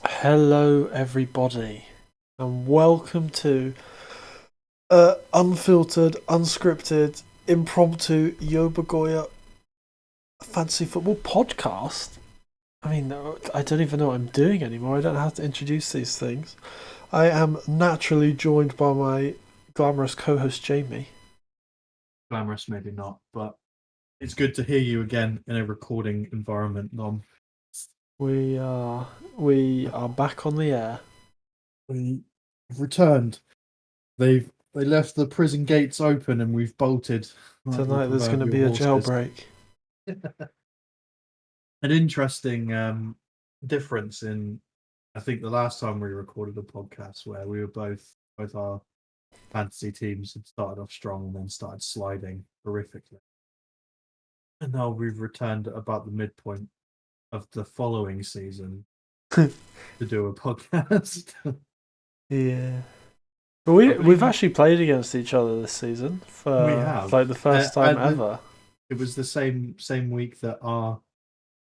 Hello, everybody, and welcome to unfiltered, unscripted, impromptu Yobagoya Fantasy Football Podcast. I mean, I don't even know what I'm doing anymore. I don't know how to introduce these things. I am naturally joined by my glamorous co-host Jamie. Glamorous, maybe not, but it's good to hear you again in a recording environment, Nom. We are back on the air. We've returned. They left the prison gates open and we've bolted. Like Tonight there's going to be a jailbreak. An interesting difference in, I think, the last time we recorded a podcast where we were both our fantasy teams had started off strong and then started sliding horrifically. And now we've returned at about the midpoint of the following season to do a podcast. Yeah. But we've actually played against each other this season for We have. like the first time and ever. It was the same week that our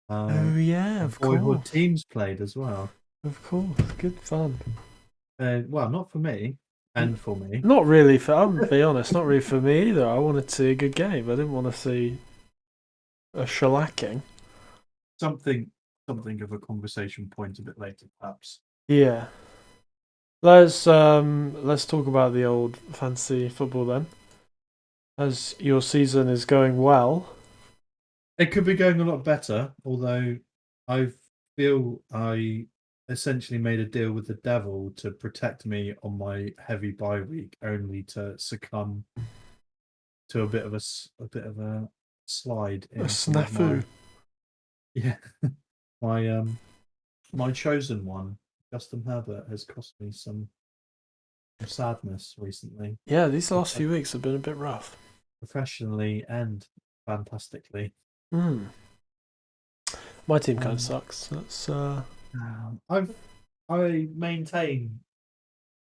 Oh yeah, of boyhood course, teams played as well. of course, good fun. Well, not for me, and for me. Not really for. I'm gonna be honest, not really for me either. I wanted to see a good game. I didn't want to see a shellacking. Something of a conversation point a bit later, perhaps. Yeah. Let's talk about the old fantasy football then. As your season is going well. It could be going a lot better, although I feel I essentially made a deal with the devil to protect me on my heavy bye week, only to succumb to a bit of a slide A in some of snafu. yeah my chosen one, Justin Herbert, has cost me some sadness recently, Yeah, these last few weeks have been a bit rough. professionally and fantastically. Hmm. My team kind of sucks. That's I maintain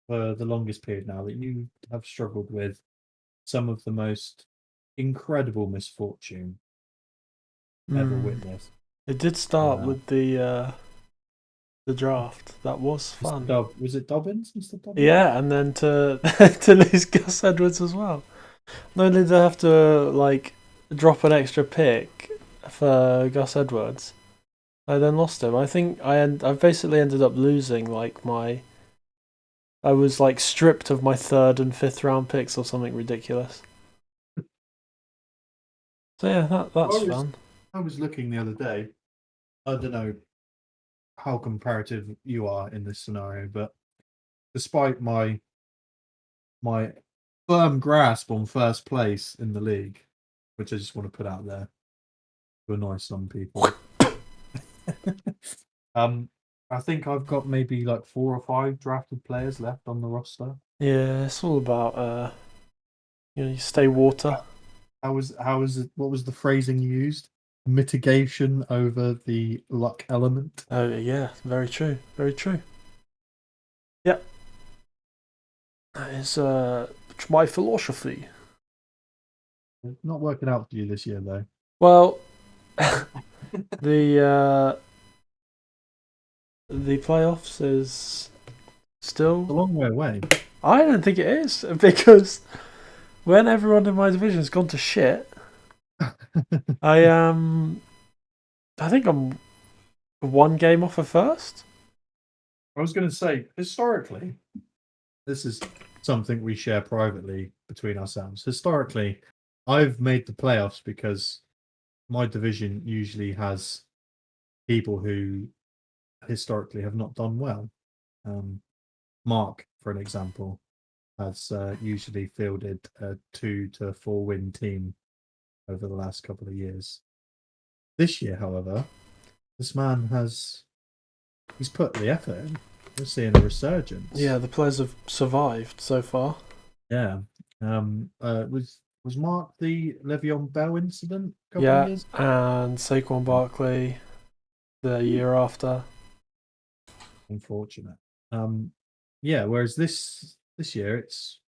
for the longest period now that you have struggled with some of the most incredible misfortune ever witnessed. It did start with the draft. That was fun. Was it Dobbins, Mr. Dobbins? Yeah, and then to to lose Gus Edwards as well. Not only did I have to like drop an extra pick for Gus Edwards, I then lost him. I think I've basically ended up losing like I was like stripped of my third and fifth round picks or something ridiculous. So yeah, that's fun. I was looking the other day. I don't know how comparative you are in this scenario, but despite my firm grasp on first place in the league, which I just want to put out there to annoy some people. I think I've got maybe like 4 or 5 drafted players left on the roster. Yeah, it's all about you stay water. How was it? What was the phrasing you used? Mitigation over the luck element. Oh yeah, very true, very true. Yep, that is my philosophy. It's not working out for you this year, though. Well, the the playoffs is still It's a long way away. I don't think it is because when everyone in my division has gone to shit, I think I'm one game off of first. I was going to say, historically, this is something we share privately between ourselves. Historically, I've made the playoffs because my division usually has people who historically have not done well. Mark, for an example, has usually fielded a 2 to 4 win team over the last couple of years. This year, however, this man he's put the effort in. We're seeing a resurgence. Yeah, the players have survived so far. Yeah. Was Mark the Le'Veon Bell incident a couple Yeah, of years? and Saquon Barkley the year after. Unfortunate. Yeah. Whereas this year, it's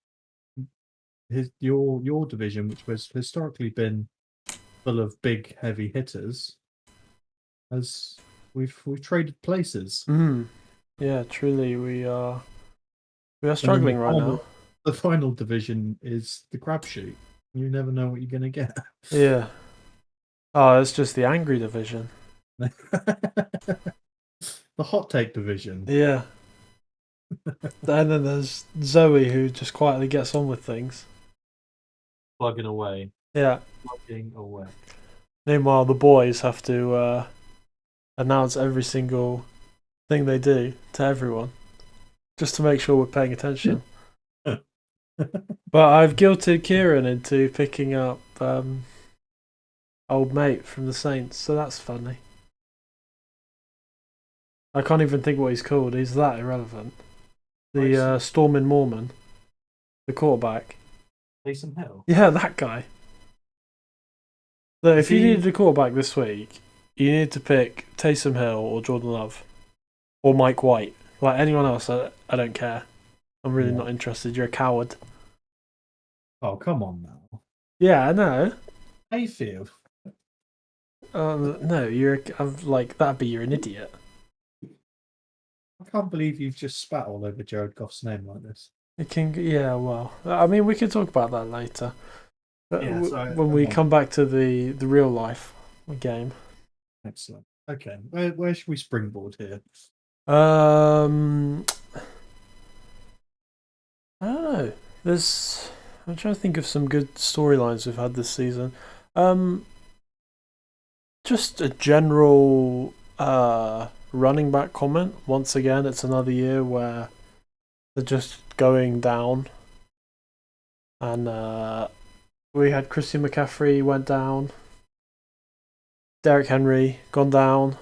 your division, which was historically been full of big heavy hitters, as we've traded places. Yeah, truly, we are And then struggling right now. the final division is the crapshoot. You never know what you're gonna get. Yeah. Oh, it's just the angry division. The hot take division. Yeah. And then there's Zoe who just quietly gets on with things. Plugging away. Yeah. Plugging away. Meanwhile, the boys have to announce every single thing they do to everyone, just to make sure we're paying attention. But I've guilted Kieran into picking up old mate from the Saints, so that's funny. I can't even think what he's called. He's that irrelevant. The Stormin Mormon, the quarterback. Taysom Hill. Yeah, that guy. Look, if you he- needed a quarterback this week, you need to pick Taysom Hill or Jordan Love or Mike White. Like anyone else, I don't care. I'm really Yeah. not interested. You're a coward. Oh, come on now. Yeah, I know. Mayfield. No, I'm like that'd be you're an idiot. I can't believe you've just spat all over Jared Goff's name like this. It can, yeah. Well, I mean, we can talk about that later. But Yeah, so when we come back to the real life game. Excellent. Okay, where should we springboard here? I don't know. I'm trying to think of some good storylines we've had this season. Just a general running back comment. Once again, it's another year where they're just going down. And we had Christian McCaffrey went down. Derrick Henry gone down.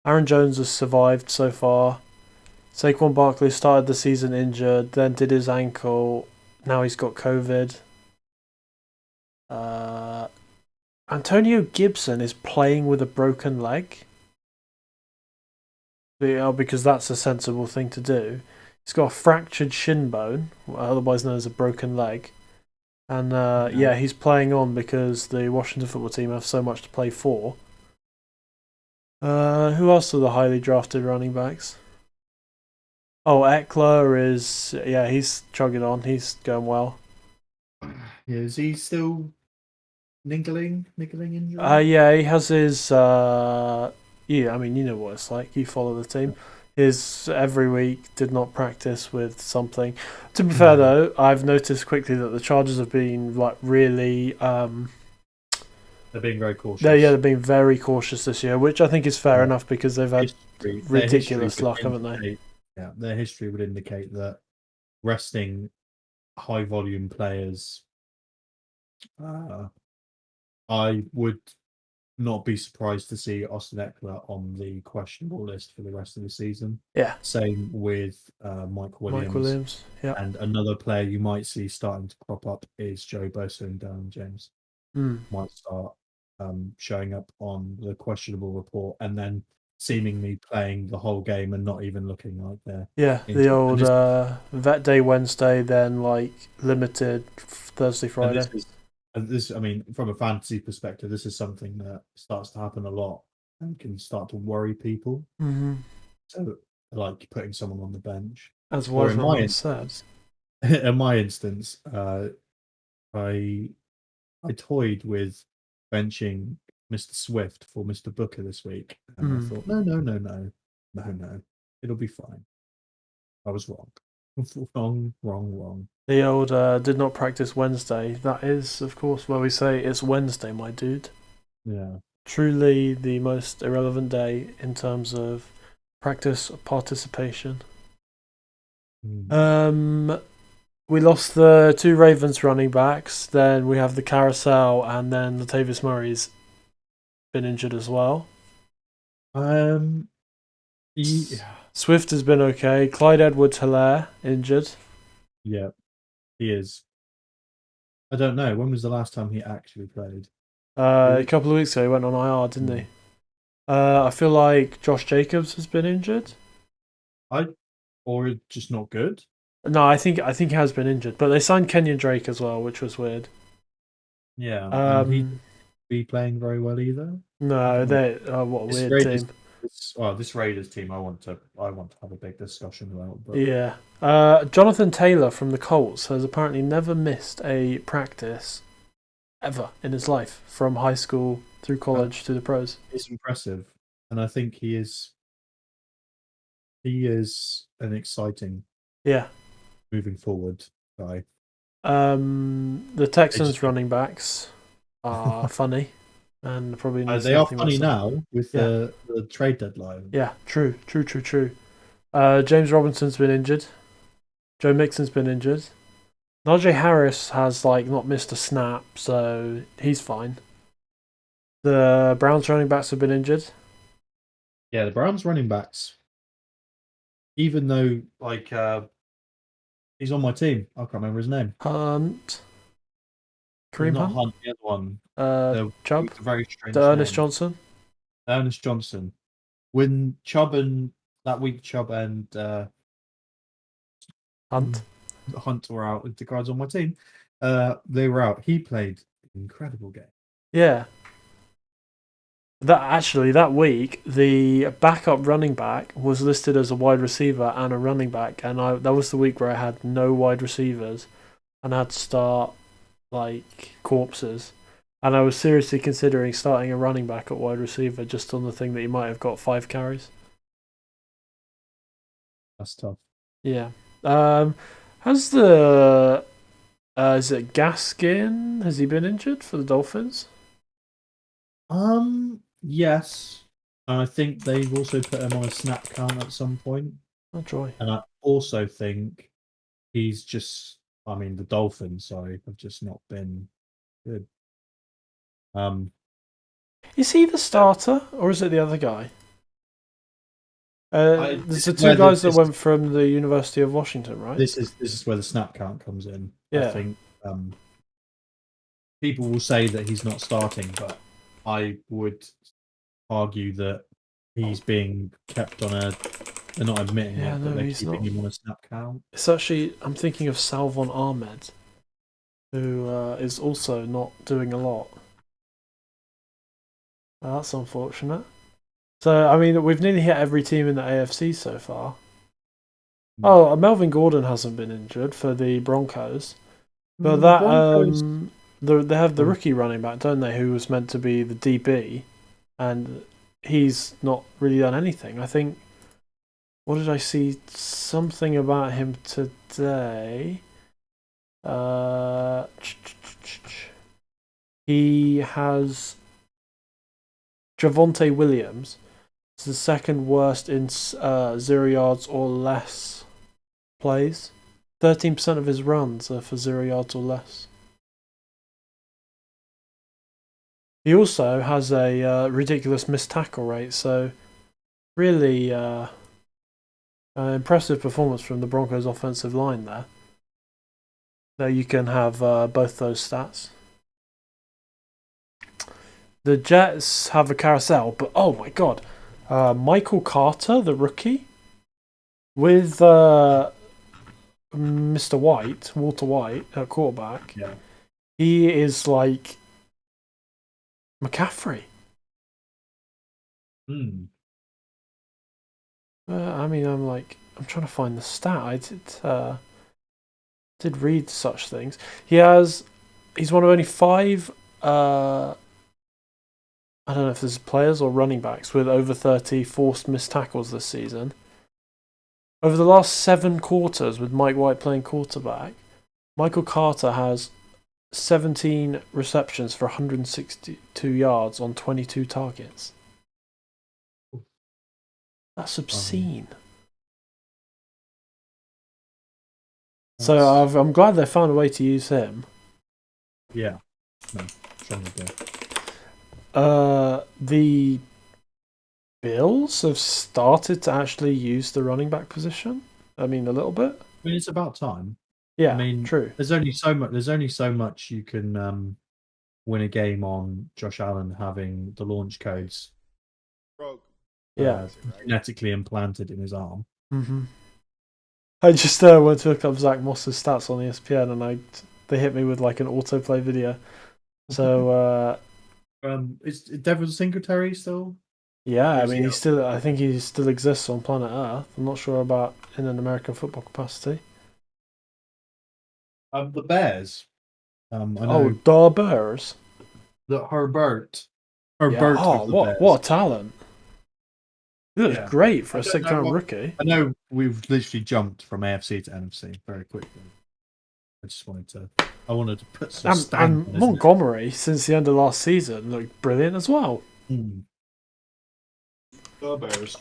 Aaron Jones has survived so far. Saquon Barkley started the season injured, then did his ankle. Now he's got COVID. Antonio Gibson is playing with a broken leg. Because that's a sensible thing to do. He's got a fractured shin bone, otherwise known as a broken leg. And yeah, he's playing on because the Washington football team have so much to play for. Who else are the highly drafted running backs? Oh, Eckler he's chugging on. He's going well. Yeah, is he still niggling injury? Yeah, he has his. Yeah, I mean, you know what it's like. You follow the team. His every week did not practice with something. To be fair though, I've noticed quickly that the Chargers have been like really. They're being very cautious. They're being very cautious this year, which I think is fair enough because they've had ridiculous luck, haven't they? Yeah, their history would indicate that resting high volume players. I would not be surprised to see Austin Eckler on the questionable list for the rest of the season. Yeah. Same with Mike Williams. Yeah. And another player you might see starting to crop up is Joe Bosa and Darren James. Might start showing up on the questionable report and then seemingly playing the whole game and not even looking like they're the old Vet Day Wednesday, then like limited Thursday, Friday. This, I mean, from a fantasy perspective, this is something that starts to happen a lot and can start to worry people. Mm-hmm. So, like putting someone on the bench. As what everyone said. In my instance, I toyed with benching Mr. Swift for Mr. Booker this week, and I thought, no, it'll be fine. I was wrong. Wrong. The old did not practice Wednesday. That is, of course, where we say it's Wednesday, my dude. Yeah. Truly the most irrelevant day in terms of practice participation. We lost the two Ravens running backs. Then we have the carousel, and then Latavius Murray's been injured as well. Swift has been okay. Clyde Edwards-Helaire injured. Yeah, he is. I don't know. When was the last time he actually played? A couple of weeks ago, he went on IR, didn't he? I feel like Josh Jacobs has been injured. Or just not good. No, I think he has been injured. But they signed Kenyon Drake as well, which was weird. Yeah, and he be playing very well either. No, what a weird team. This Raiders team, I want to have a big discussion about. But Yeah. Jonathan Taylor from the Colts has apparently never missed a practice ever in his life, from high school through college to the pros. it's impressive, and I think he is an exciting Yeah. moving forward guy. The Texans running backs are funny and probably needs They are nothing funny less. now with Yeah. the trade deadline. Yeah, true. James Robinson's been injured. Joe Mixon's been injured. Najee Harris has not missed a snap, so he's fine. The Browns running backs have been injured. Yeah, the Browns running backs, even though he's on my team, I can't remember his name. Hunt. Well, Kareem not Hunt. Hunt, the other one. Chubb. A very strange The Ernest name. Johnson. Ernest Johnson. When Chubb and Hunt were out, the guys on my team, they were out. He played an incredible game. Yeah. That week, the backup running back was listed as a wide receiver and a running back, and that was the week where I had no wide receivers, and I had to start corpses, and I was seriously considering starting a running back at wide receiver just on the thing that he might have got 5 carries. That's tough. Yeah. Has the is it Gaskin? Has he been injured for the Dolphins? Yes. And I think they've also put him on a snap count at some point. Oh joy. And I also think he's just the Dolphins, have just not been good. Is he the starter or is it the other guy? There's the two guys that went from the University of Washington, right? This is where the snap count comes in. Yeah. I think people will say that he's not starting, but I would argue that he's being kept on a. They're not admitting it, but they're keeping him on a snap count. It's actually, I'm thinking of Salvon Ahmed, who is also not doing a lot. That's unfortunate. So, we've nearly hit every team in the AFC so far. Oh, Melvin Gordon hasn't been injured for the Broncos. But they have the rookie running back, don't they, who was meant to be the DB, and he's not really done anything. I think, what did I see? Something about him today. He has Javonte Williams. It's the second worst in 0 yards or less plays. 13% of his runs are for 0 yards or less. He also has a ridiculous missed tackle rate, so really impressive performance from the Broncos' offensive line there. There you can have both those stats. The Jets have a carousel, but oh my god. Michael Carter, the rookie, with Mr. White, Walter White, at quarterback. Yeah. He is like McCaffrey. Hmm. I'm trying to find the stat. I did read such things. He's one of only 5. I don't know if there's players or running backs with over 30 forced missed tackles this season. Over the last 7 quarters, with Mike White playing quarterback, Michael Carter has 17 receptions for 162 yards on 22 targets. That's obscene. So I'm glad they found a way to use him. Yeah. No, strongly do. The Bills have started to actually use the running back position. A little bit. It's about time. Yeah, true. There's only so much you can win a game on Josh Allen having the launch codes. Genetically implanted in his arm. Mm-hmm. I just went to look up Zach Moss's stats on ESPN, and they hit me with an autoplay video. So is Devin Singletary still? Yeah, I Who's mean, the I think he still exists on planet Earth. I'm not sure about in an American football capacity. the Bears. I Oh, know Bears. that Herbert Yeah. Oh, of the what Bears. a talent! He looks Yeah, great for I a don't sixth know round what. rookie. I know we've literally jumped from AFC to NFC very quickly. I just wanted to. I wanted to put some stank And on his neck. Montgomery, since the end of last season, looked brilliant as well. Hmm. The Bears.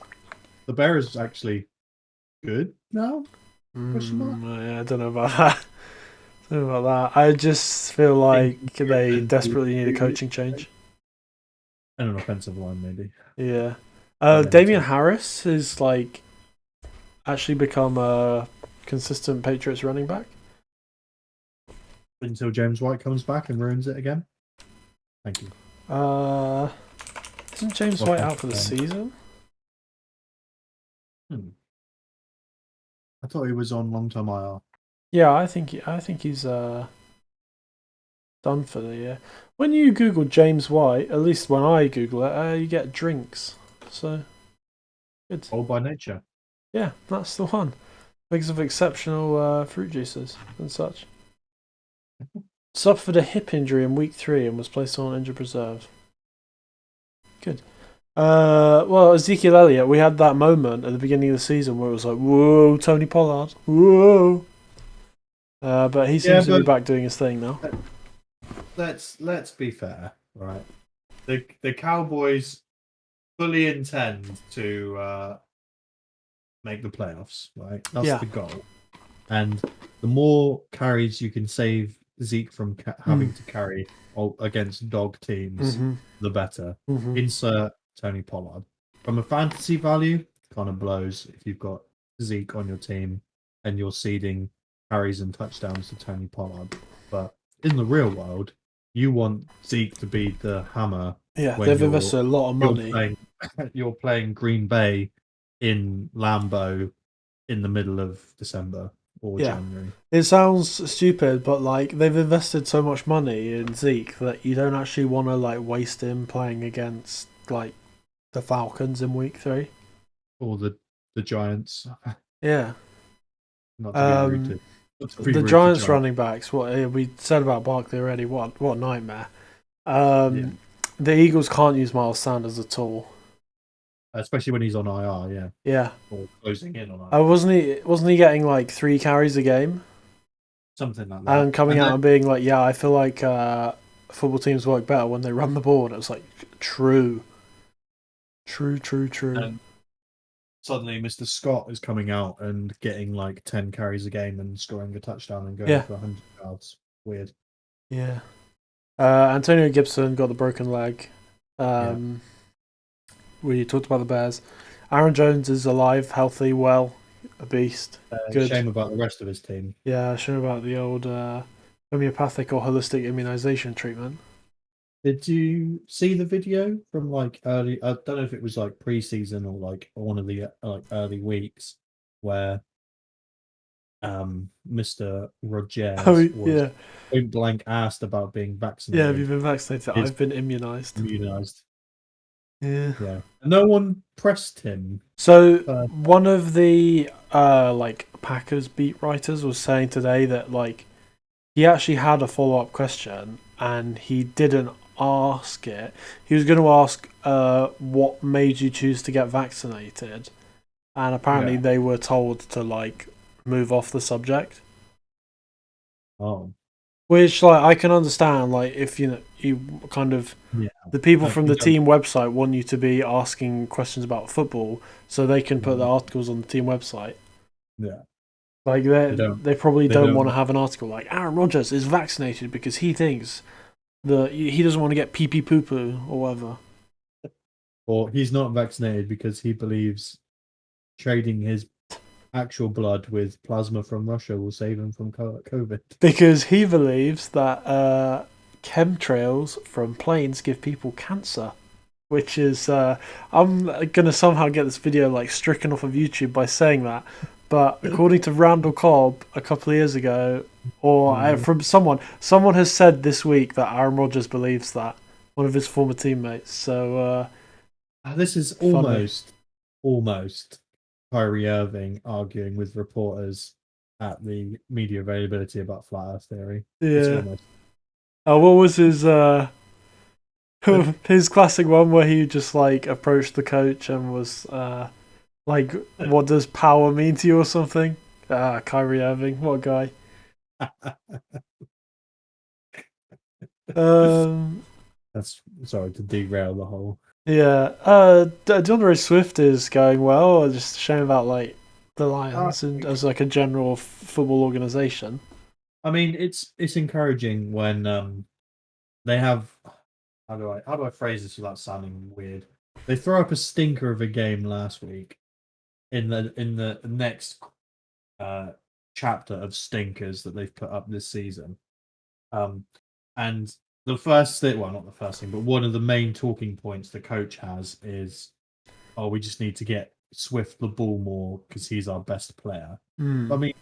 The Bears actually good now? Question mark. Yeah, I don't know about that. I don't know about that. I just feel like they And desperately need a coaching change. an offensive line, maybe. Yeah. And then Damian Harris has like actually become a consistent Patriots running back. until James White comes back and ruins it again. Thank you. Isn't James White out for the season? I thought he was on long-term IR. Yeah, I think he's done for the year. When you Google James White, at least when I Google it, you get drinks. So good. All by nature. Yeah, that's the one. Because of exceptional fruit juices and such. Suffered a hip injury in week 3 and was placed on injured reserve. Good. Well, Ezekiel Elliott, we had that moment at the beginning of the season where it was like, whoa, Tony Pollard, whoa. But he seems to be back doing his thing now. Let's be fair, right? The Cowboys fully intend to make the playoffs, right? That's the goal. And the more carries you can save Zeke from having to carry against dog teams, the better. Insert Tony Pollard. From a fantasy value, kind of blows if you've got Zeke on your team and you're seeding carries and touchdowns to Tony Pollard. But in the real world, you want Zeke to be the hammer. Yeah, they've invested a lot of money. You're playing Green Bay in Lambeau in the middle of December or January. It sounds stupid, but like they've invested so much money in Zeke that you don't actually want to like waste him playing against like the Falcons in week 3 or the Giants. Yeah. Not to be rude the Giants running backs. What we said about Barkley already. What nightmare. The Eagles can't use Miles Sanders at all. Especially when he's on IR, yeah. Yeah. Or closing in on IR. Wasn't he getting like 3 carries a game? Something like that. And coming out and being like, yeah, I feel like football teams work better when they run the ball. And it was like, true. And suddenly Mr. Scott is coming out and getting like 10 carries a game and scoring a touchdown and going for 100 yards. Weird. Yeah. Antonio Gibson got the broken leg. We talked about the Bears. Aaron Jones is alive, healthy, well, a beast. Good. Shame about the rest of his team. Yeah, shame about the old homeopathic or holistic immunization treatment. Did you see the video from like early? I don't know if it was like pre-season or like one of the like early weeks where Mr. Rogers was point blank asked about being vaccinated. Yeah, have you been vaccinated? I've been immunized. Yeah. No one pressed him. So one of the like Packers beat writers was saying today that like he actually had a follow-up question and he didn't ask it. He was going to ask what made you choose to get vaccinated, and apparently they were told to like move off the subject. Oh. Which, like, I can understand, like, if, you kind of... Yeah. The people from the team website want you to be asking questions about football so they can put the articles on the team website. Yeah. Like, they probably don't want to have an article like, Aaron Rodgers is vaccinated because he thinks that he doesn't want to get pee-pee poo-poo or whatever. Or he's not vaccinated because he believes trading his actual blood with plasma from Russia will save him from COVID. Because he believes that chemtrails from planes give people cancer, which is I'm gonna somehow get this video like stricken off of YouTube by saying that. But according to Randall Cobb a couple of years ago, or from someone has said this week that Aaron Rodgers believes that, one of his former teammates. So This is Funny. almost Kyrie Irving arguing with reporters at the media availability about flat Earth theory. It's Yeah. almost. Oh, what was his But his classic one where he just like approached the coach and was like, "What does power mean to you?" or something? Ah, Kyrie Irving, what a guy. Um, that's sorry to derail the whole. yeah. DeAndre Swift is going well. Just a shame about like the Uh, Lions and as like a general football organization. I mean, it's encouraging when they have. How do I phrase this without sounding weird? They throw up a stinker of a game last week in the next uh chapter of stinkers that they've put up this season. Um, and the first thing, well, not the first thing, but one of the main talking points the coach has is, "Oh, we just need to get Swift the ball more because he's our best player." I Hmm. mean,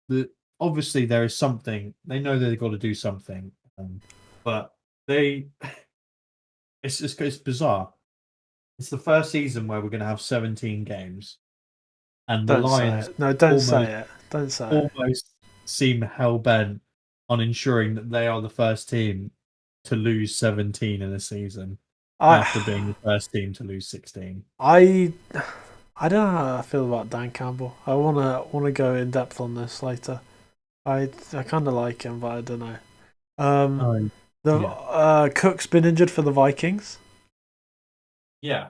the obviously there is something they know they've got to do something, but they it's bizarre. It's the first season where we're going to have 17 games, and the Don't say Lions it. No, don't almost say it. Don't say it. almost seem hell bent on ensuring that they are the first team to lose 17 in a season I after being the first team to lose 16. I I don't know how I feel about Dan Campbell. I wanna go in depth on this later. I kind of like him, but I don't know. Um, Oh, the yeah. Cook's been injured for the Vikings. Yeah.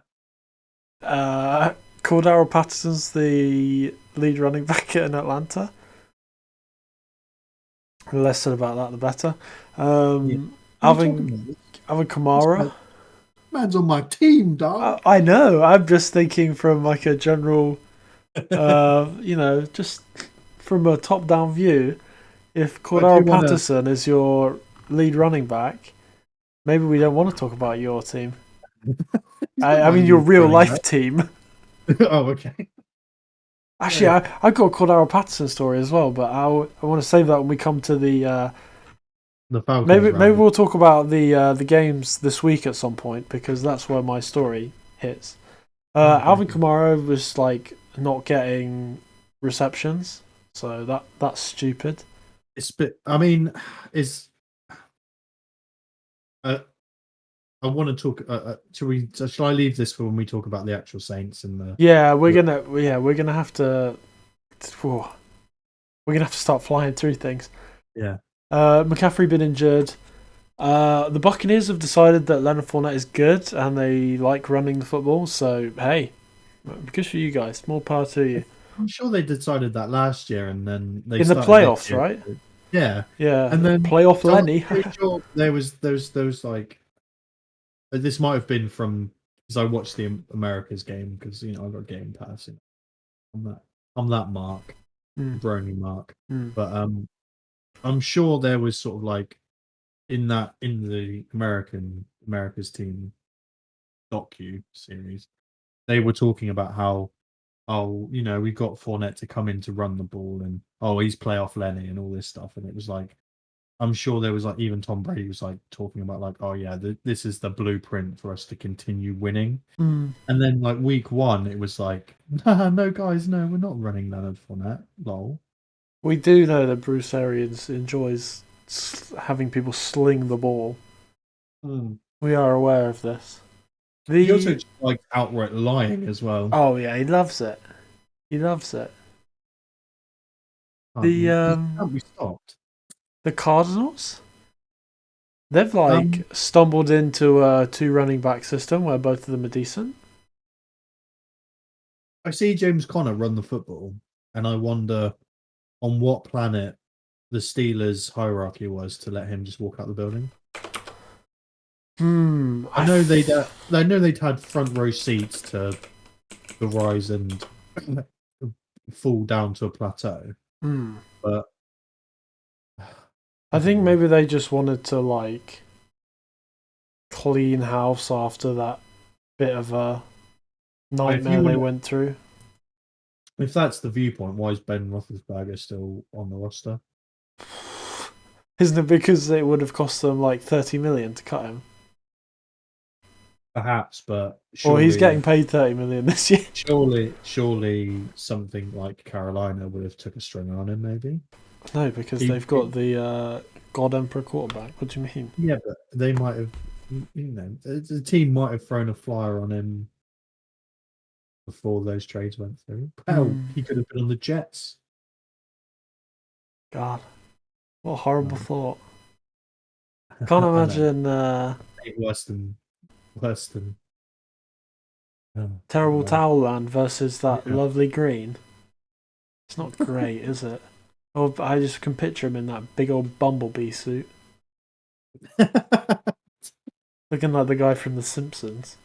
Uh, Cordero Patterson's the lead running back in Atlanta. The less said about that, the better. Yeah. What are you Alvin talking about? Alvin This Kamara. man's on my team, dog. I know. I'm just thinking from like a general, just from a top-down view. If I do Cordero want to. Patterson is your lead running back, maybe we don't want to talk about your team. He's not I my mean, your lead real running life back. team. Oh, okay. Actually, Yeah. I got a Cordero Patterson story as well, but I want to save that when we come to the. The Falcons Maybe round. we'll talk about the games this week at some point because that's where my story hits. Okay. Alvin Kamara was like not getting receptions, so that's stupid. It's bit. I mean, is uh, I want to talk. Shall I leave this for when we talk about the actual Saints and the? Yeah, we're gonna have to. Whew, we're gonna have to start flying through things. Yeah. McCaffrey been injured. The Buccaneers have decided that Leonard Fournette is good and they like running the football. So hey, good for you guys. More power to you. I'm sure they decided that last year, and then they In the started this playoffs, year. right? Yeah, Yeah, and then playoff so I'm Lenny. pretty sure there was like this might have been from because I watched the Americas game because I got Game Pass. I'm that Mark, Mm, brony Mark, mm. but I'm sure there was sort of like in the America's team docu series they were talking about how we got Fournette to come in to run the ball and he's playoff Lenny and all this stuff. And it was like, I'm sure there was like, even Tom Brady was like talking about like, oh yeah, this is the blueprint for us to continue winning. Mm. And then like week one, it was like, no guys, no, we're not running Leonard Fournette. Lol. We do know that Bruce Arians enjoys having people sling the ball. Mm. We are aware of this. He also The just like outright lying as well. Oh yeah, he loves it. He loves it. The He can't be stopped. the Cardinals, they've like Um, stumbled into a two running back system where both of them are decent. I see James Conner run the football, and I wonder on what planet the Steelers' hierarchy was to let him just walk out the building. Hmm. I know they'd had front row seats to the rise and fall down to a plateau, Hmm. but I I don't think know. maybe they just wanted to like clean house after that bit of a If nightmare you they want, went through. if that's the viewpoint, why is Ben Roethlisberger still on the roster? Isn't it because it would have cost them like 30 million to cut him? perhaps, but Or he's getting surely, paid 30 million this year. surely something like Carolina would have took a string on him, maybe. No, because He, they've got the God Emperor quarterback. What do you mean? yeah, but they might have, the team might have thrown a flyer on him before those trades went through. Hell, he could have been on the Jets. God, what a horrible No. thought. Can't I know. imagine Worse than. Oh, Terrible God. Towel Land versus that Yeah. lovely green. It's not great, is it? Oh, I just can picture him in that big old bumblebee suit, looking like the guy from The Simpsons.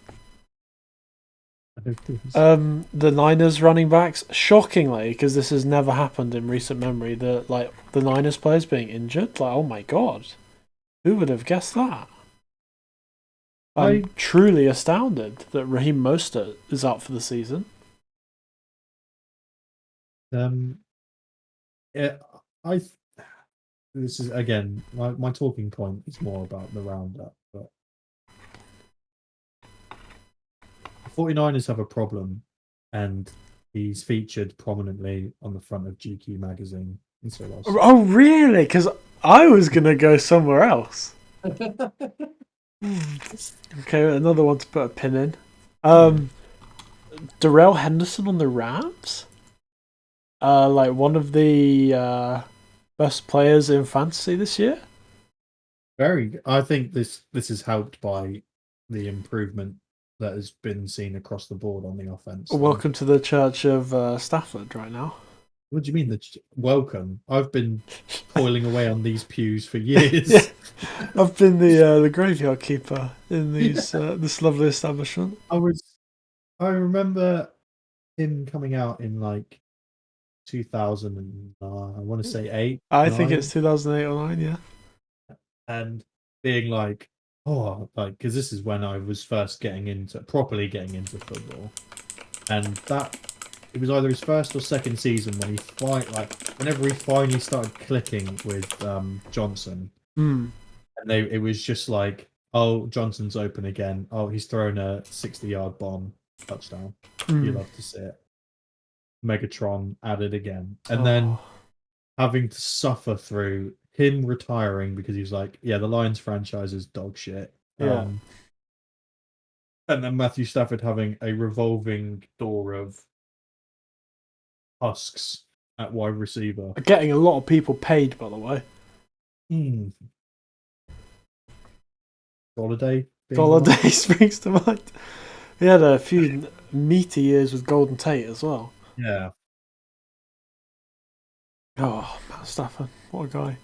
The Niners running backs, shockingly, because this has never happened in recent memory, the Niners players being injured. Like, oh my god, who would have guessed that? I I'm truly astounded that Raheem Mostert is out for the season. yeah, I this is again my talking point is more about the roundup, but the 49ers have a problem, and he's featured prominently on the front of GQ magazine. And so was. Oh, really? Because I was gonna go somewhere else. Okay, another one to put a pin in. Darrell Henderson on the Rams. Like one of the best players in fantasy this year. I think this is helped by the improvement that has been seen across the board on the offense. Welcome to the Church of Stafford right now. What do you mean? Welcome. I've been toiling away on these pews for years. Yeah, I've been the graveyard keeper in these this lovely establishment. I remember him coming out in like 2000 and I want to say eight, I think 9, it's 2008 or 9. Yeah. and being like, oh, like because this is when I was first properly getting into football, and that it was either his first or second season when whenever he finally started clicking with Johnson, and it was just like, oh, Johnson's open again. Oh, he's thrown a 60-yard bomb touchdown. You love to see it. Megatron added again, and then having to suffer through him retiring because he was like, yeah, the Lions franchise is dog shit. Yeah. And then Matthew Stafford having a revolving door of husks at wide receiver. Getting a lot of people paid, by the way. Golladay springs to mind. He had a few meaty years with Golden Tate as well. Yeah. Oh, Matt Stafford, what a guy.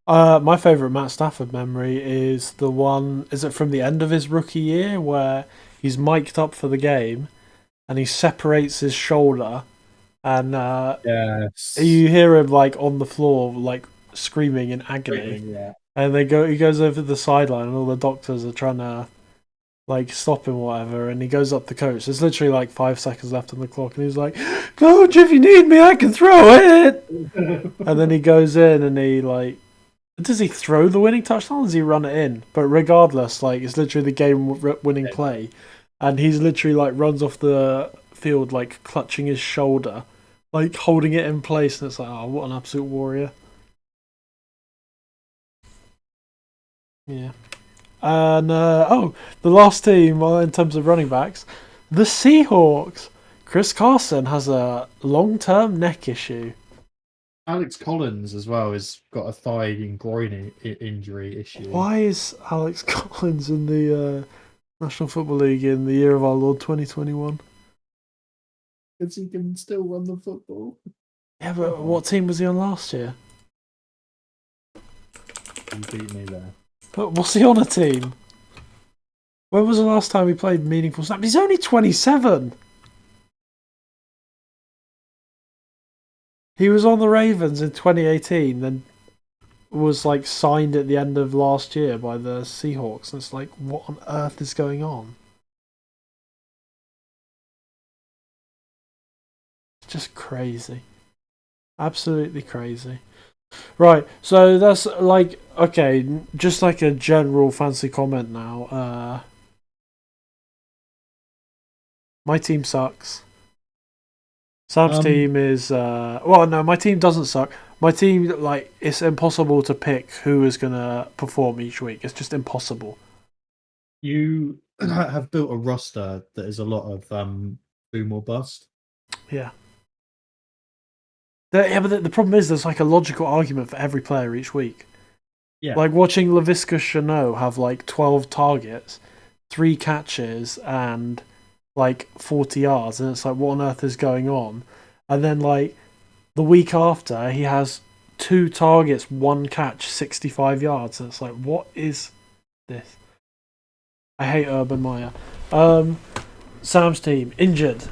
My favourite Matt Stafford memory is the one, is it from the end of his rookie year where he's mic'd up for the game and he separates his shoulder and yes. you hear him like on the floor like screaming in agony. Yeah. And he goes over the sideline and all the doctors are trying to like stop him or whatever, and he goes up the coach. There's literally like 5 seconds left on the clock and he's like, coach, if you need me I can throw it. And then he goes in and he like, does he throw the winning touchdown or does he run it in? But regardless, like it's literally the game winning play, and he's literally like runs off the field like clutching his shoulder, like holding it in place, and it's like, oh, what an absolute warrior. Yeah. And the last team in terms of running backs, the Seahawks. Chris Carson has a long-term neck issue. Alex Collins as well has got a thigh and groin injury issue. Why is Alex Collins in the National Football League in the year of our Lord 2021? Because he can still run the football. Yeah, but what team was he on last year? You beat me there. But was he on a team? When was the last time he played meaningful snaps? He's only 27. He was on the Ravens in 2018, then was like signed at the end of last year by the Seahawks. And it's like, what on earth is going on? It's just crazy. Absolutely crazy. Right, so that's like, okay, just like a general fancy comment now. My team sucks. Sam's Um, team is well, no, my team doesn't suck. My team, like, it's impossible to pick who is gonna perform each week. It's just impossible. you have built a roster that is a lot of boom or bust. Yeah. Yeah, but the problem is there's like a logical argument for every player each week. Yeah, Like watching LaVisca Chanot have like 12 targets, 3 catches, and like 40 yards, and it's like, what on earth is going on? And then like the week after, he has 2 targets, 1 catch, 65 yards, and it's like, what is this? I hate Urban Meyer. Um, Sam's team injured.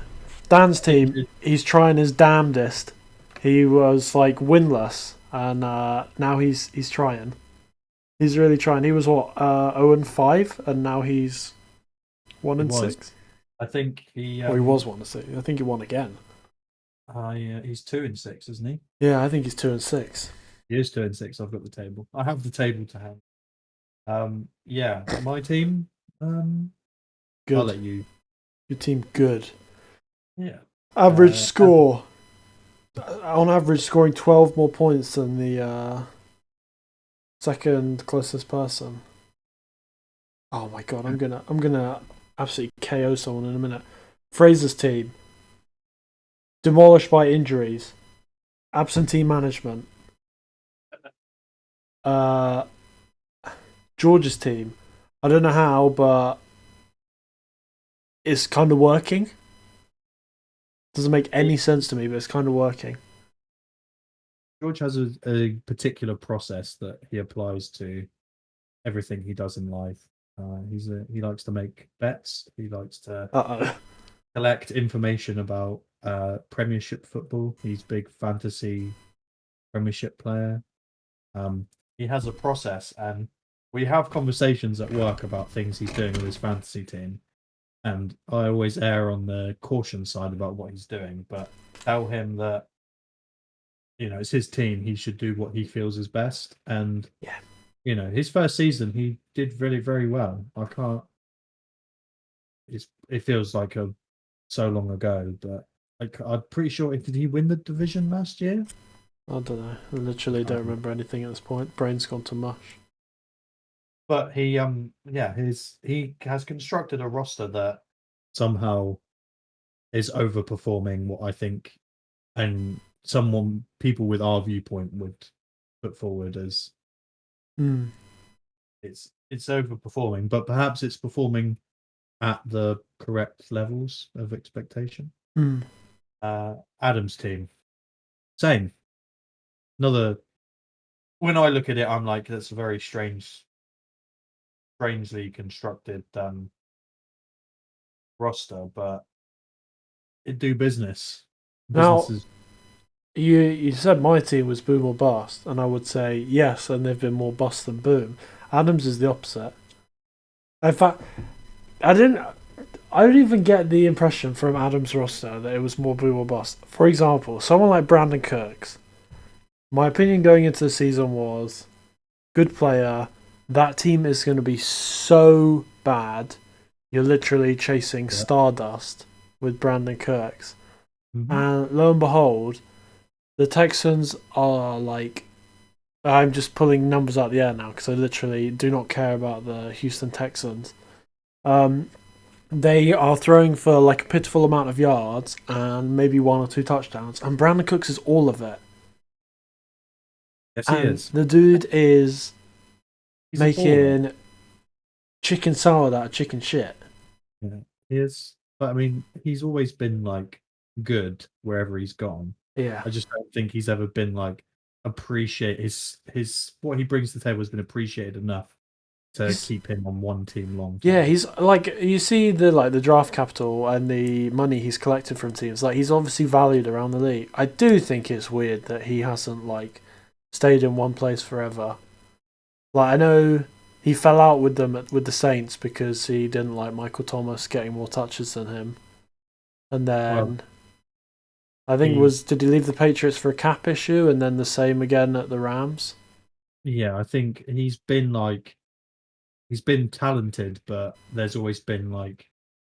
Dan's team, he's trying his damnedest. He was like winless, and now he's trying. He's really trying. He was what 0-5, and now he's one he and was. six. I think he. Well, he was 1-6. I think he won again. He's 2-6, isn't he? Yeah, I think he's 2-6. He is 2-6. I've got the table. I have the table to hand. Yeah, my team. Good. I'll let you. Your team good. Yeah. Average score. On average, scoring 12 more points than the second closest person. Oh my god, I'm gonna absolutely KO someone in a minute. Fraser's team. Demolished by injuries. Absentee management. George's team. I don't know how, but it's kind of working. Doesn't make any sense to me, but it's kind of working. George has a particular process that he applies to everything he does in life. He likes to make bets. He likes to collect information about Premiership football. He's a big fantasy Premiership player. He has a process, and we have conversations at work about things he's doing with his fantasy team. And I always err on the caution side about what he's doing, but tell him that it's his team. He should do what he feels is best. And Yeah. His first season, he did really, very well. I can't. It feels like so long ago, but I'm pretty sure. Did he win the division last year? I don't know. I literally don't remember anything at this point. Brain's gone to mush. But he has constructed a roster that somehow is overperforming what I think, and people with our viewpoint would put forward as it's overperforming, but perhaps it's performing at the correct levels of expectation. Adam's team, same. Another. When I look at it, I'm like, that's a very strangely constructed roster, but it do business. Businesses. Now, you said my team was boom or bust, and I would say yes, and they've been more bust than boom. Adams is the opposite. In fact, I don't even get the impression from Adams' roster that it was more boom or bust. For example, someone like Brandon Kirks. My opinion going into the season was good player. That team is going to be so bad. You're literally chasing stardust with Brandon Kirks. Mm-hmm. And lo and behold, the Texans are like, I'm just pulling numbers out of the air now because I literally do not care about the Houston Texans. They are throwing for like a pitiful amount of yards and maybe 1 or 2 touchdowns, and Brandon Cooks is all of it. Yes, and he is. The dude is He's making chicken salad out of chicken shit. Yeah, he is. But I mean, he's always been like good wherever he's gone. Yeah, I just don't think he's ever been like appreciate his what he brings to the table has been appreciated enough to keep him on one team long term. Yeah, he's like, you see the draft capital and the money he's collected from teams. Like, he's obviously valued around the league. I do think it's weird that he hasn't like stayed in one place forever. Like, I know he fell out with them with the Saints because he didn't like Michael Thomas getting more touches than him, and then I think did he leave the Patriots for a cap issue and then the same again at the Rams? Yeah, I think he's been talented, but there's always been like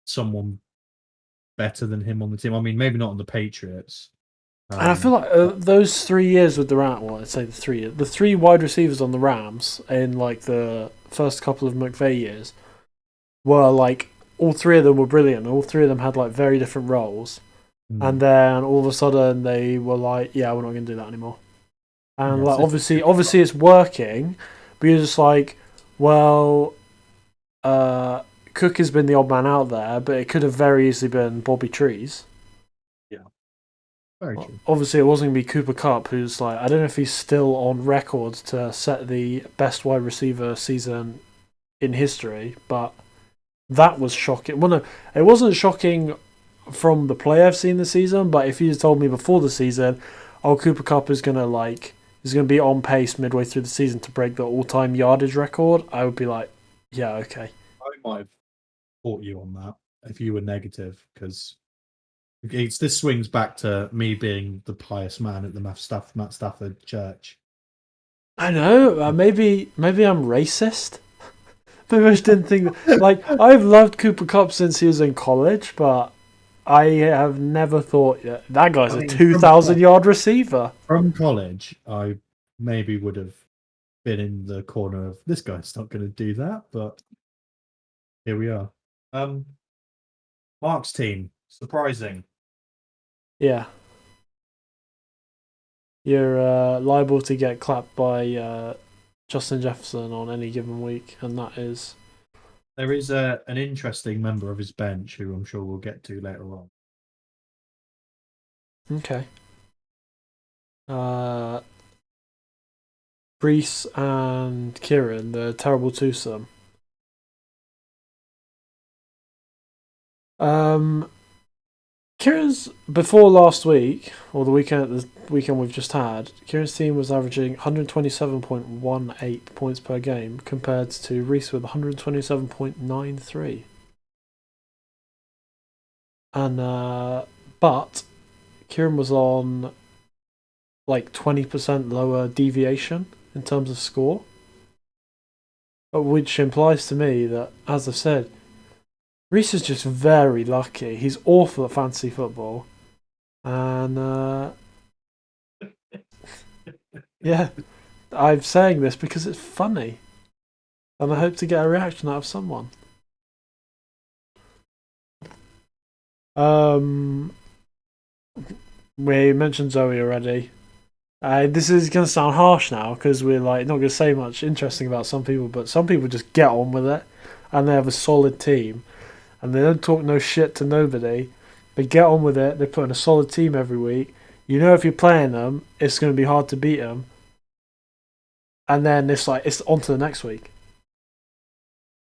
someone better than him on the team. I mean, maybe not on the Patriots. And I feel like those 3 years with the Rams, well, I'd say the three wide receivers on the Rams in like the first couple of McVay years were like all three of them were brilliant. All three of them had like very different roles, and then all of a sudden they were like, "Yeah, we're not going to do that anymore." And like obviously it's working, but you're just like, well, Cook has been the odd man out there, but it could have very easily been Bobby Trees. Very true. Obviously, it wasn't going to be Cooper Kupp, who's like, I don't know if he's still on record to set the best wide receiver season in history, but that was shocking. Well, no, it wasn't shocking from the play I've seen this season, but if you had told me before the season, oh, Cooper Kupp is going to be on pace midway through the season to break the all-time yardage record, I would be like, yeah, okay. I might have fought you on that if you were negative, because this swings back to me being the pious man at the Matt Stafford church. I know. Maybe I'm racist. Maybe I just didn't think like I've loved Cooper Kupp since he was in college, but I have never thought that guy's a 2,000-yard receiver. From college, I maybe would have been in the corner of this guy's not going to do that, but here we are. Mark's team, surprising. Yeah. You're liable to get clapped by Justin Jefferson on any given week, and that is... There is an interesting member of his bench who I'm sure we'll get to later on. Okay. Brees and Kieran, the terrible twosome. Kieran's before last week, or the weekend we've just had, Kieran's team was averaging 127.18 points per game compared to Reese with 127.93. And but Kieran was on like 20% lower deviation in terms of score, which implies to me that, as I've said, Reese is just very lucky. He's awful at fantasy football. And yeah, I'm saying this because it's funny. And I hope to get a reaction out of someone. We mentioned Zoe already. This is going to sound harsh now because we're like not going to say much interesting about some people, but some people just get on with it and they have a solid team. And they don't talk no shit to nobody. They get on with it. They put in a solid team every week. You know if you're playing them, it's going to be hard to beat them. And then it's on to the next week.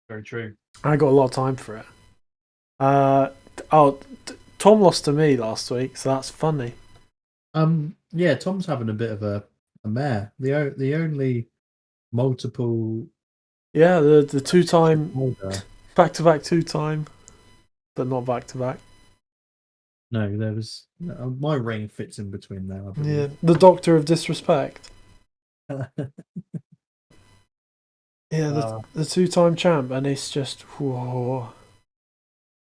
Very true. I got a lot of time for it. Tom lost to me last week, so that's funny. Yeah, Tom's having a bit of a mare. The only multiple. Yeah, the 2-time, back-to-back 2-time. But not back to back. No, there was my ring fits in between there. Yeah, the Doctor of Disrespect. Yeah, the 2-time champ, and it's just whoa.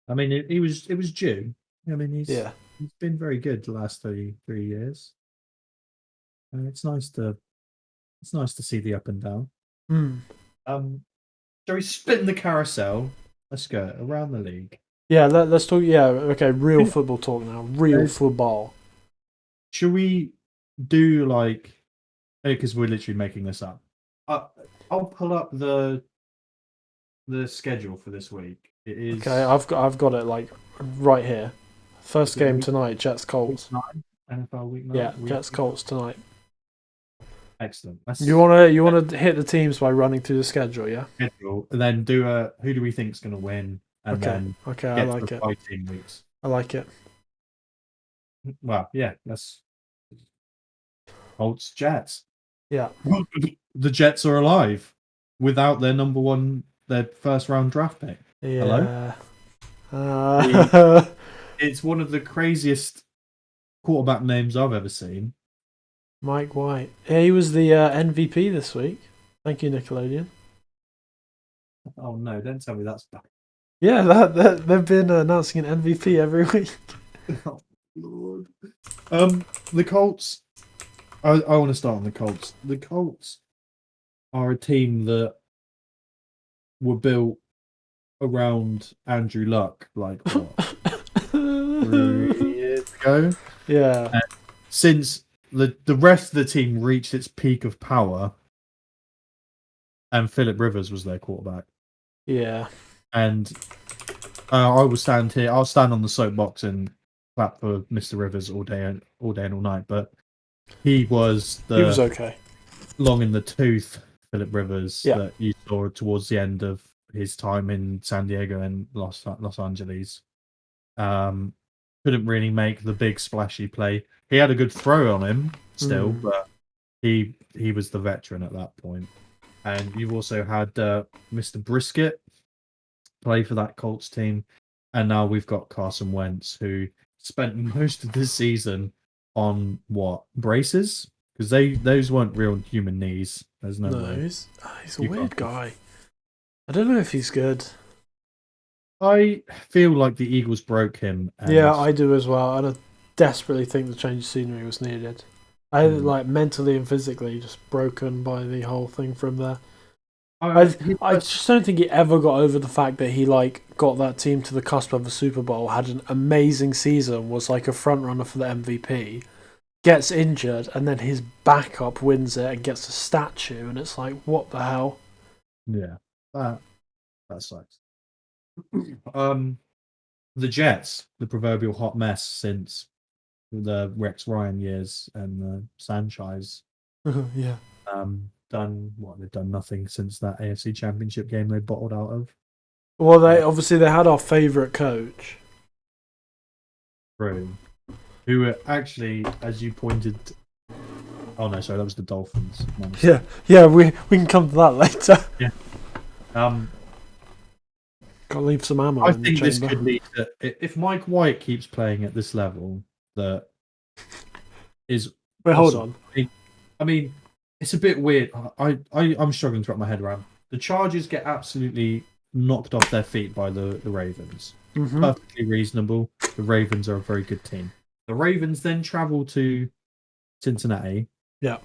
I mean, it was due. I mean, he's been very good the last 3 years. And it's nice to see the up and down. Shall we spin the carousel? Let's go around the league. Yeah, let's talk. Yeah, okay, real football talk now. Real football. Should we do because we're literally making this up. I'll pull up the schedule for this week. It is okay. I've got it like right here. First game tonight, Jets Colts. NFL week 9. Yeah, Jets Colts tonight. Excellent. You wanna hit the teams by running through the schedule, yeah? Schedule, and then do who do we think is going to win? And then I like it. 5 team weeks. I like it. Well, yeah, that's Colts Jets. Yeah. The Jets are alive without their first round draft pick. Yeah. Hello? It's one of the craziest quarterback names I've ever seen. Mike White. Yeah, he was the MVP this week. Thank you, Nickelodeon. Oh no, don't tell me that's bad. Yeah, they've been announcing an MVP every week. Oh, Lord. The Colts. I want to start on the Colts. The Colts are a team that were built around Andrew Luck, like what, 3 years ago? Yeah, And since the rest of the team reached its peak of power, and Philip Rivers was their quarterback, yeah. and I will stand here. I'll stand on the soapbox and clap for Mr. Rivers all day and all night. But he was He was the okay. long in the tooth Philip Rivers Yeah. that you saw towards the end of his time in San Diego and Los Angeles. Um, couldn't really make the big splashy play. He had a good throw on him still, but he was the veteran at that point. And you've also had Mr. Brisket play for that Colts team, and now we've got Carson Wentz, who spent most of this season on what, braces, because those weren't real human knees. There's no No, way he's a you can't. weird guy. I don't know if he's good. I feel like the Eagles broke him, Yeah, and I do as well, and I desperately think the change of scenery was needed. I like mentally and physically just broken by the whole thing from there. I just don't think he ever got over the fact that he like got that team to the cusp of a Super Bowl, had an amazing season, was like a front runner for the MVP, gets injured, and then his backup wins it and gets a statue, and it's like, what the hell? yeah, that sucks. Um, the Jets, the proverbial hot mess since the Rex Ryan years and the Sanchez. Yeah. Done what, they've done nothing since that AFC Championship game they bottled out of. Well, they had our favourite coach. True. Who were actually, as you pointed. Oh no, sorry, that was the Dolphins. Yeah. We can come to that later. Yeah. Gotta leave some ammo I in the think this chamber. could lead to, if Mike White keeps playing at this level, that is. Wait, hold possible. on. I mean, it's a bit weird. I'm struggling to wrap my head around. The Chargers get absolutely knocked off their feet by the Ravens. Mm-hmm. Perfectly reasonable. The Ravens are a very good team. The Ravens then travel to Cincinnati. Yeah.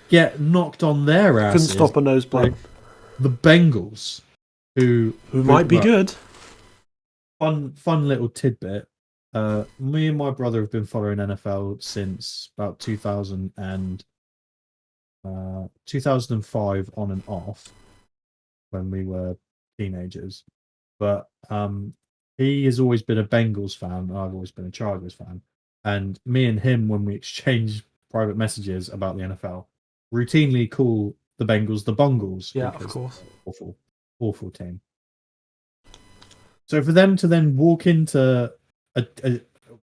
Get knocked on their asses. Couldn't stop a nosebleed. The Bengals, who might be good. Fun little tidbit. Me and my brother have been following NFL since about 2005 on and off when we were teenagers. But he has always been a Bengals fan. I've always been a Chargers fan. And me and him, when we exchange private messages about the NFL, routinely call the Bengals the Bungles. Yeah, of course. Awful team. So for them to then walk into the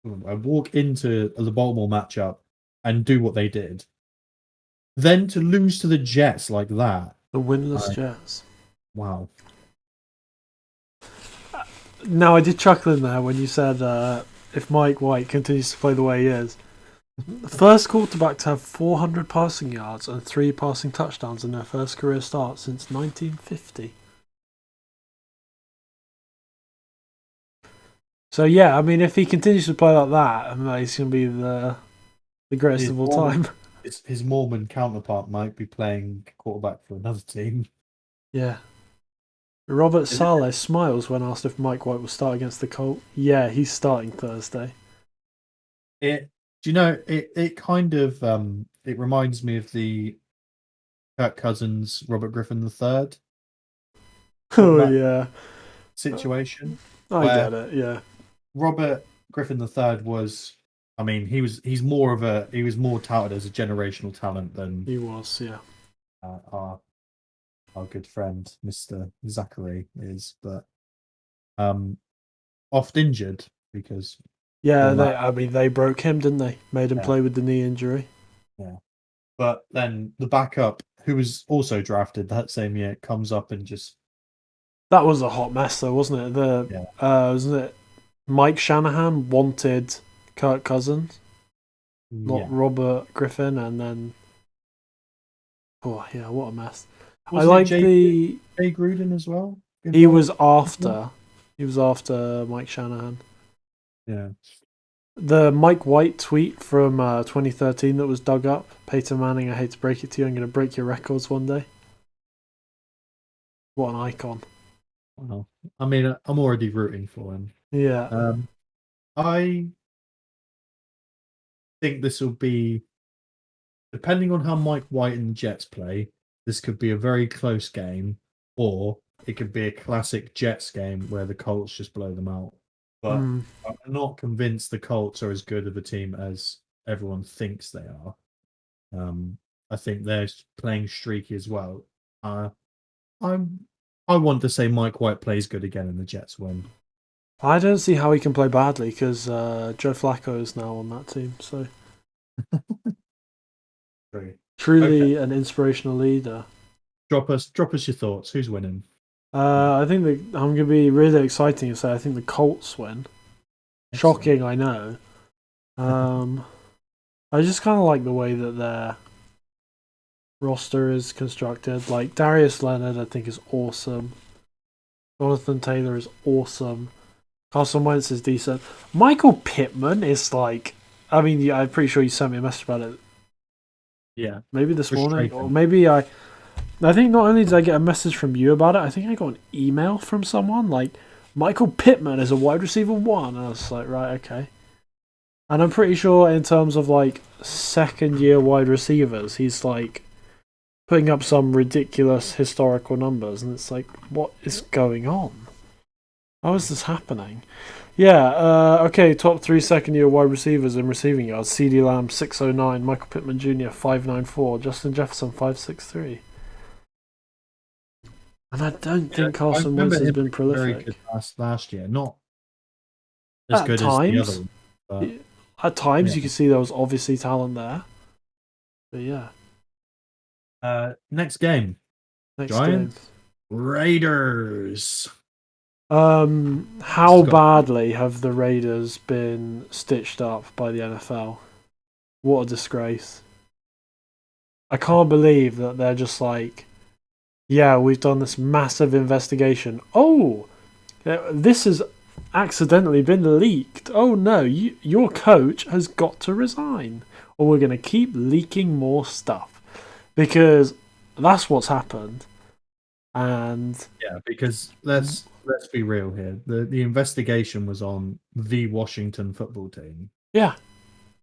Baltimore matchup and do what they did, then to lose to the Jets like that, The winless Jets. Wow. Now, I did chuckle in there when you said if Mike White continues to play the way he is. The first quarterback to have 400 passing yards and 3 passing touchdowns in their first career start since 1950. So yeah, I mean, if he continues to play like that, he's going to be the greatest of all time. His Mormon counterpart might be playing quarterback for another team. Yeah. Robert Saleh smiles when asked if Mike White will start against the Colts. Yeah, he's starting Thursday. It kind of it reminds me of the Kirk Cousins, Robert Griffin III. Oh yeah. Situation. I get it. Yeah. Robert Griffin III was. I mean, he was more touted as a generational talent than he was. Yeah. Our good friend Mr. Zachary is, but oft injured because they broke him, didn't they? Made him play with the knee injury. Yeah, but then the backup, who was also drafted that same year, comes up and just. That was a hot mess, though, wasn't it? Wasn't it? Mike Shanahan wanted Kirk Cousins, not Robert Griffin, and then. Oh yeah, what a mess! I like Jay Gruden as well. He was after, He was after Mike Shanahan. Yeah. The Mike White tweet from 2013 that was dug up. Peyton Manning, I hate to break it to you, I'm going to break your records one day. What an icon. Wow. I mean, I'm already rooting for him. Yeah. I think this will be, depending on how Mike White and the Jets play, this could be a very close game, or it could be a classic Jets game where the Colts just blow them out. But Mm. I'm not convinced the Colts are as good of a team as everyone thinks they are. I think they're playing streaky as well. I'm I want to say Mike White plays good again and the Jets win. I don't see how he can play badly because Joe Flacco is now on that team. So Okay. truly an inspirational leader. Drop us your thoughts. Who's winning? I think that I'm going to be really exciting and say I think the Colts win. Excellent. Shocking, I know. I just kind of like the way that their roster is constructed. Like Darius Leonard, I think is awesome. Jonathan Taylor is awesome. Carson Wentz is decent. Michael Pittman is like, I mean, yeah, I'm pretty sure you sent me a message about it. Yeah, Maybe this morning, frustrating. or maybe I think not only did I get a message from you about it, I think I got an email from someone like Michael Pittman is a wide receiver 1. And I was like, right, okay. And I'm pretty sure in terms of like second year wide receivers, he's like putting up some ridiculous historical numbers, and it's like, what is going on? How is this happening? Yeah, okay, top 3 second year wide receivers in receiving yards. CeeDee Lamb 609, Michael Pittman Jr. 594, Justin Jefferson 563. And I don't think I Carson remember Wentz has him been being very good prolific. last year. Not as At good as the other times, one, but you yeah. could see there was obviously talent there. But yeah, Next game, next game. Giants Raiders. This How has got badly have the Raiders been stitched up by the NFL? What a disgrace. I can't believe that they're just like, yeah, we've done this massive investigation. Oh, this has accidentally been leaked. Oh no, your coach has got to resign, or we're going to keep leaking more stuff. Because that's what's happened. And yeah, because let's be real here. The investigation was on the Washington football team, yeah,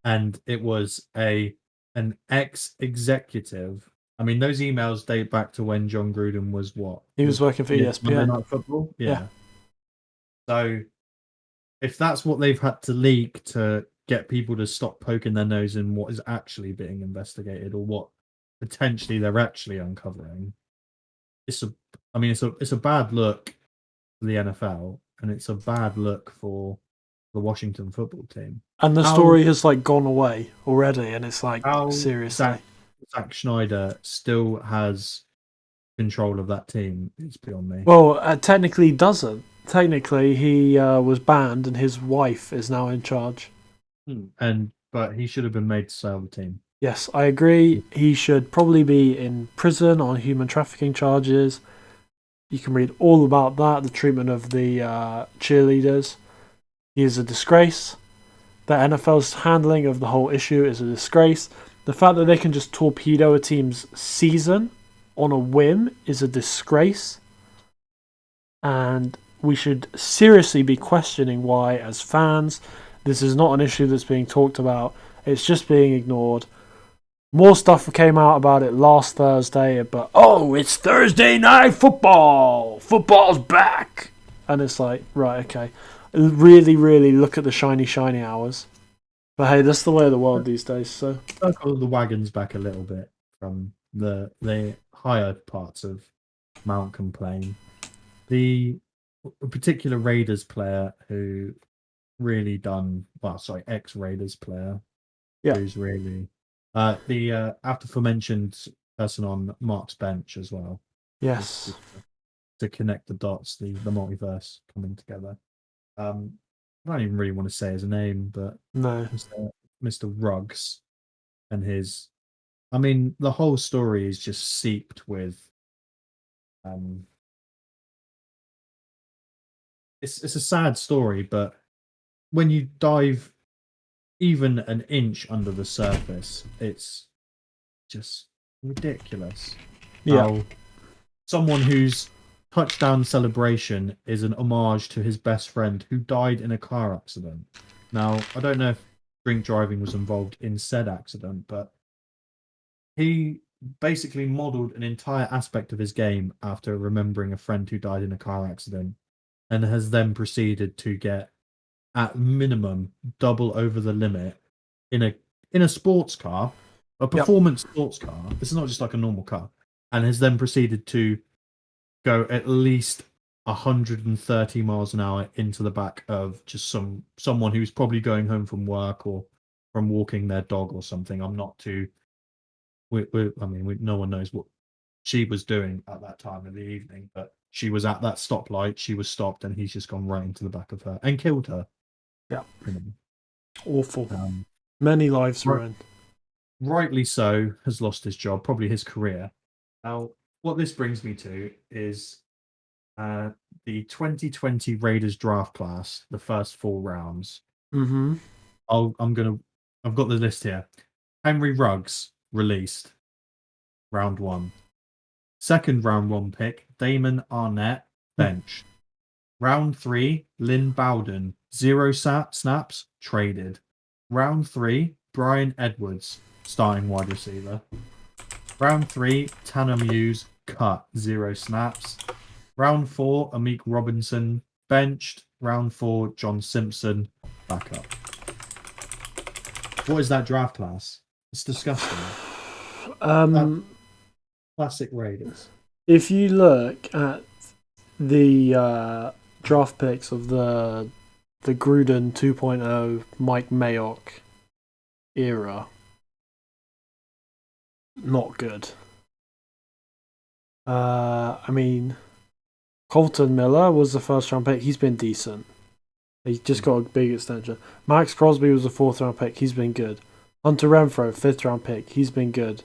and it was an ex-executive. I mean, those emails date back to when John Gruden was what? he was working for Monday ESPN. Night Football? Yeah. Yeah. So if that's what they've had to leak to get people to stop poking their nose in what is actually being investigated or what potentially they're actually uncovering, it's a bad look for the NFL and it's a bad look for the Washington football team. And the How story has like gone away already, and it's like, how seriously. Zack Schneider still has control of that team is beyond me. Well, technically, he doesn't. Technically, he was banned, and his wife is now in charge. But he should have been made to sell the team. Yes, I agree. He should probably be in prison on human trafficking charges. You can read all about that, the treatment of the cheerleaders. He is a disgrace. The NFL's handling of the whole issue is a disgrace. The fact that they can just torpedo a team's season on a whim is a disgrace. And we should seriously be questioning why, as fans, this is not an issue that's being talked about. It's just being ignored. More stuff came out about it last Thursday, but oh, it's Thursday night football! Football's back! And it's like, right, okay. Really, really look at the shiny, shiny hours. But hey, that's the way of the world these days, so. Circle the wagons back a little bit from the higher parts of Mount Complain. The particular Raiders player who really done well, sorry, ex-Raiders player Yeah. who's really the after aforementioned person on Mark's bench as well. Yes. To connect the dots, the multiverse coming together. I don't even really want to say his name, but No. Mr. Ruggs and his. I mean, the whole story is just seeped with. it's a sad story, but when you dive even an inch under the surface, it's just ridiculous Yeah. how someone whose touchdown celebration is an homage to his best friend who died in a car accident. Now, I don't know if drink driving was involved in said accident, but he basically modeled an entire aspect of his game after remembering a friend who died in a car accident and has then proceeded to get at minimum double over the limit in a sports car, a Yep. performance sports car. This is not just like a normal car, and has then proceeded to go at least 130 miles an hour into the back of just someone who's probably going home from work or from walking their dog or something. I'm not too. No one knows what she was doing at that time of the evening, but she was at that stoplight. She was stopped, and he's just gone right into the back of her and killed her. Yeah. You know. Awful. Many lives Right. ruined. Rightly so, has lost his job, probably his career. Now, what this brings me to is the 2020 Raiders draft class, the first 4 rounds. Mm-hmm. I've got the list here. Henry Ruggs released, round 1. Second round 1 pick, Damon Arnett benched. Round 3, Lynn Bowden, 0 snaps, traded. Round 3, Brian Edwards, starting wide receiver. Round 3, Tanner Muse, cut, 0 snaps. Round 4, Amik Robinson, benched. Round 4, John Simpson, backup. What is that draft class? It's disgusting. Classic Raiders. If you look at the draft picks of the Gruden 2.0 Mike Mayock era, not good. I mean, Colton Miller was the first round pick. He's been decent. He just got a big extension. Max Crosby was the 4th round pick. He's been good. Hunter Renfrow, 5th round pick. He's been good.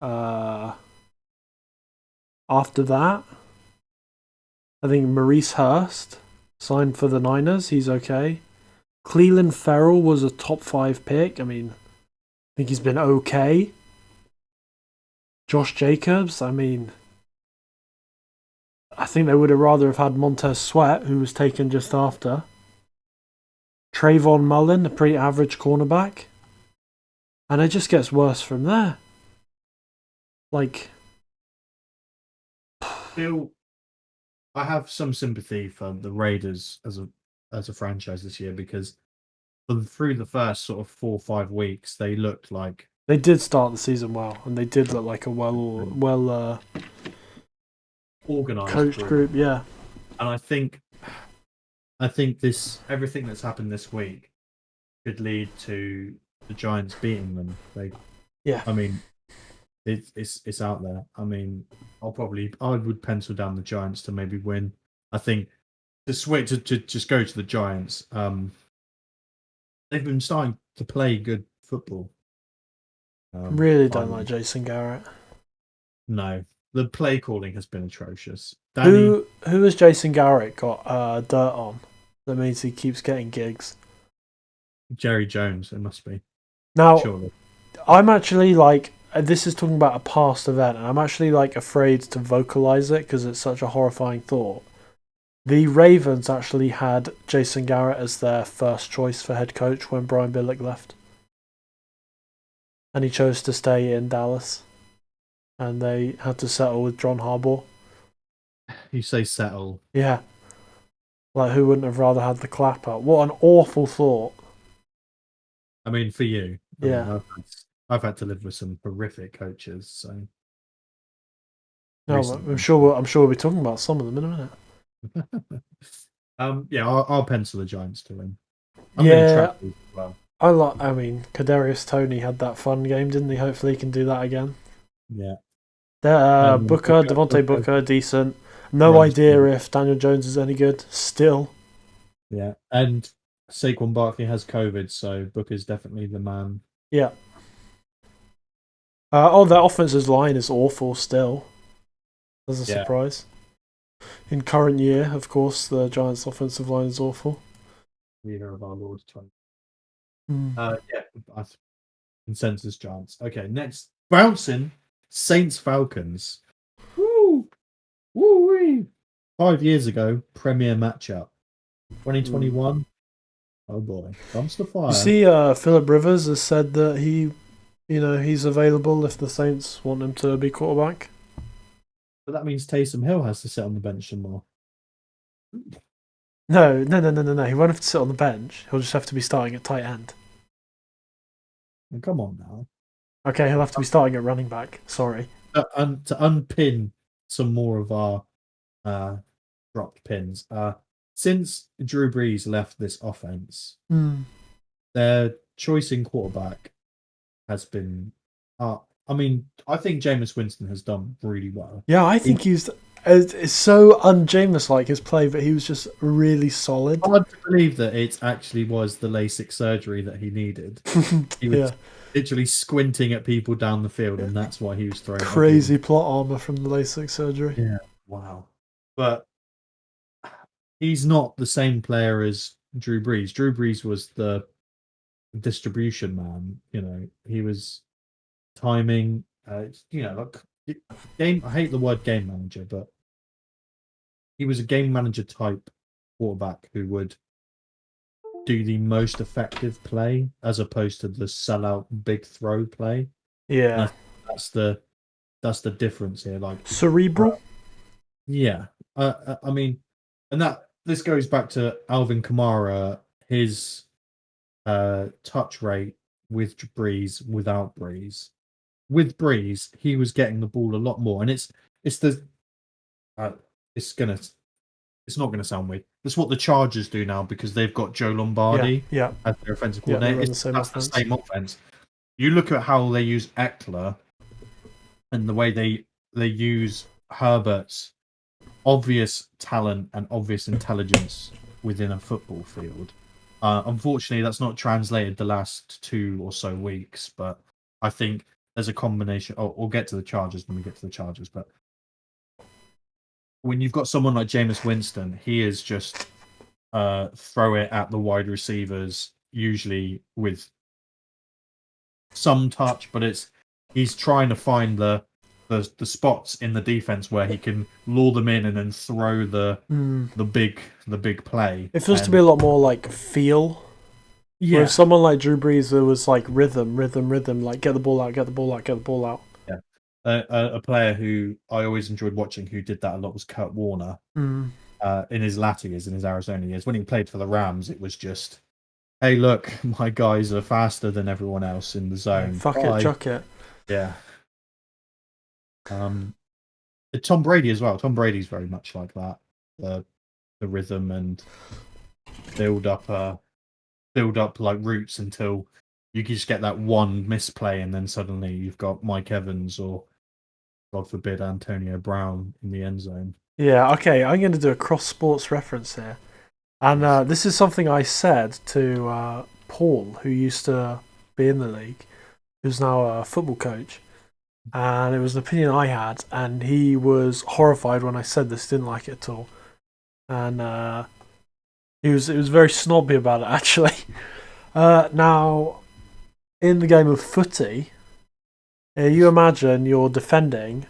After that, I think Maurice Hurst signed for the Niners. He's okay. Cleveland Ferrell was a top 5 pick. I mean, I think he's been okay. Josh Jacobs, I mean, I think they would have rather have had Montez Sweat, who was taken just after. Trayvon Mullen, a pretty average cornerback. And it just gets worse from there. Like, I have some sympathy for the Raiders as a franchise this year because through the first sort of 4 or 5 weeks, they looked like they did start the season well, and they did look like a well organized coached group. Yeah, and I think this everything that's happened this week could lead to the Giants beating them. I mean, it's out there. I mean, I would pencil down the Giants to maybe win. I think to switch to just go to the Giants. They've been starting to play good football. really don't like Jason Garrett. No, the play calling has been atrocious. Who has Jason Garrett got dirt on? That means he keeps getting gigs. Jerry Jones, it must be. Now, surely. I'm actually like, this is talking about a past event, and I'm actually like afraid to vocalize it because it's such a horrifying thought. The Ravens actually had Jason Garrett as their first choice for head coach when Brian Billick left. And he chose to stay in Dallas. And they had to settle with John Harbaugh. You say settle. Yeah. Like, who wouldn't have rather had the clap out? What an awful thought. I mean, for you. Yeah. I've had to live with some horrific coaches, so. No, I'm sure we'll be talking about some of them in a minute. Yeah, I'll pencil the Giants to win. I'm going to trap as well. Kadarius Toney had that fun game, didn't he? Hopefully he can do that again. Yeah. Devontae Booker, decent. No idea if Daniel Jones is any good. Still. Yeah, and Saquon Barkley has COVID, so Booker's definitely the man. Yeah. Their offensive line is awful still. That's a surprise. In current year, of course, the Giants' offensive line is awful. Year of our Lord 20. Mm. Yeah, consensus Giants. Okay, next bouncing Saints Falcons. Woo, woo. 5 years ago, premier matchup. 2021. Oh boy, comes the You fire. see, Philip Rivers has said that he's available if the Saints want him to be quarterback. But that means Taysom Hill has to sit on the bench some more. No. He won't have to sit on the bench. He'll just have to be starting at tight end. Come on now. Okay, he'll have to be starting at running back. Sorry. To unpin some more of our dropped pins. Since Drew Brees left this offense, their choice in quarterback has been. I mean, I think Jameis Winston has done really well. Yeah, I think it's so un-Jameis like his play, but he was just really solid. Hard to believe that it actually was the LASIK surgery that he needed. He was literally squinting at people down the field, and that's why he was throwing crazy plot armor from the LASIK surgery. Yeah, wow. But he's not the same player as Drew Brees. Drew Brees was the distribution man. He was timing. Game. I hate the word game manager, but he was a game manager type quarterback who would do the most effective play as opposed to the sellout big throw play. Yeah, that's the difference here. Like cerebral. Yeah, I mean, and this goes back to Alvin Kamara, his touch rate with Breeze, without Breeze. With Breeze, he was getting the ball a lot more, and it's not gonna sound weird. That's what the Chargers do now because they've got Joe Lombardi as their offensive coordinator. That's the same offense. You look at how they use Eckler and the way they use Herbert's obvious talent and obvious intelligence within a football field. Unfortunately, that's not translated the last 2 or so weeks, but I think there's a combination. We'll get to the Chargers when we get to the Chargers, but when you've got someone like Jameis Winston, he is just throw it at the wide receivers, usually with some touch, but he's trying to find the spots in the defense where he can lure them in and then throw the big play. It feels to be a lot more like feel. Yeah. Whereas someone like Drew Brees, there was like rhythm, like get the ball out. Yeah. A player who I always enjoyed watching who did that a lot was Kurt Warner. In his latter years, in his Arizona years. When he played for the Rams, it was just, hey, look, my guys are faster than everyone else in the zone. Fuck it, chuck it. Yeah. Tom Brady as well. Tom Brady's very much like that. The rhythm and build up like roots until you can just get that one misplay and then suddenly you've got Mike Evans or, God forbid, Antonio Brown in the end zone. Yeah, okay, I'm going to do a cross-sports reference here. And this is something I said to Paul, who used to be in the league, who's now a football coach. And it was an opinion I had, and he was horrified when I said this, didn't like it at all. And it was very snobby about it, actually. Now, in the game of footy, you imagine you're defending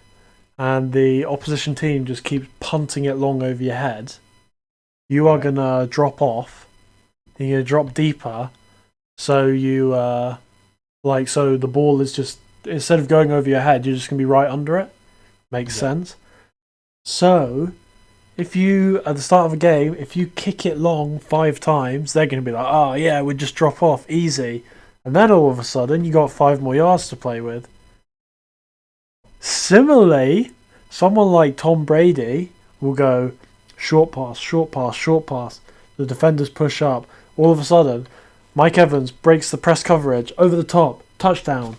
and the opposition team just keeps punting it long over your head. You are going to drop off. You're going to drop deeper. So so the ball is just, instead of going over your head, you're just going to be right under it. Makes sense. So, if you, at the start of a game, if you kick it long 5 times, they're going to be like, oh yeah, we'd just drop off, easy. And then all of a sudden, you got 5 more yards to play with. Similarly, someone like Tom Brady will go short pass, short pass, short pass. The defenders push up. All of a sudden, Mike Evans breaks the press coverage over the top, touchdown.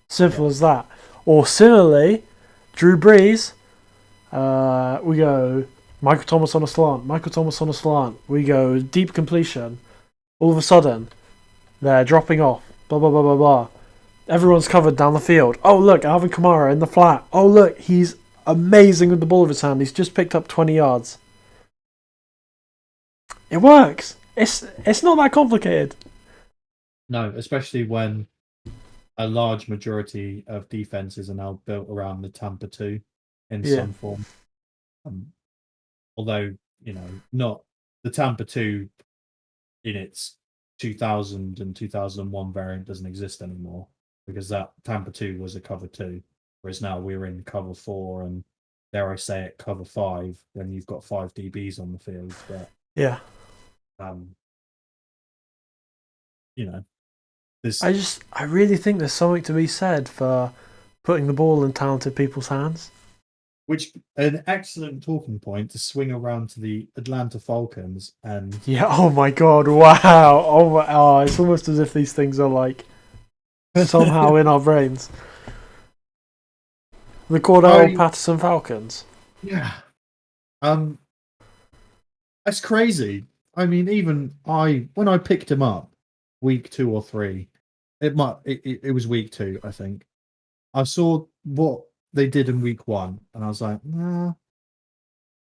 Simple as that. Or similarly, Drew Brees, we go Michael Thomas on a slant. We go deep completion. All of a sudden, they're dropping off. Blah, blah, blah, blah, blah. Everyone's covered down the field. Oh, look, Alvin Kamara in the flat. Oh, look, he's amazing with the ball in his hand. He's just picked up 20 yards. It works. It's not that complicated. No, especially when a large majority of defenses are now built around the Tampa 2 in Yeah. some form. Although, not the Tampa 2 in its 2000 and 2001 variant doesn't exist anymore, because that Tampa 2 was a cover 2, whereas now we're in cover 4 and, dare I say it, cover 5 when you've got 5 DBs on the field. But Yeah. This, I really think there's something to be said for putting the ball in talented people's hands. which an excellent talking point to swing around to the Atlanta Falcons and Yeah. Oh my God. Wow. Oh, it's almost as if these things are like somehow in our brains. The Cordell Patterson Falcons. Yeah. That's crazy. I mean, even when I picked him up week 2 or 3, it was week 2, I think. I saw what they did in week 1, and I was like, nah,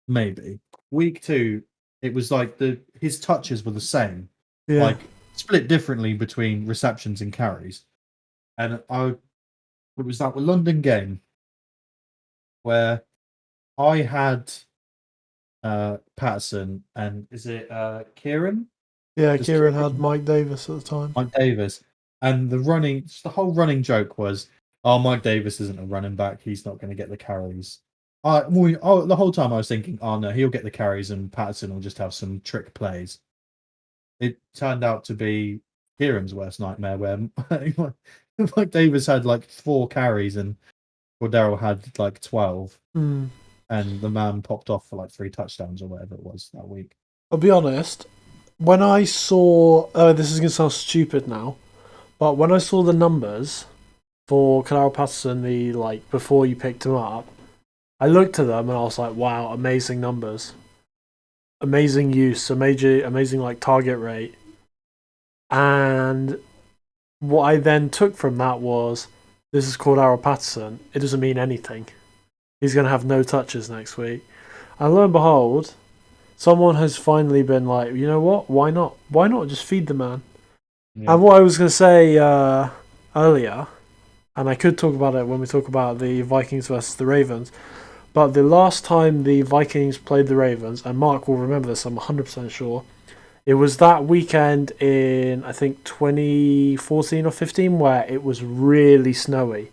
maybe. Week 2, it was like his touches were the same, like split differently between receptions and carries. And it was that London game where I had Patterson and is it Kieran? Yeah, Kieran had Mike Davis at the time. Mike Davis. And the whole running joke was, oh, Mike Davis isn't a running back. He's not going to get the carries. The whole time I was thinking, oh no, he'll get the carries and Patterson will just have some trick plays. It turned out to be Kieran's worst nightmare, where Mike Davis had like 4 carries and Cordero had like 12. And the man popped off for like 3 touchdowns or whatever it was that week. I'll be honest, when I saw, this is going to sound stupid now, but when I saw the numbers for Cordell Patterson, before you picked him up, I looked at them and I was like, wow, amazing numbers. Amazing use, amazing like target rate. And what I then took from that was, this is Cordell Patterson. It doesn't mean anything. He's going to have no touches next week. And lo and behold, someone has finally been like, you know what? Why not? Why not just feed the man? Yeah. And what I was going to say earlier, and I could talk about it when we talk about the Vikings versus the Ravens, but the last time the Vikings played the Ravens, and Mark will remember this, I'm 100% sure, it was that weekend in, I think, 2014 or 15, where it was really snowy.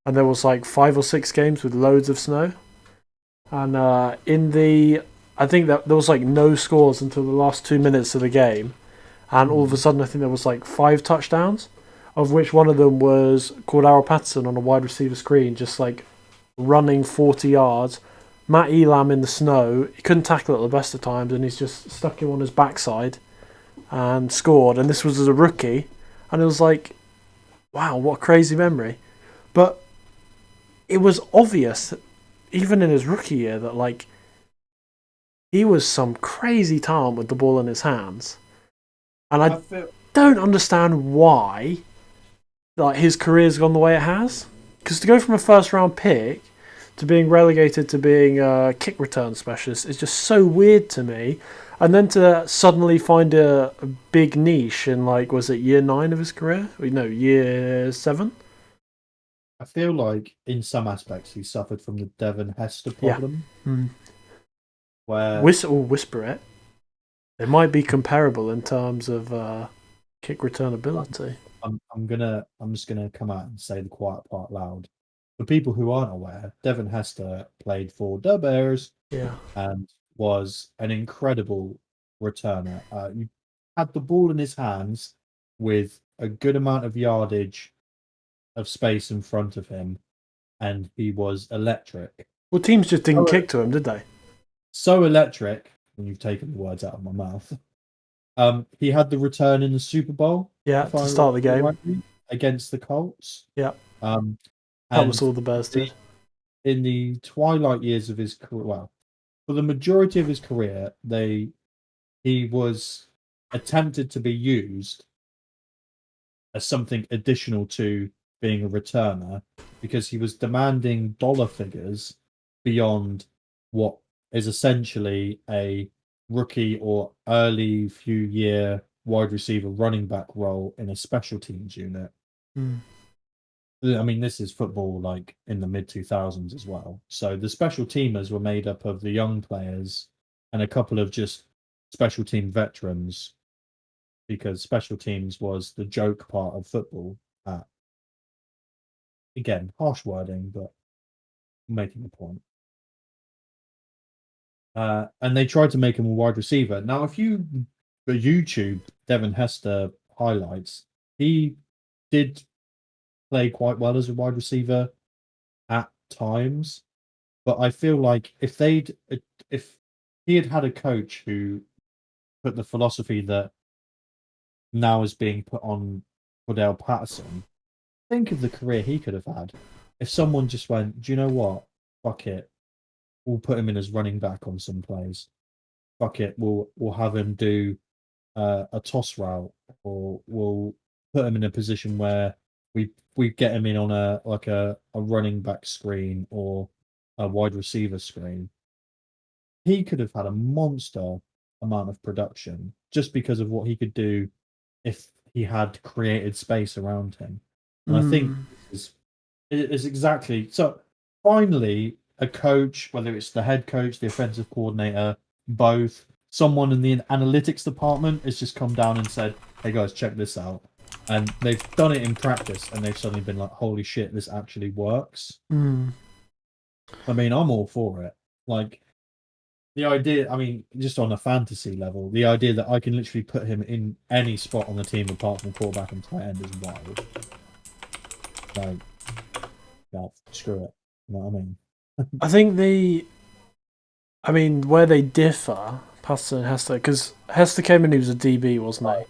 And there was like 5 or 6 games with loads of snow. And I think that there was like no scores until the last 2 minutes of the game. And all of a sudden, I think there was like 5 touchdowns, of which one of them was Cordell Patterson on a wide receiver screen, just like running 40 yards. Matt Elam in the snow. He couldn't tackle at the best of times, and he's just stuck him on his backside and scored. And this was as a rookie. And it was like, wow, what a crazy memory. But it was obvious, even in his rookie year, that like he was some crazy talent with the ball in his hands. And I don't understand why like his career's gone the way it has. Because to go from a first round pick to being relegated to being a kick return specialist is just so weird to me. And then to suddenly find a big niche in, like, was it year 9 of his career? No, year 7? I feel like in some aspects he suffered from the Devin Hester problem. Yeah. Where whisper it. They might be comparable in terms of kick return ability. I'm just gonna come out and say the quiet part loud. For people who aren't aware, Devin Hester played for the Bears, and was an incredible returner. He had the ball in his hands with a good amount of yardage of space in front of him, and he was electric. Well, teams just didn't kick to him, did they? So electric, and you've taken the words out of my mouth. He had the return in the Super Bowl. Yeah, to start the game. Rightly, against the Colts. Yeah. That was all the Bears did. In the twilight years of his career, well, for the majority of his career, he was attempted to be used as something additional to being a returner, because he was demanding dollar figures beyond what is essentially a rookie or early few year wide receiver running back role in a special teams unit. Mm. I mean, this is football like in the mid 2000s as well. So the special teamers were made up of the young players and a couple of just special team veterans because special teams was the joke part of football. Again, harsh wording, but making a point. And they tried to make him a wide receiver. Now, if you YouTube Devin Hester highlights, he did play quite well as a wide receiver at times. But I feel like if he had had a coach who put the philosophy that now is being put on Cordell Patterson, think of the career he could have had. If someone just went, do you know what? Fuck it. We'll put him in as running back on some plays. Fuck it. We'll have him do a toss route, or we'll put him in a position where we get him in on a running back screen or a wide receiver screen. He could have had a monster amount of production just because of what he could do if he had created space around him. And I think it is exactly so. Finally, a coach, whether it's the head coach, the offensive coordinator, both, someone in the analytics department has just come down and said, "Hey guys, check this out." And they've done it in practice, and they've suddenly been like, "Holy shit, this actually works." Mm. I mean, I'm all for it. Like the idea, I mean, just on a fantasy level, the idea that I can literally put him in any spot on the team apart from quarterback and tight end is wild. Like, no, screw it. You know what I mean? I think where they differ, Pastor and Hester, because Hester came in, he was a DB, wasn't he?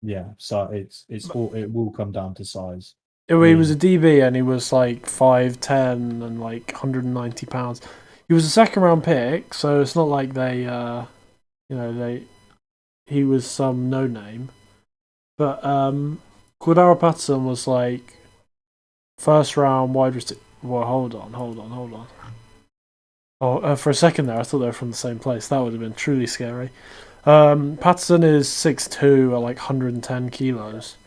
Yeah, so it's all it will come down to size. He was a DB and he was like 5'10" and like 190 pounds. He was a second round pick, so it's not like he was some no name. But Cordero Patterson was like first round wide receiver. Well, hold on. Oh, for a second there, I thought they were from the same place. That would have been truly scary. Patterson is 6'2" or like 110 kilos.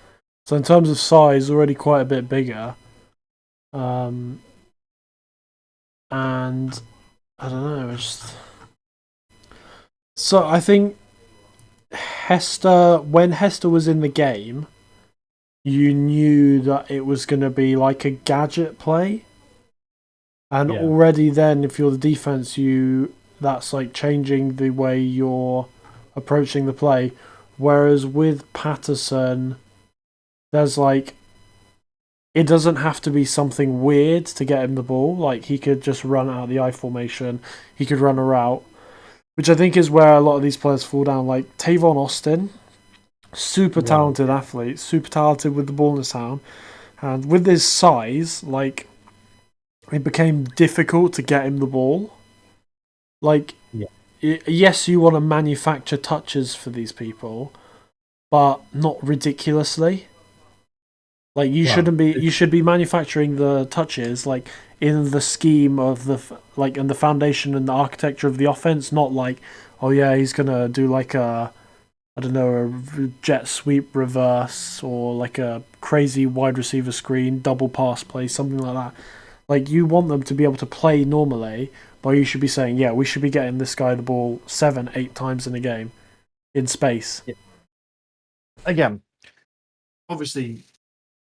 So in terms of size, already quite a bit bigger. And I don't know. So I think when Hester was in the game, you knew that it was going to be like a gadget play. And already then, if you're the defense, that's like changing the way you're approaching the play. Whereas with Patterson, there's like it doesn't have to be something weird to get him the ball. Like he could just run out of the I formation, he could run a route, which I think is where a lot of these players fall down. Like Tavon Austin, super talented athlete, super talented with the ball in his hand, and with his size, like it became difficult to get him the ball. Like, yes, you want to manufacture touches for these people, but not ridiculously. Like you shouldn't be. You should be manufacturing the touches like in the scheme of in the foundation and the architecture of the offense, not like, oh yeah, he's gonna do like a, I don't know, a jet sweep reverse or like a crazy wide receiver screen double pass play, something like that. Like you want them to be able to play normally, but you should be saying, yeah, we should be getting this guy the ball 7-8 times in a game, in space. Yeah. Again, obviously,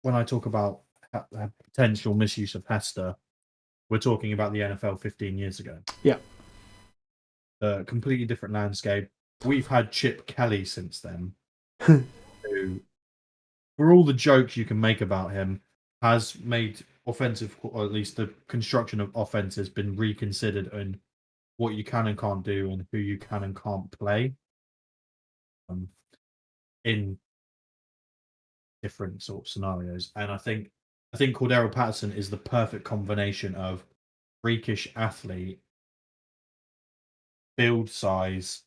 when I talk about potential misuse of Hester, we're talking about the NFL 15 years ago. Yeah. A completely different landscape. We've had Chip Kelly since then, who, for all the jokes you can make about him, has made offensive, or at least the construction of offense has been reconsidered on what you can and can't do and who you can and can't play in different sort of scenarios. And I think Cordero Patterson is the perfect combination of freakish athlete, build size,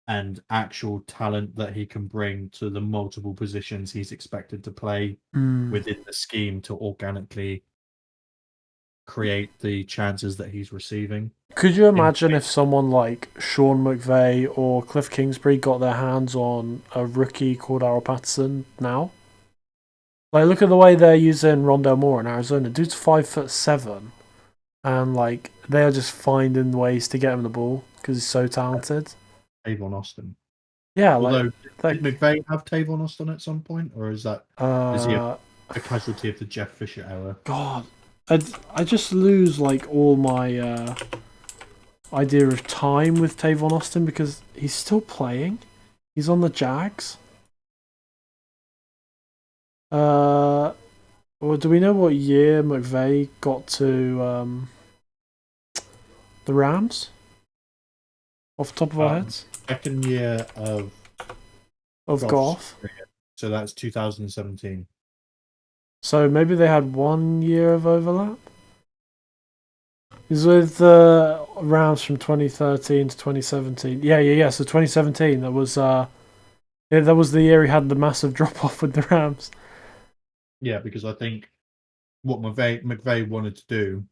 and actual talent that he can bring to the multiple positions he's expected to play within the scheme to organically create the chances that he's receiving. Could you imagine if someone like Sean McVay or Cliff Kingsbury got their hands on a rookie called Aaron Patterson now? Like, look at the way they're using Rondell Moore in Arizona. Dude's 5'7", and like they are just finding ways to get him the ball because he's so talented. Tavon Austin. Yeah, Although, like did McVay have Tavon Austin at some point, or is he a casualty of the Jeff Fisher era? God, I just lose like all my idea of time with Tavon Austin because he's still playing. He's on the Jags. Well, do we know what year McVay got to the Rams? Off the top of our heads? Second year of Goff. So that's 2017. So maybe they had 1 year of overlap? He's with the Rams from 2013 to 2017. Yeah. So 2017, that was the year he had the massive drop off with the Rams. Yeah, because I think what McVay wanted to do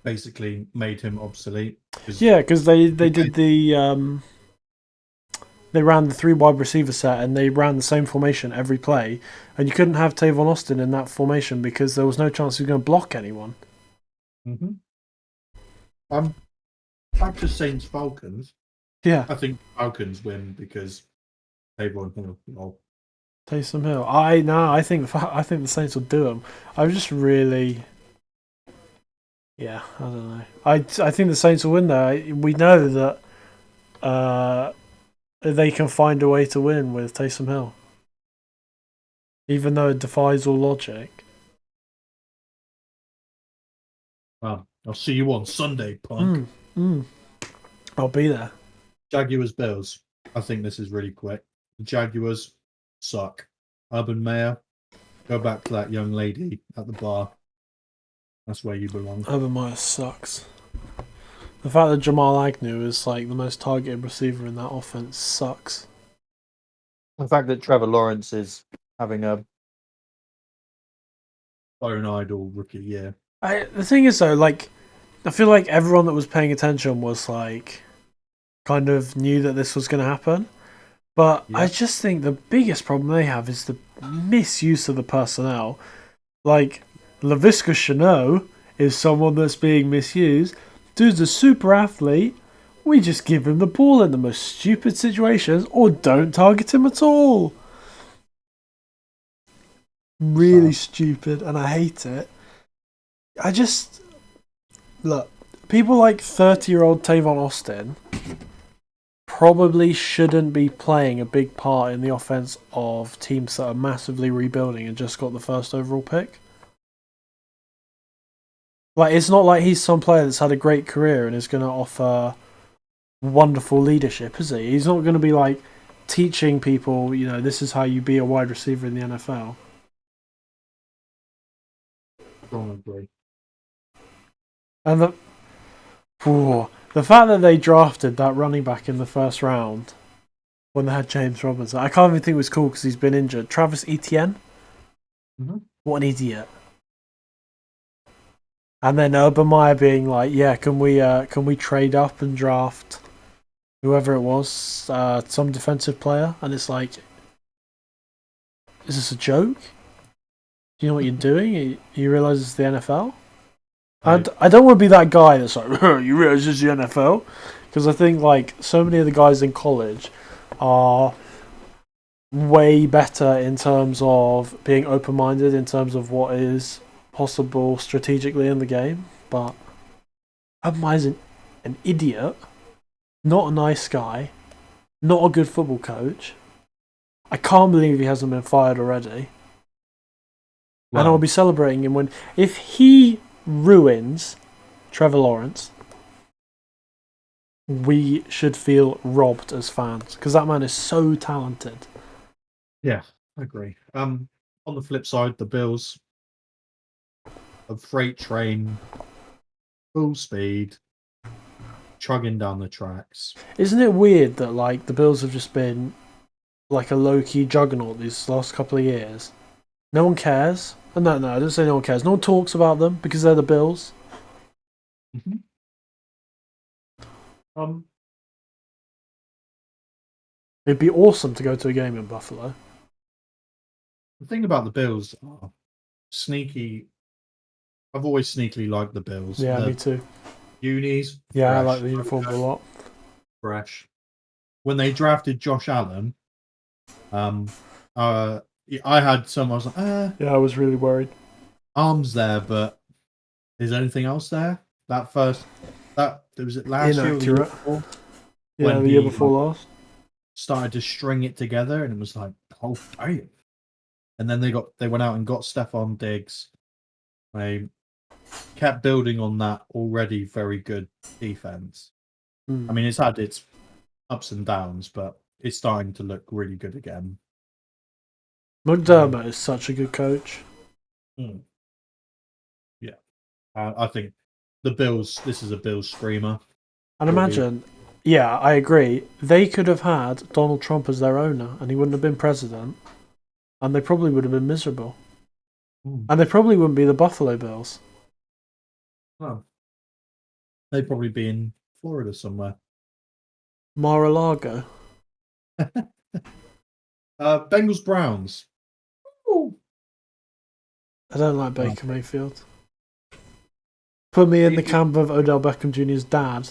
basically made him obsolete. Yeah, because they did the they ran the 3 wide receiver set and they ran the same formation every play, and you couldn't have Tavon Austin in that formation because there was no chance he was going to block anyone. Back to Saints Falcons. Yeah, I think Falcons win because Tavon Hill. Taysom Hill. I think the Saints will do them. I'm just really, I don't know. I think the Saints will win there. We know that they can find a way to win with Taysom Hill, even though it defies all logic. Well, I'll see you on Sunday, punk. I'll be there. Jaguars Bills. I think this is really quick. The Jaguars suck. Urban Meyer, go back to that young lady at the bar. That's where you belong. Urban Meyer sucks. The fact that Jamal Agnew is like the most targeted receiver in that offense sucks. The fact that Trevor Lawrence is having a own idol rookie year. The thing is though, like, I feel like everyone that was paying attention was like, kind of knew that this was going to happen. But I just think the biggest problem they have is the misuse of the personnel. Like, Laviska Shenault is someone that's being misused. Dude's a super athlete. We just give him the ball in the most stupid situations or don't target him at all. Really stupid, and I hate it. Look, people like 30-year-old Tavon Austin probably shouldn't be playing a big part in the offense of teams that are massively rebuilding and just got the first overall pick. Like, it's not like he's some player that's had a great career and is going to offer wonderful leadership, is he? He's not going to be like teaching people, this is how you be a wide receiver in the NFL. Probably. And the fact that they drafted that running back in the first round when they had James Robinson, I can't even think it was cool because he's been injured. Travis Etienne? What an idiot. And then Urban Meyer being like, can we trade up and draft whoever it was, some defensive player? And it's like, is this a joke? Do you know what you're doing? You realise it's the NFL? And I don't want to be that guy that's like, you realise it's the NFL? Because I think like so many of the guys in college are way better in terms of being open-minded, in terms of what is possible strategically in the game. But Urban Meyer's an idiot, not a nice guy, not a good football coach. I can't believe he hasn't been fired already. Wow. And I'll be celebrating him if he ruins Trevor Lawrence, we should feel robbed as fans because that man is so talented. Yeah, I agree. On the flip side, the Bills, a freight train, full speed, chugging down the tracks. Isn't it weird that like the Bills have just been like a low-key juggernaut these last couple of years? No one cares. No, I didn't say no one cares. No one talks about them because they're the Bills. Mm-hmm. It'd be awesome to go to a game in Buffalo. The thing about the Bills are sneaky. I've always sneakily liked the Bills. Yeah, The me too. unis, Yeah, I fresh, like the uniforms a lot. fresh. When they drafted Josh Allen, I had some. I was like, Yeah, I was really worried. arms there, but is anything else there? That was it last year or the year Inaccurate. before Yeah, when the year he before last. started to string it together, and it was like, oh damn. And then they went out and got Stephon Diggs. They kept building on that already very good defense. Mm. I mean, it's had its ups and downs, but it's starting to look really good again. McDermott is such a good coach. Yeah, I think the Bills. This is a Bills screamer. And imagine, yeah, I agree. They could have had Donald Trump as their owner, and he wouldn't have been president, and they probably would have been miserable. And they probably wouldn't be the Buffalo Bills. Oh, they'd probably be in Florida somewhere. Mar-a-Lago. Bengals Browns. I don't like Baker Mayfield. Put me in the camp of Odell Beckham Jr.'s dad.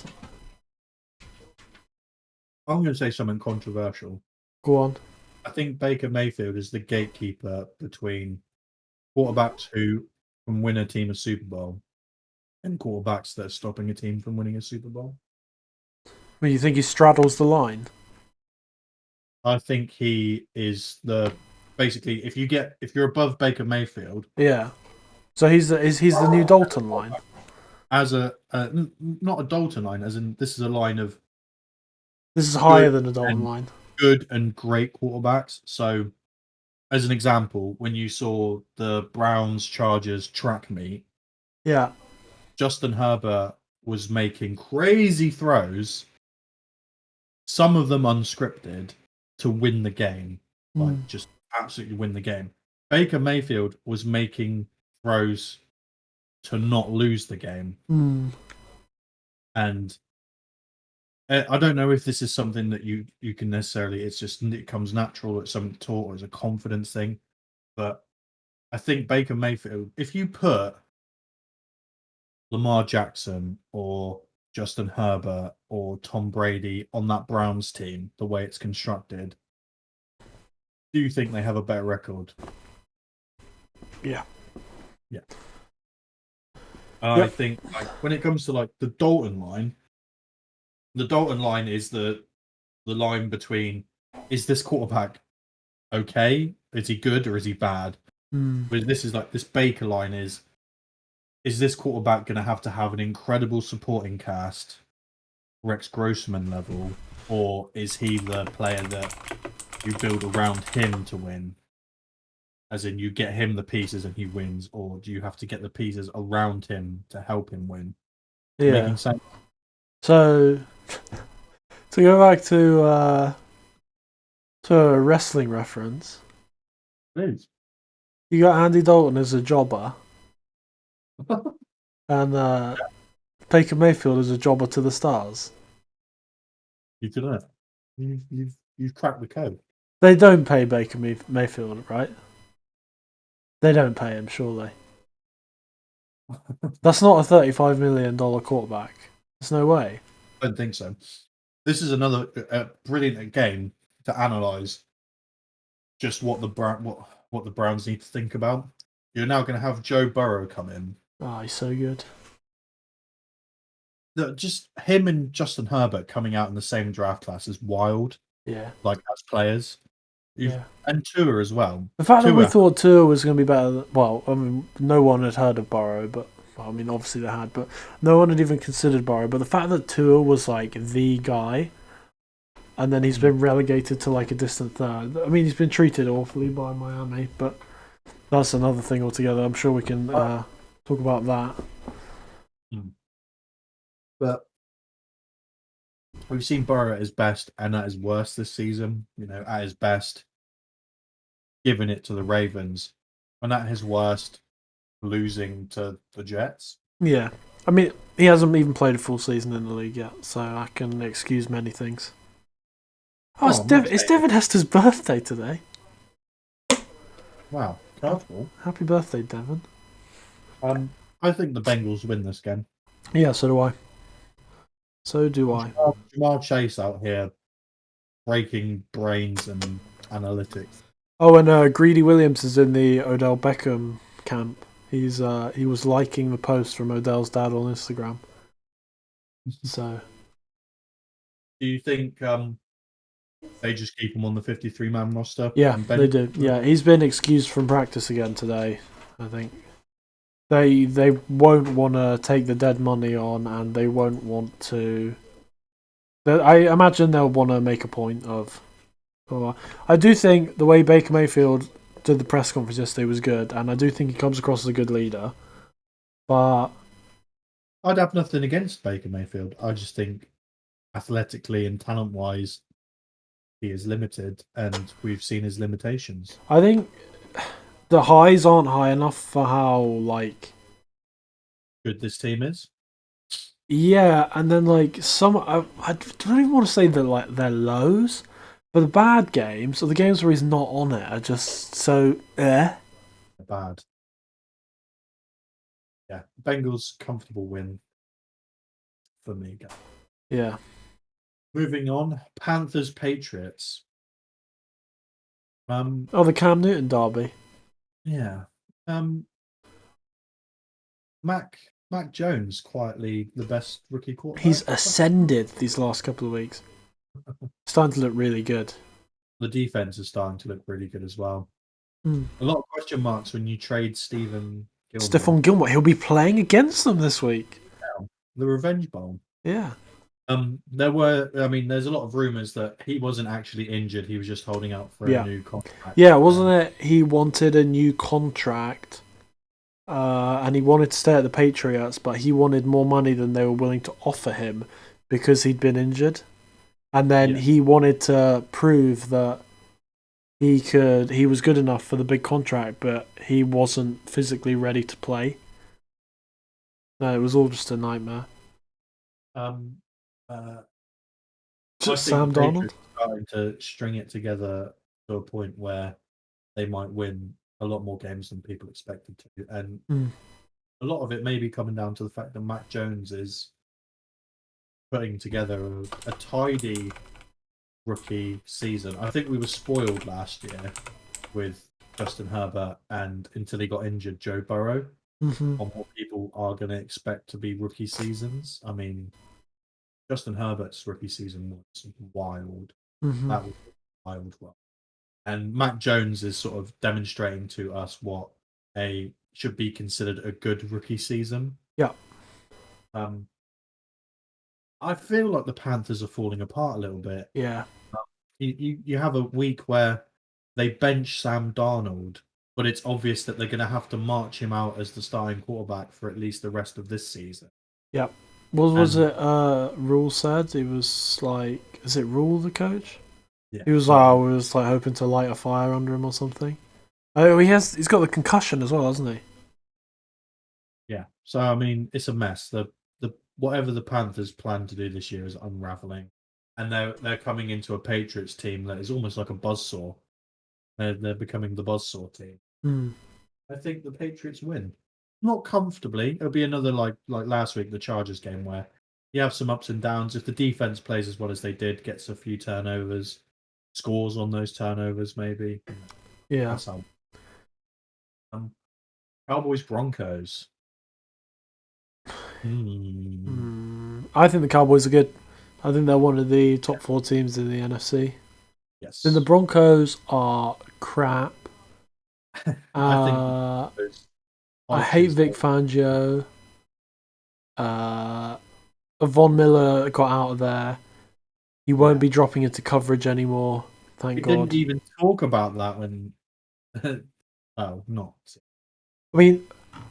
I'm going to say something controversial. Go on. I think Baker Mayfield is the gatekeeper between quarterbacks who can win a team a Super Bowl and quarterbacks that are stopping a team from winning a Super Bowl. Well, you think he straddles the line? I think he is basically if you're above Baker Mayfield, Yeah. So he's the new Dalton line. as not a Dalton line, as in this is a line of This is higher than a Dalton line. good and great quarterbacks. So, as an example, when you saw the Browns Chargers track meet, Yeah. Justin Herbert was making crazy throws, some of them unscripted, to win the game. Like, just absolutely win the game. Baker Mayfield was making throws to not lose the game. And I don't know if this is something that you can necessarily, it comes natural, it's something taught, or it's a confidence thing. But I think Baker Mayfield, if you put Lamar Jackson or Justin Herbert or Tom Brady on that Browns team, the way it's constructed, do you think they have a better record? Yeah. Yeah. I think when it comes to the Dalton line is the line between, is this quarterback okay? Is he good or is he bad? But this is this Baker line is this quarterback going to have an incredible supporting cast, Rex Grossman level, or is he the player that you build around him to win? As in, you get him the pieces and he wins, or do you have to get the pieces around him to help him win? Yeah. Making sense? So, to go back to a wrestling reference, Please. you got Andy Dalton as a jobber, and Baker Mayfield as a jobber to the stars. You did it. You've cracked the code. They don't pay Baker Mayfield, right? They don't pay him, surely. That's not a $35 million quarterback. There's no way. I don't think so. This is another brilliant game to analyze just what the Browns need to think about. You're now going to have Joe Burrow come in. Oh, he's so good. Just him and Justin Herbert coming out in the same draft class is wild. Yeah. As players. Yeah. And Tua as well. The fact that we thought Tua was going to be better, no one had heard of Burrow, but obviously they had, but no one had even considered Burrow. But the fact that Tua was the guy, and then he's been relegated to a distant third. I mean, he's been treated awfully by Miami, but that's another thing altogether. I'm sure we can talk about that. But we've seen Burrow at his best and at his worst this season. At his best, giving it to the Ravens. And at his worst, losing to the Jets. Yeah. I mean, he hasn't even played a full season in the league yet, so I can excuse many things. Oh, it's Devin Hester's birthday today. Wow, curveball. Happy birthday, Devin. I think the Bengals win this game. Yeah, so do I. So do I. Jamar Chase out here breaking brains and analytics. Oh, and Greedy Williams is in the Odell Beckham camp. He was liking the post from Odell's dad on Instagram. So, do you think they just keep him on the 53-man roster? Yeah, they do. Yeah, he's been excused from practice again today. I think they won't want to take the dead money on, and they won't want to. I imagine they'll want to make a point of. I do think the way Baker Mayfield did the press conference yesterday was good, and I do think he comes across as a good leader. But I'd have nothing against Baker Mayfield. I just think athletically and talent-wise, he is limited, and we've seen his limitations. I think the highs aren't high enough for how good this team is. Yeah, and then I don't even want to say that they're lows, but the bad games or the games where he's not on it are just so bad. Yeah, Bengals comfortable win for me. Yeah. Moving on, Panthers Patriots. The Cam Newton derby. Yeah. Mac Jones quietly the best rookie quarterback. He's ascended these last couple of weeks. Starting to look really good. The defense is starting to look really good as well. A lot of question marks when you trade Stephon Gilmore. He'll be playing against them this week. Yeah, the Revenge Bowl. Yeah. There's a lot of rumors that he wasn't actually injured. He was just holding out for a new contract. Yeah, wasn't it? He wanted a new contract, and he wanted to stay at the Patriots, but he wanted more money than they were willing to offer him because he'd been injured. And then he wanted to prove that he was good enough for the big contract, but he wasn't physically ready to play. No, it was all just a nightmare. Sam Darnold starting to string it together to a point where they might win a lot more games than people expected to, and a lot of it may be coming down to the fact that Mac Jones is putting together a tidy rookie season. I think we were spoiled last year with Justin Herbert and, until he got injured, Joe Burrow on what people are going to expect to be rookie seasons. I mean, Justin Herbert's rookie season was wild. That was wild. And Mac Jones is sort of demonstrating to us what should be considered a good rookie season. Yeah. I feel like the Panthers are falling apart a little bit. Yeah. You have a week where they bench Sam Darnold, but it's obvious that they're going to have to march him out as the starting quarterback for at least the rest of this season. Yeah. What was it? Rule said it was like, is it Rule the coach? Yeah. He was like hoping to light a fire under him or something. Oh, he's got the concussion as well, hasn't he? Yeah. So I mean, it's a mess. The whatever the Panthers plan to do this year is unraveling, and they're coming into a Patriots team that is almost like a buzzsaw. They're becoming the buzzsaw team. I think the Patriots win. Not comfortably. It'll be another like last week, the Chargers game, where you have some ups and downs. If the defense plays as well as they did, gets a few turnovers, scores on those turnovers, maybe. Yeah. That's how. Cowboys Broncos. I think the Cowboys are good. I think they're one of the top 4 teams in the NFC. Yes. Then the Broncos are crap. I hate Vic Fangio. Von Miller got out of there. He won't be dropping into coverage anymore. Thank God. Didn't even talk about that when. Oh, not. I mean,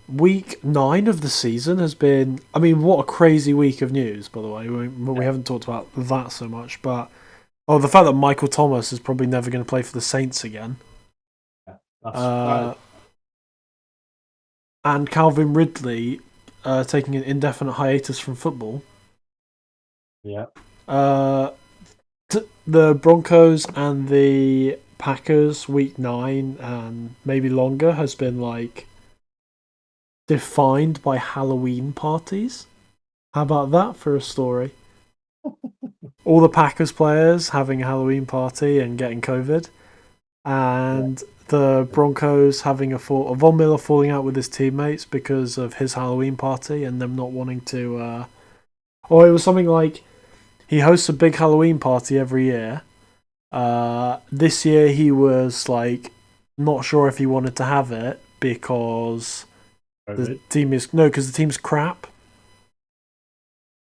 week 9 of the season has been. I mean, what a crazy week of news, by the way. We haven't talked about that so much, but the fact that Michael Thomas is probably never going to play for the Saints again. Yeah, and Calvin Ridley taking an indefinite hiatus from football. Yeah. The Broncos and the Packers week 9 and maybe longer has been like defined by Halloween parties. How about that for a story? All the Packers players having a Halloween party and getting COVID, and the Broncos having Von Miller falling out with his teammates because of his Halloween party and them not wanting to. Or it was something like he hosts a big Halloween party every year. This year he was like not sure if he wanted to have it because the team's crap.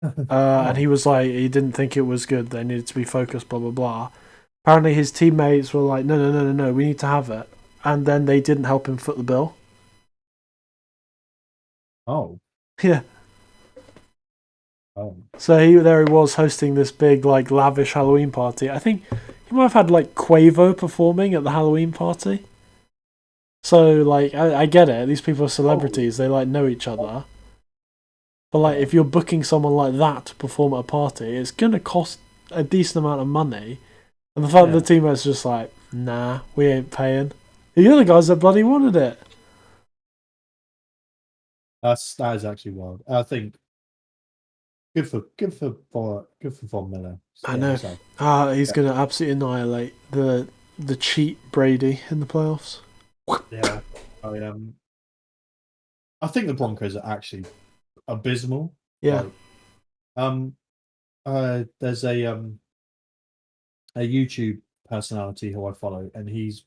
And he was like, he didn't think it was good. They needed to be focused. Blah blah blah. Apparently, his teammates were like, no, we need to have it, and then they didn't help him foot the bill. Oh. Yeah. Oh. So he was hosting this big like lavish Halloween party. I think he might have had like Quavo performing at the Halloween party. So like I get it. These people are celebrities. They like know each other. But like if you're booking someone like that to perform at a party, it's gonna cost a decent amount of money. And the fact that the teammates just like, nah, we ain't paying. The other guys that bloody wanted it. That is actually wild. I think good for Von Miller. I know. He's gonna absolutely annihilate the cheat Brady in the playoffs. Yeah. I think the Broncos are actually abysmal. Yeah. There's a YouTube personality who I follow, and he's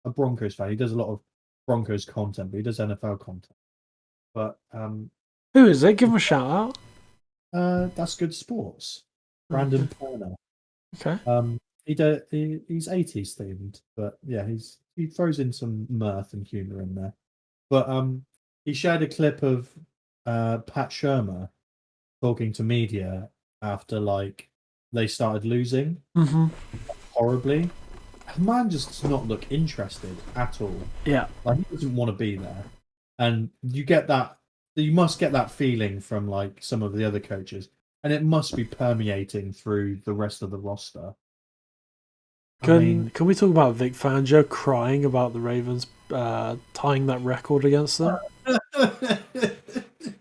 a Broncos fan. He does a lot of Broncos content, but he does NFL content. But who is it? Give him a shout out. That's Good Sports. Brandon Turner. Okay. He's 80s themed, but yeah, he throws in some mirth and humor in there. But he shared a clip of Pat Shermer talking to media after like they started losing horribly. The man just does not look interested at all. Yeah, like he doesn't want to be there, and you get that. You must get that feeling from like some of the other coaches, and it must be permeating through the rest of the roster. Can we talk about Vic Fangio crying about the Ravens tying that record against them?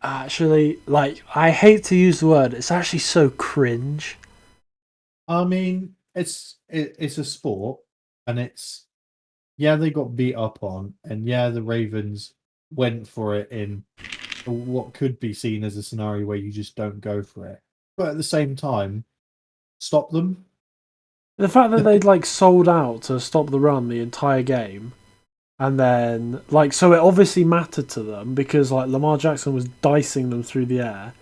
Actually, like, I hate to use the word, it's actually so cringe. I mean, it's a sport, and they got beat up on, and the Ravens went for it in what could be seen as a scenario where you just don't go for it. But at the same time, stop them. The fact that they'd like sold out to stop the run the entire game, and then like so it obviously mattered to them because like Lamar Jackson was dicing them through the air,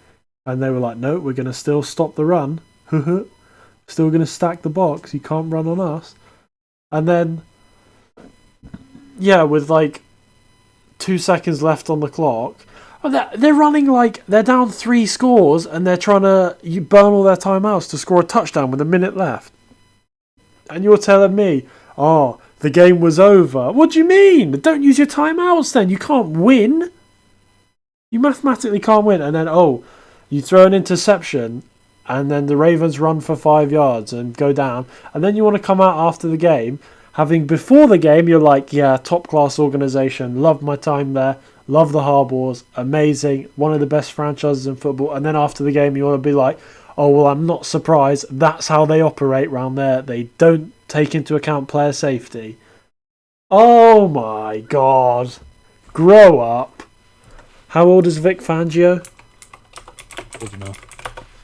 and they were like, no, we're gonna still stop the run. Still gonna stack the box. You can't run on us. And then with like 2 seconds left on the clock. They're running like they're down 3 scores and they're trying to burn all their timeouts to score a touchdown with a minute left. And you're telling me, the game was over. What do you mean? Don't use your timeouts then. You can't win. You mathematically can't win. And then, you throw an interception and then the Ravens run for 5 yards and go down. And then you want to come out after the game. Having before the game, you're like, yeah, top class organization. Loved my time there. Love the Harbaugh. Amazing. One of the best franchises in football. And then after the game, you want to be like, oh, well, I'm not surprised. That's how they operate round there. They don't take into account player safety. Oh, my God. Grow up. How old is Vic Fangio?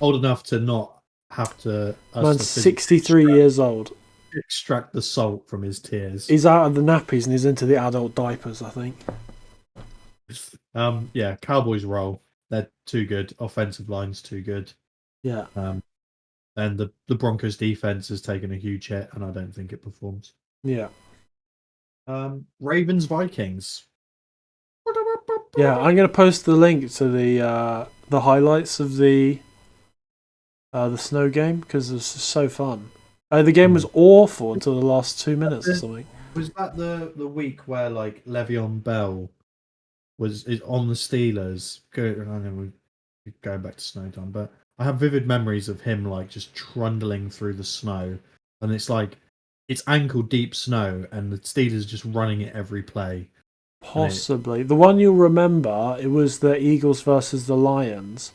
Old enough to not have to... Man's 63 years old. Extract the salt from his tears. He's out of the nappies and he's into the adult diapers, I think. Cowboys roll. They're too good. Offensive line's too good. Yeah. And the Broncos defense has taken a huge hit, and I don't think it performs. Yeah. Ravens Vikings. Yeah, I'm gonna post the link to the highlights of the snow game because it was so fun. The game was awful until the last 2 minutes or something. Was that the week where like Le'Veon Bell is on the Steelers. I know we're going back to snow time, but I have vivid memories of him like just trundling through the snow, and it's like it's ankle deep snow, and the Steelers just running it every play. Possibly. The one you'll remember, it was the Eagles versus the Lions.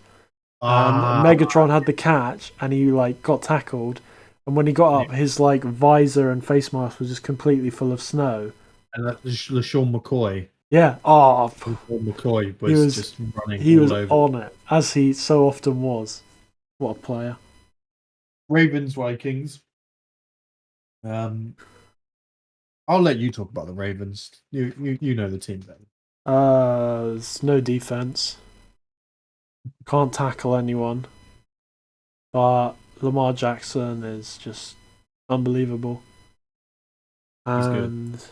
And Megatron had the catch, and he like got tackled. And when he got up, his like visor and face mask was just completely full of snow. And that LaShawn McCoy. Yeah. Oh, LaShawn McCoy was just running he all was over. on it, as he so often was. What a player. Ravens Vikings. I'll let you talk about the Ravens. You know the team then. There's no defense. Can't tackle anyone. But Lamar Jackson is just unbelievable. He's good. And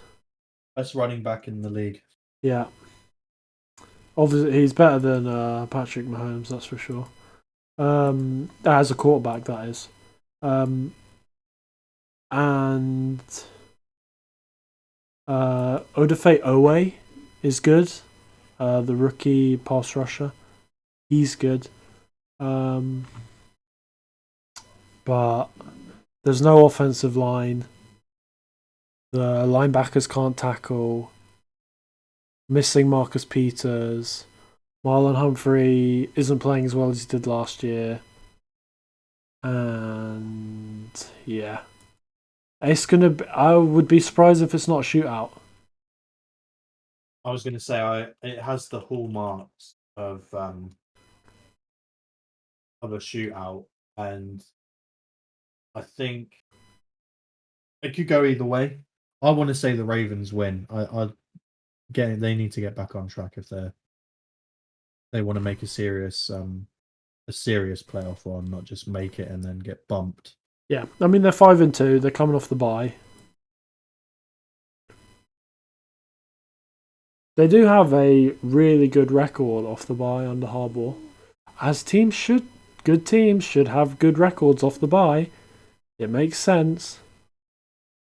Best running back in the league. yeah. Obviously, he's better than Patrick Mahomes, that's for sure. As a quarterback, that is. And Odafe Owe is good. The rookie pass rusher. He's good. But there's no offensive line. The linebackers can't tackle. Missing Marcus Peters. Marlon Humphrey isn't playing as well as he did last year. And yeah. It's gonna be, I would be surprised if it's not a shootout. I was going to say it has the hallmarks of a shootout, and I think it could go either way. I want to say the Ravens win. They need to get back on track if they want to make a serious playoff run, not just make it and then get bumped. Yeah, I mean they're 5-2. They're coming off the bye. They do have a really good record off the bye under Harbaugh, as good teams should have good records off the bye. It makes sense,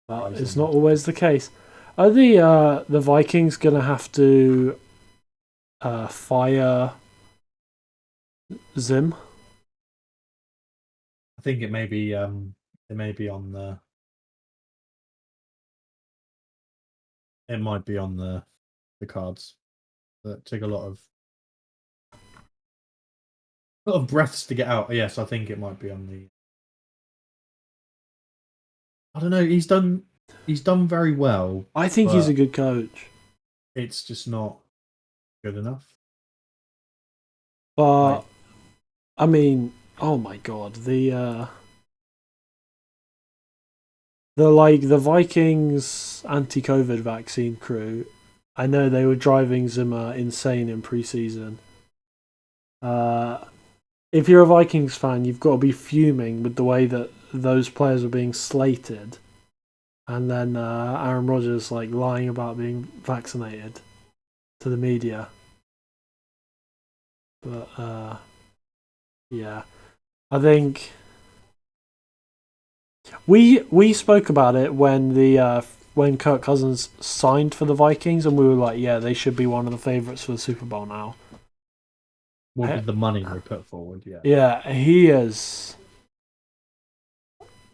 but it's not always the case. Are the Vikings gonna have to fire Zim? I think it may be on the cards. That took a lot of breaths to get out. Yes, I think it might be on the. I don't know. He's done very well. I think he's a good coach. It's just not good enough. But I mean, oh my god, the Vikings anti-COVID vaccine crew. I know they were driving Zimmer insane in preseason. If you're a Vikings fan, you've got to be fuming with the way that those players were being slated, and then Aaron Rodgers like lying about being vaccinated to the media. But yeah, I think we spoke about it when Kirk Cousins signed for the Vikings, and we were like, yeah, they should be one of the favourites for the Super Bowl now. With the money they put forward, yeah. Yeah, he is.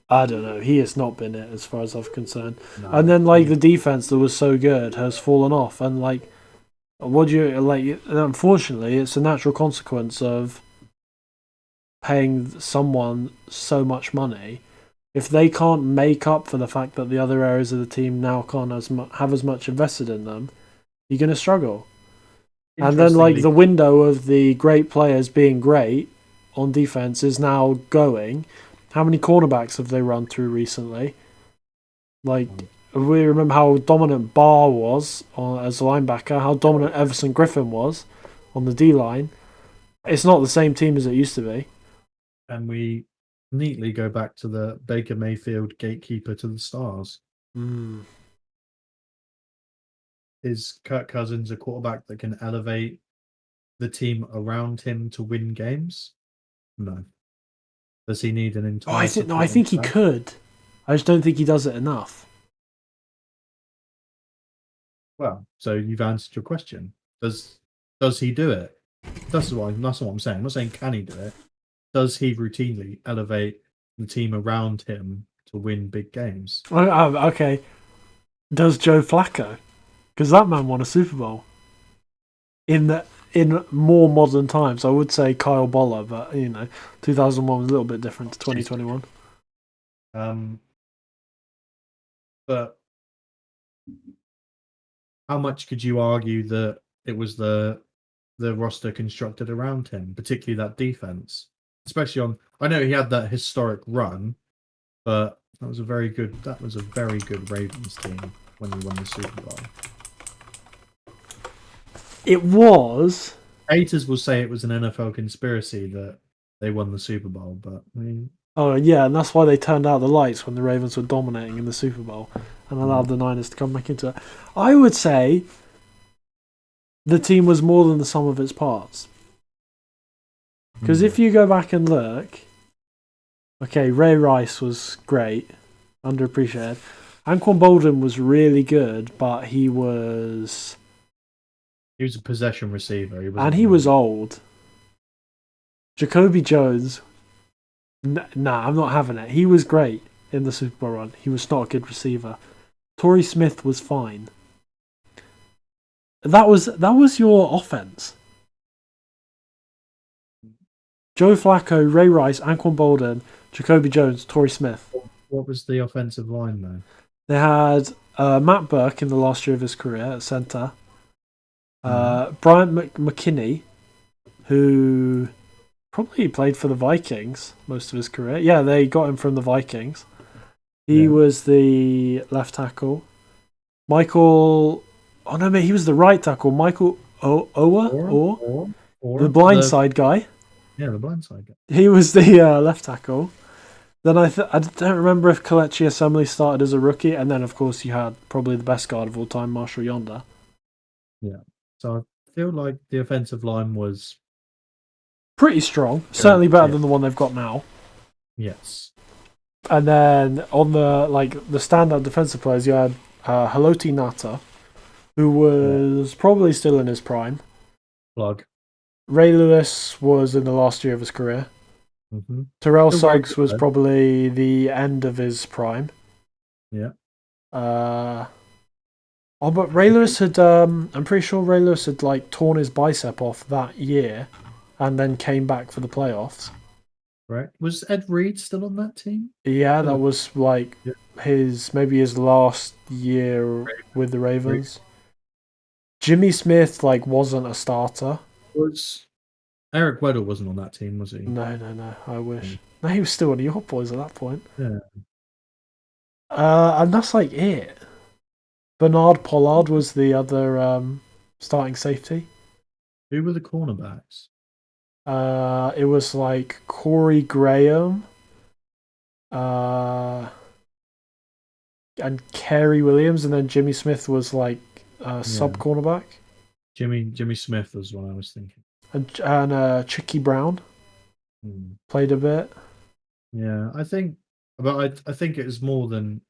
I don't know. He has not been it as far as I'm concerned. No, and then the defense that was so good has fallen off, and what do you like? Unfortunately, it's a natural consequence of paying someone so much money. If they can't make up for the fact that the other areas of the team now can't have as much invested in them, you're going to struggle. And then the window of the great players being great on defense is now going. How many cornerbacks have they run through recently? We remember how dominant Barr was as a linebacker, how dominant Everson Griffin was on the D-line. It's not the same team as it used to be. And we neatly go back to the Baker Mayfield gatekeeper to the stars. Is Kirk Cousins a quarterback that can elevate the team around him to win games? No. Does he need an entire? I think he could. I just don't think he does it enough. Well, so you've answered your question. Does Does he do it? That's what I'm saying. I'm not saying can he do it. Does he routinely elevate the team around him to win big games? Okay. Does Joe Flacco? Because that man won a Super Bowl. In more modern times, I would say Kyle Boller, but 2001 was a little bit different to 2021. But how much could you argue that it was the roster constructed around him, particularly that defense? Especially on, I know he had that historic run, but that was a very good Ravens team when he won the Super Bowl. It was. Haters will say it was an NFL conspiracy that they won the Super Bowl, but I mean, Oh yeah, and that's why they turned out the lights when the Ravens were dominating in the Super Bowl and allowed the Niners to come back into it. I would say the team was more than the sum of its parts. Because if you go back and look, okay, Ray Rice was great, underappreciated. Anquan Boldin was really good, but he was a possession receiver. He was old. Jacoby Jones, nah, I'm not having it. He was great in the Super Bowl run. He was not a good receiver. Torrey Smith was fine. That was your offense. Joe Flacco, Ray Rice, Anquan Boldin, Jacoby Jones, Torrey Smith. What was the offensive line though? They had Matt Burke in the last year of his career at centre. Brian McKinney, who probably played for the Vikings most of his career. Yeah, they got him from the Vikings. He was the left tackle. Michael... Oh no, mate, he was the right tackle. Michael Owa? The blindside guy. Yeah, the blindside guy. He was the left tackle. Then I don't remember if Kelechi Assembly started as a rookie, and then of course you had probably the best guard of all time, Marshall Yonder. Yeah, so I feel like the offensive line was pretty strong, certainly better than the one they've got now. Yes. And then on the standout defensive players, you had Haloti Ngata, who was probably still in his prime. Plug. Ray Lewis was in the last year of his career. Mm-hmm. Terrell Suggs was probably the end of his prime. Yeah. But Ray Lewis had, I'm pretty sure Ray Lewis had torn his bicep off that year and then came back for the playoffs. Right. Was Ed Reed still on that team? Yeah, that was his last year with the Ravens. Jimmy Smith wasn't a starter. Was Eric Weddle wasn't on that team, was he? No. I wish. No, he was still one of your boys at that point. Yeah. And that's it. Bernard Pollard was the other starting safety. Who were the cornerbacks? It was Corey Graham, and Kerry Williams, and then Jimmy Smith was sub cornerback. Jimmy Smith was what I was thinking. And Chicky Brown played a bit. Yeah, I think it was more than.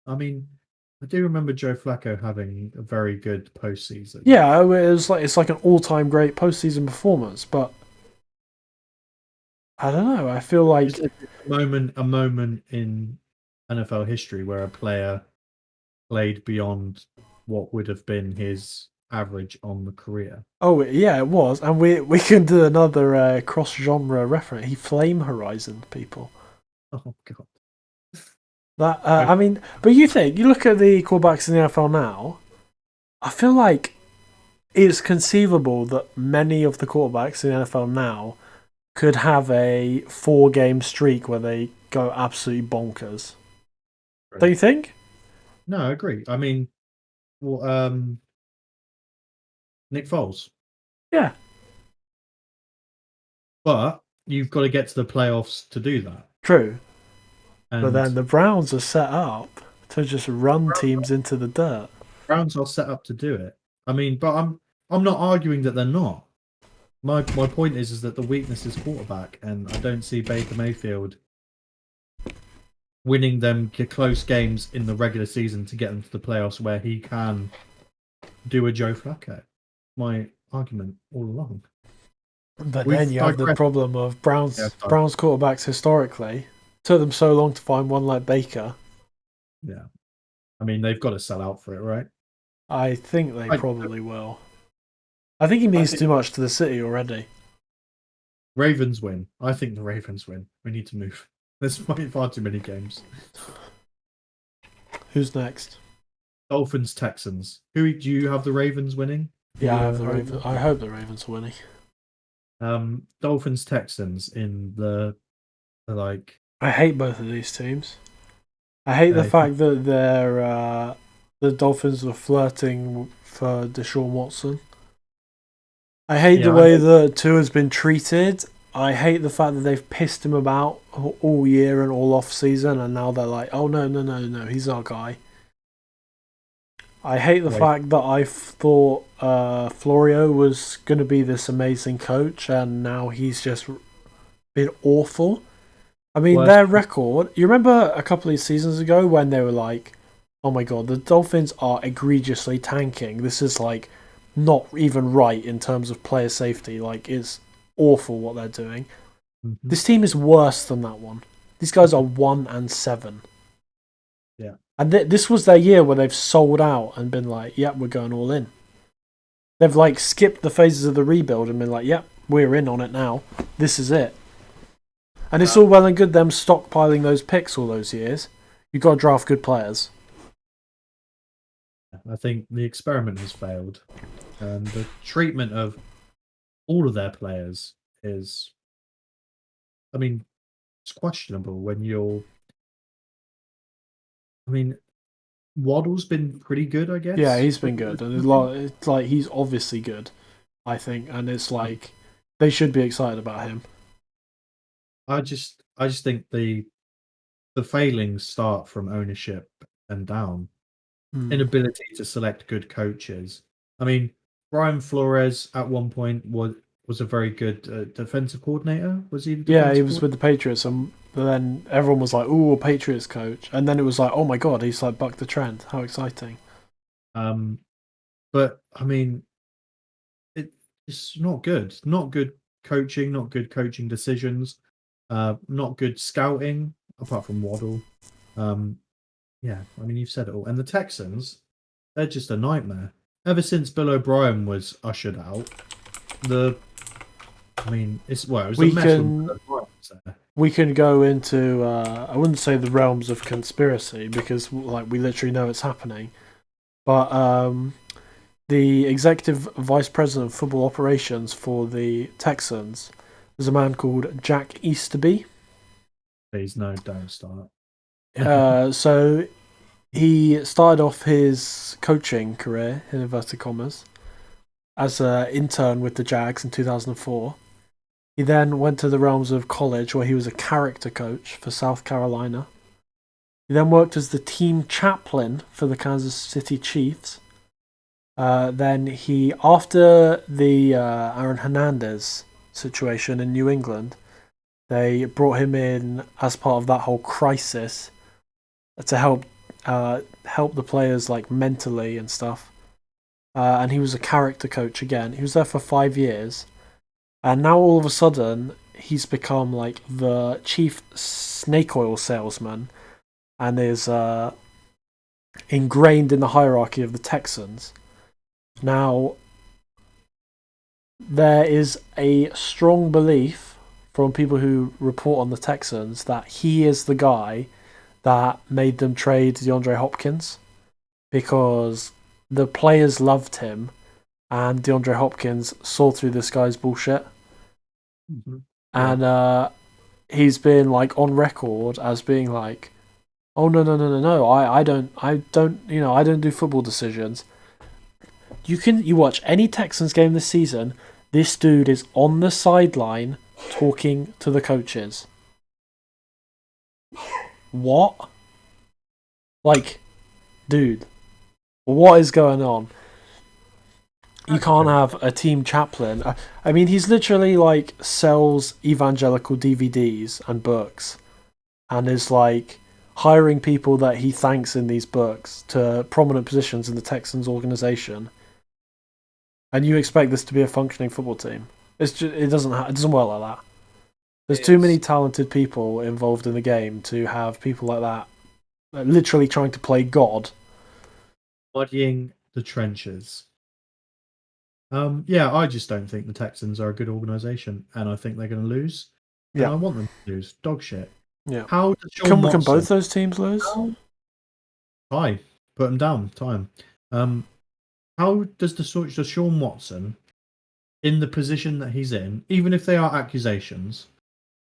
I mean, I do remember Joe Flacco having a very good postseason. Yeah, it was it's an all-time great postseason performance, but I don't know. I feel like it's a moment in NFL history where a player played beyond what would have been his average on the career. Oh yeah, it was, and we can do another cross-genre reference. He flame horizon people. Oh god. That I mean, but you look at the quarterbacks in the NFL now. I feel like it's conceivable that many of the quarterbacks in the NFL now could have a 4-game streak where they go absolutely bonkers. Right. Don't you think? No, I agree. I mean, Nick Foles. Yeah. But you've got to get to the playoffs to do that. True. But then the Browns are set up to just run teams into the dirt. Browns are set up to do it. I mean, but I'm not arguing that they're not. My point is that the weakness is quarterback, and I don't see Baker Mayfield winning them close games in the regular season to get them to the playoffs where he can do a Joe Flacco. argument all along. But We've then you have the digressed. problem of Browns Yeah, sorry. Browns quarterbacks historically. Took them so long to find one like Baker. Yeah. I mean, they've got to sell out for it, right? I think they I- probably will. I think he means think- too much to the city already. Ravens win. I think the Ravens win. We need to move. There's far too many games. Who's next? Dolphins, Texans. Who do you have the Ravens winning? Yeah, I You, have the Ravens. I hope the Ravens are winning. Dolphins, Texans in the like. I hate both of these teams. I hate the Hey. fact that the Dolphins are flirting for Deshaun Watson. I hate Yeah, the I way hate- that Tua's been treated. I hate the fact that they've pissed him about all year and all off season, and now they're like, "Oh no, he's our guy." I hate the Wait. fact that I thought Florio was going to be this amazing coach, and now he's just been awful. I mean, Well, their record. You remember a couple of seasons ago when they were like, "Oh my god, the Dolphins are egregiously tanking. This is like not even right in terms of player safety. Like, it's awful what they're doing." Mhm. This team is worse than that one. These guys are 1-7. Yeah. And this was their year where they've sold out and been like, "Yep, we're going all in." They've like skipped the phases of the rebuild and been like, "Yep, we're in on it now. This is it." And it's all well and good them stockpiling those picks all those years. You've got to draft good players. I think the experiment has failed, and the treatment of all of their players is, I mean, it's questionable when you're. I mean, Waddle's been pretty good, I guess. Yeah, he's been good, and it's like he's obviously good, I think, and it's like they should be excited about him. I just think the failings start from ownership and down. Inability to select good coaches. I mean, Brian Flores at one point was a very good defensive coordinator. Was he? The Yeah, he defensive was with the Patriots, and then everyone was like, "Ooh, a Patriots coach," and then it was like, "Oh my god, he's like bucked the trend. How exciting!" But I mean, it's not good. Not good coaching. Not good coaching decisions. Not good scouting. Apart from Waddle. Yeah, I mean, you've said it all. And the Texans, they're just a nightmare. Ever since Bill O'Brien was ushered out, it was We a mess can- when Bill O'Brien was there. We can go into I wouldn't say the realms of conspiracy because like we literally know it's happening, but the executive vice president of football operations for the Texans is a man called Jack Easterby. Please, no, don't start. So he started off his coaching career in inverted commas as an intern with the Jags in 2004. He then went to the realms of college where he was a character coach for South Carolina. He then worked as the team chaplain for the Kansas City Chiefs. Then he, after the Aaron Hernandez situation in New England, they brought him in as part of that whole crisis to help the players like mentally and stuff. And he was a character coach again. He was there for 5 years, and now all of a sudden he's become like the chief snake oil salesman, and is ingrained in the hierarchy of the Texans. Now, there is a strong belief from people who report on the Texans that he is the guy that made them trade DeAndre Hopkins because the players loved him and DeAndre Hopkins saw through this guy's bullshit. Mm-hmm. And he's been like on record as being like, "Oh no, I don't do football decisions." You watch any Texans game this season, this dude is on the sideline talking to the coaches. What? Like, dude, what is going on? You can't have a team chaplain. I mean, he's literally like sells evangelical DVDs and books, and is like hiring people that he thanks in these books to prominent positions in the Texans organization. and you expect this to be a functioning football team. It's just, it doesn't work like that. There's too many talented people involved in the game to have people like that literally trying to play God. Muddying the trenches. Yeah, I just don't think the Texans are a good organization, and I think they're going to lose. And I want them to lose. Dog shit. Yeah. How does Sean Can both those teams lose? Tie. Put them down. Time. How does does Sean Watson, in the position that he's in, even if they are accusations,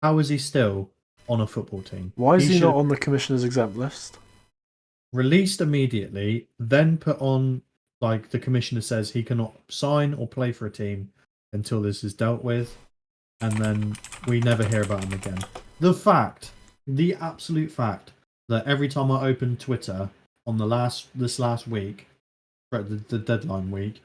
how is he still on a football team? Why is he not on the commissioner's exempt list? Released immediately, then put on, like the commissioner says, he cannot sign or play for a team until this is dealt with, and then we never hear about him again. The absolute fact that every time I open Twitter on this last week, the deadline week,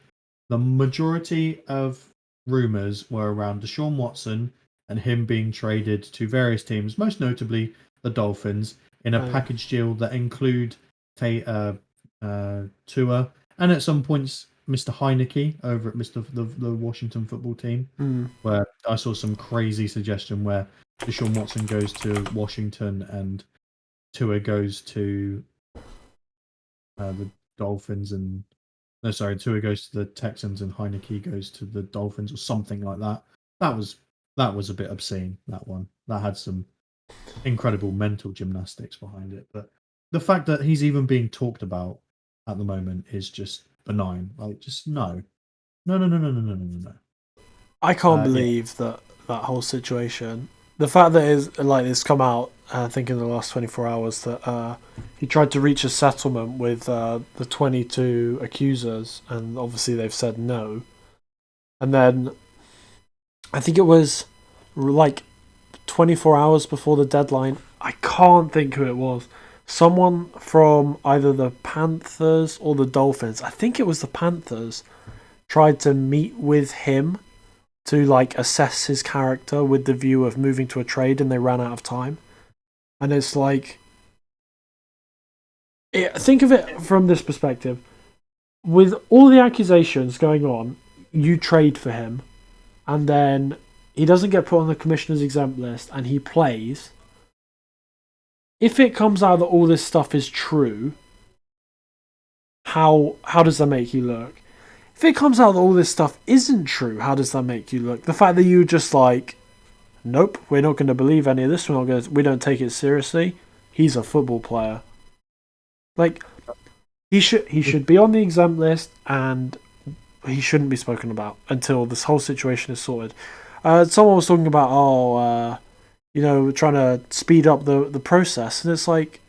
the majority of rumors were around Deshaun Watson and him being traded to various teams, most notably the Dolphins, in a package deal that include Tua, and at some points Mr. Heineke over at the Washington football team, where I saw some crazy suggestion where Deshaun Watson goes to Washington and Tua goes to the Dolphins, and Tua goes to the Texans and Heineke goes to the Dolphins or something like that. That was a bit obscene. That one that had some incredible mental gymnastics behind it, but the fact that he's even being talked about at the moment is just benign. Like, just no. I can't believe that whole situation. The fact that it's come out, I think in the last 24 hours, that he tried to reach a settlement with the 22 accusers, and obviously they've said no. And then I think it was like 24 hours before the deadline. I can't think who it was. Someone from either the Panthers or the Dolphins, I think it was the Panthers, tried to meet with him to like assess his character with the view of moving to a trade, and they ran out of time. And it's like, think of it from this perspective. With all the accusations going on, you trade for him, and then he doesn't get put on the commissioner's exempt list, and he plays. If it comes out that all this stuff is true, how does that make you look? If it comes out that all this stuff isn't true, how does that make you look? The fact that you just like, nope, we're not going to believe any of this. We don't take it seriously. He's a football player. Like, he should be on the exempt list, and he shouldn't be spoken about until this whole situation is sorted. Someone was talking about trying to speed up the process, and it's like,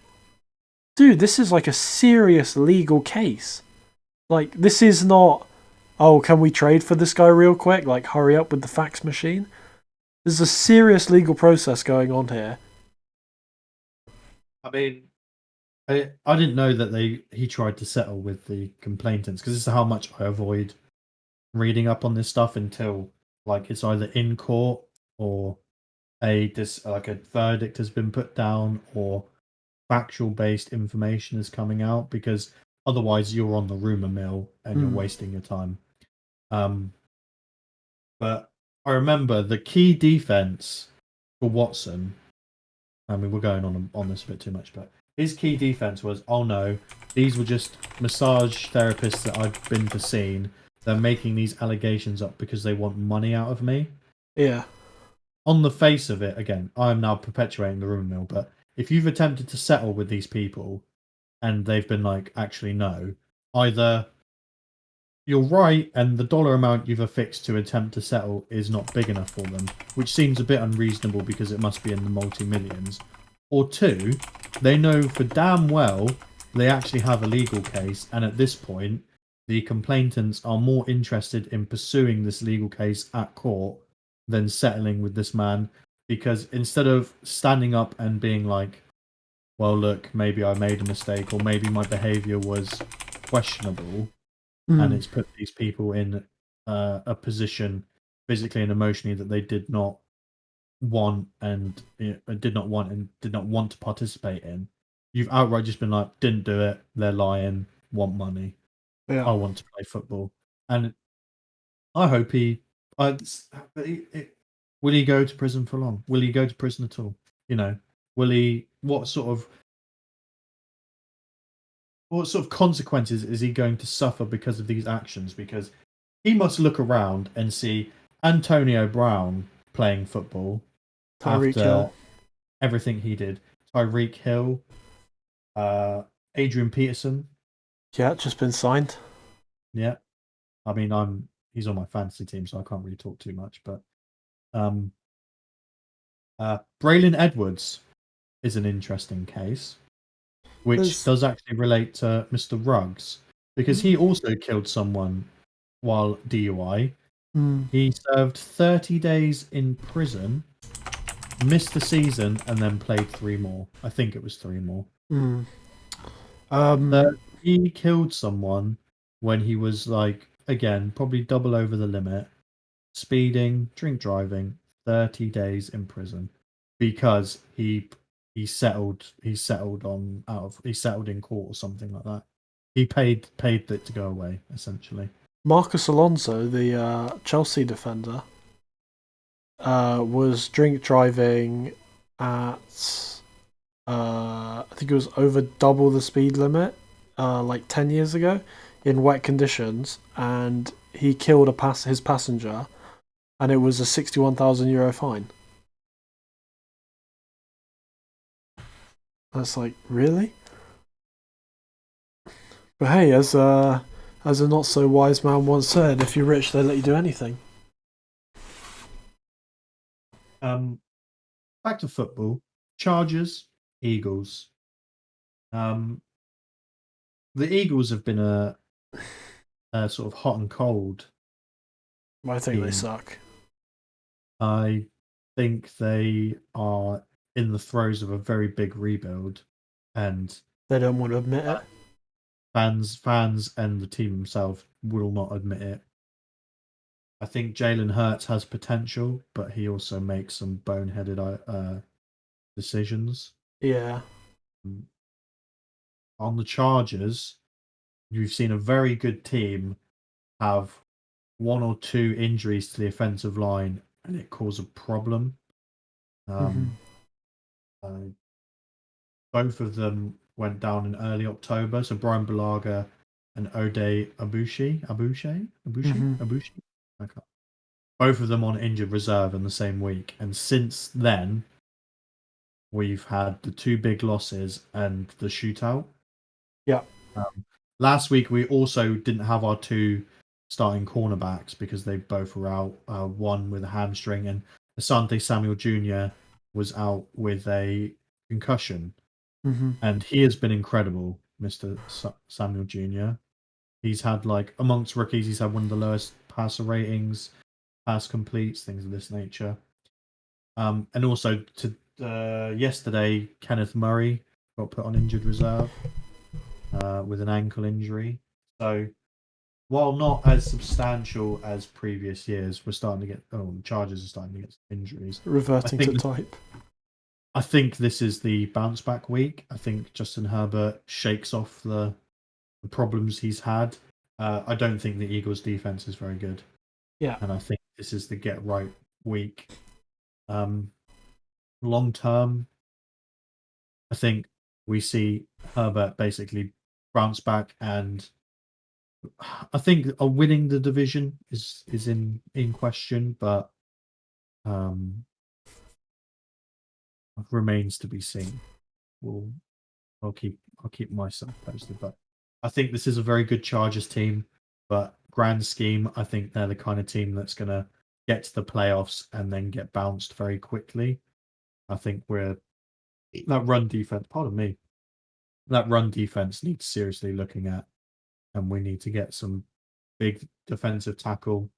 dude, this is like a serious legal case. Like, this is not, oh, can we trade for this guy real quick? Like, hurry up with the fax machine. There's a serious legal process going on here. I mean, I didn't know that he tried to settle with the complainants, because this is how much I avoid reading up on this stuff until like it's either in court or a verdict has been put down or factual based information is coming out, because otherwise you're on the rumor mill and you're wasting your time. But I remember the key defense for Watson. I mean, we're going on this a bit too much, but his key defense was, oh no, these were just massage therapists that I've been to seen. They're making these allegations up because they want money out of me. Yeah. On the face of it, again, I'm now perpetuating the rumor mill, but if you've attempted to settle with these people and they've been like, actually, no, either you're right and the dollar amount you've affixed to attempt to settle is not big enough for them, which seems a bit unreasonable because it must be in the multi-millions, or two, they know for damn well they actually have a legal case, and at this point, the complainants are more interested in pursuing this legal case at court than settling with this man, because instead of standing up and being like, well, look, maybe I made a mistake, or maybe my behavior was questionable, and it's put these people in a position physically and emotionally that they did not want and did not want to participate in. You've outright just been like, didn't do it, they're lying, want money. Yeah. I want to play football. And I hope he. Will he go to prison for long? Will he go to prison at all? Will he? What sort of consequences is he going to suffer because of these actions? Because he must look around and see Antonio Brown playing football Tyreek after Hill. everything he did. Tyreek Hill, Adrian Peterson. Yeah, just been signed. Yeah, I mean, he's on my fantasy team, so I can't really talk too much. But Braylon Edwards is an interesting case, which does actually relate to Mr. Ruggs because he also killed someone while DUI. He served 30 days in prison, missed the season, and then played 3 more. I think it was 3 more. He killed someone when he was again, probably double over the limit, speeding, drink driving, 30 days in prison because he settled in court or something like that. He paid it to go away, essentially. Marcus Alonso, the Chelsea defender, was drink driving at I think it was over double the speed limit, like 10 years ago, in wet conditions, and he killed his passenger, and it was a €61,000 fine. That's like, really? But hey, as a not so wise man once said, if you're rich, they let you do anything. Back to football. Chargers, Eagles. The Eagles have been a sort of hot and cold. I think they team. suck. I think they are in the throes of a very big rebuild, and They don't want to admit it. fans and the team themselves will not admit it. I think Jalen Hurts has potential, but he also makes some boneheaded decisions. Yeah. On the Chargers, you've seen a very good team have 1 or 2 injuries to the offensive line, and it caused a problem. Both of them went down in early October. So Brian Bulaga and Ode Abushi. Okay. Both of them on injured reserve in the same week. And since then, we've had the 2 big losses and the shootout. Yeah. Last week, we also didn't have our 2 starting cornerbacks because they both were out. One with a hamstring, and Asante Samuel Jr. was out with a concussion. And he has been incredible, Mr. Samuel Jr. He's had, amongst rookies, he's had one of the lowest passer ratings, pass completes, things of this nature. And also, yesterday, Kenneth Murray got put on injured reserve with an ankle injury. So, while not as substantial as previous years, we're starting to get. The Chargers are starting to get injuries. Reverting to type. I think this is the bounce back week. I think Justin Herbert shakes off the problems he's had. I don't think the Eagles' defense is very good. Yeah. And I think this is the get right week. Long term, I think we see Herbert basically bounce back, and I think winning the division is in question, but remains to be seen. I'll keep myself posted, but I think this is a very good Chargers team. But grand scheme, I think they're the kind of team that's going to get to the playoffs and then get bounced very quickly. I think that run defense. Pardon me, that run defense needs seriously looking at, and we need to get some big defensive tackle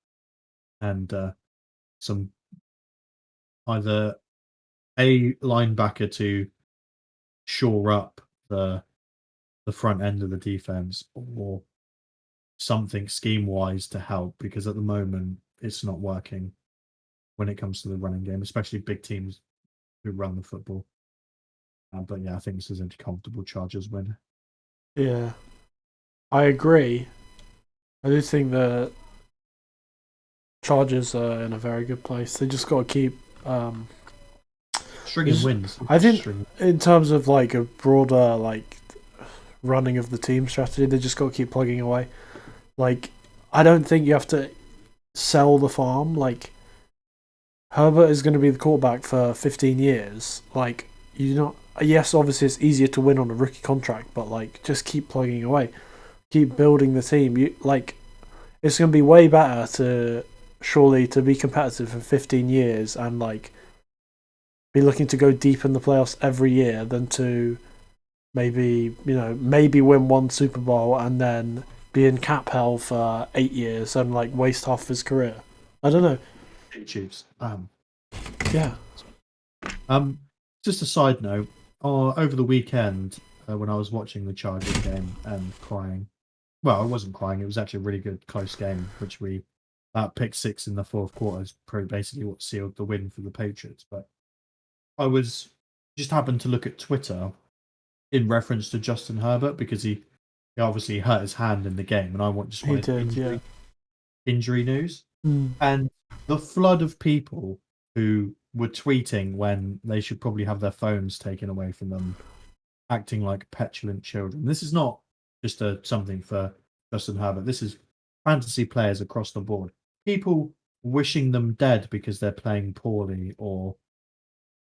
and some either a linebacker to shore up the front end of the defense, or something scheme wise to help, because at the moment it's not working when it comes to the running game, especially big teams who run the football. But yeah, I think this is a comfortable Chargers win. Yeah, I agree. I do think that Chargers are in a very good place. They just got to keep. Stringing wins. I think String- in terms of like a broader like running of the team strategy, they just got to keep plugging away. Like, I don't think you have to sell the farm. Like, Herbert is going to be the quarterback for 15 years. Like, you not. Yes, obviously it's easier to win on a rookie contract, but like, just keep plugging away, keep building the team. You like, it's going to be way better to surely to be competitive for 15 years and like be looking to go deep in the playoffs every year than to maybe win one Super Bowl and then be in cap hell for 8 years and like waste half his career. I don't know. Chiefs. Yeah. Just a side note. Over the weekend, when I was watching the Chargers game and crying, well, I wasn't crying. It was actually a really good close game, which we pick 6 in the fourth quarter is basically what sealed the win for the Patriots. But I was just happened to look at Twitter in reference to Justin Herbert because he obviously hurt his hand in the game, and I just He wanted did, injury news. Mm. And the flood of people who were tweeting when they should probably have their phones taken away from them, acting like petulant children. This is not just something for Justin Herbert. This is fantasy players across the board. People wishing them dead because they're playing poorly, or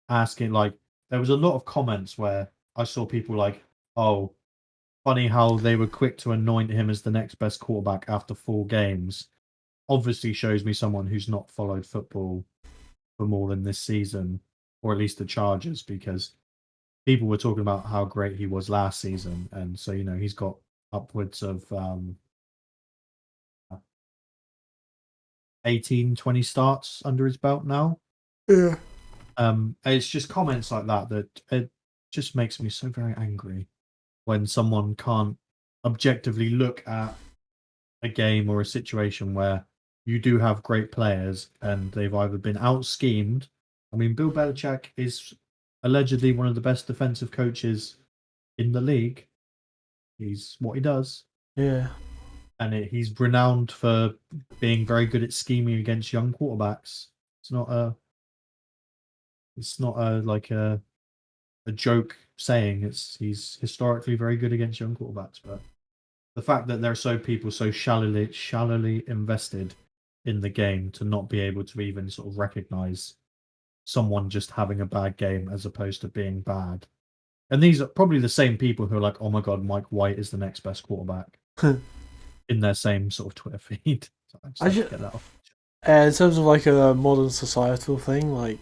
asking, like, there was a lot of comments where I saw people like, oh, funny how they were quick to anoint him as the next best quarterback after 4 games. Obviously shows me someone who's not followed football for more than this season, or at least the Chargers, because people were talking about how great he was last season, and so he's got upwards of 18, 20 starts under his belt now. Yeah. It's just comments like that it just makes me so very angry when someone can't objectively look at a game or a situation where you do have great players and they've either been out schemed. I mean, Bill Belichick is allegedly one of the best defensive coaches in the league. He's what he does. Yeah. And he's renowned for being very good at scheming against young quarterbacks. It's not a joke saying. He's historically very good against young quarterbacks, but the fact that there are people so shallowly invested in the game to not be able to even sort of recognize someone just having a bad game as opposed to being bad. And these are probably the same people who are like, oh my God, Mike White is the next best quarterback in their same sort of Twitter feed. So I just have to get that off. In terms of like a modern societal thing, like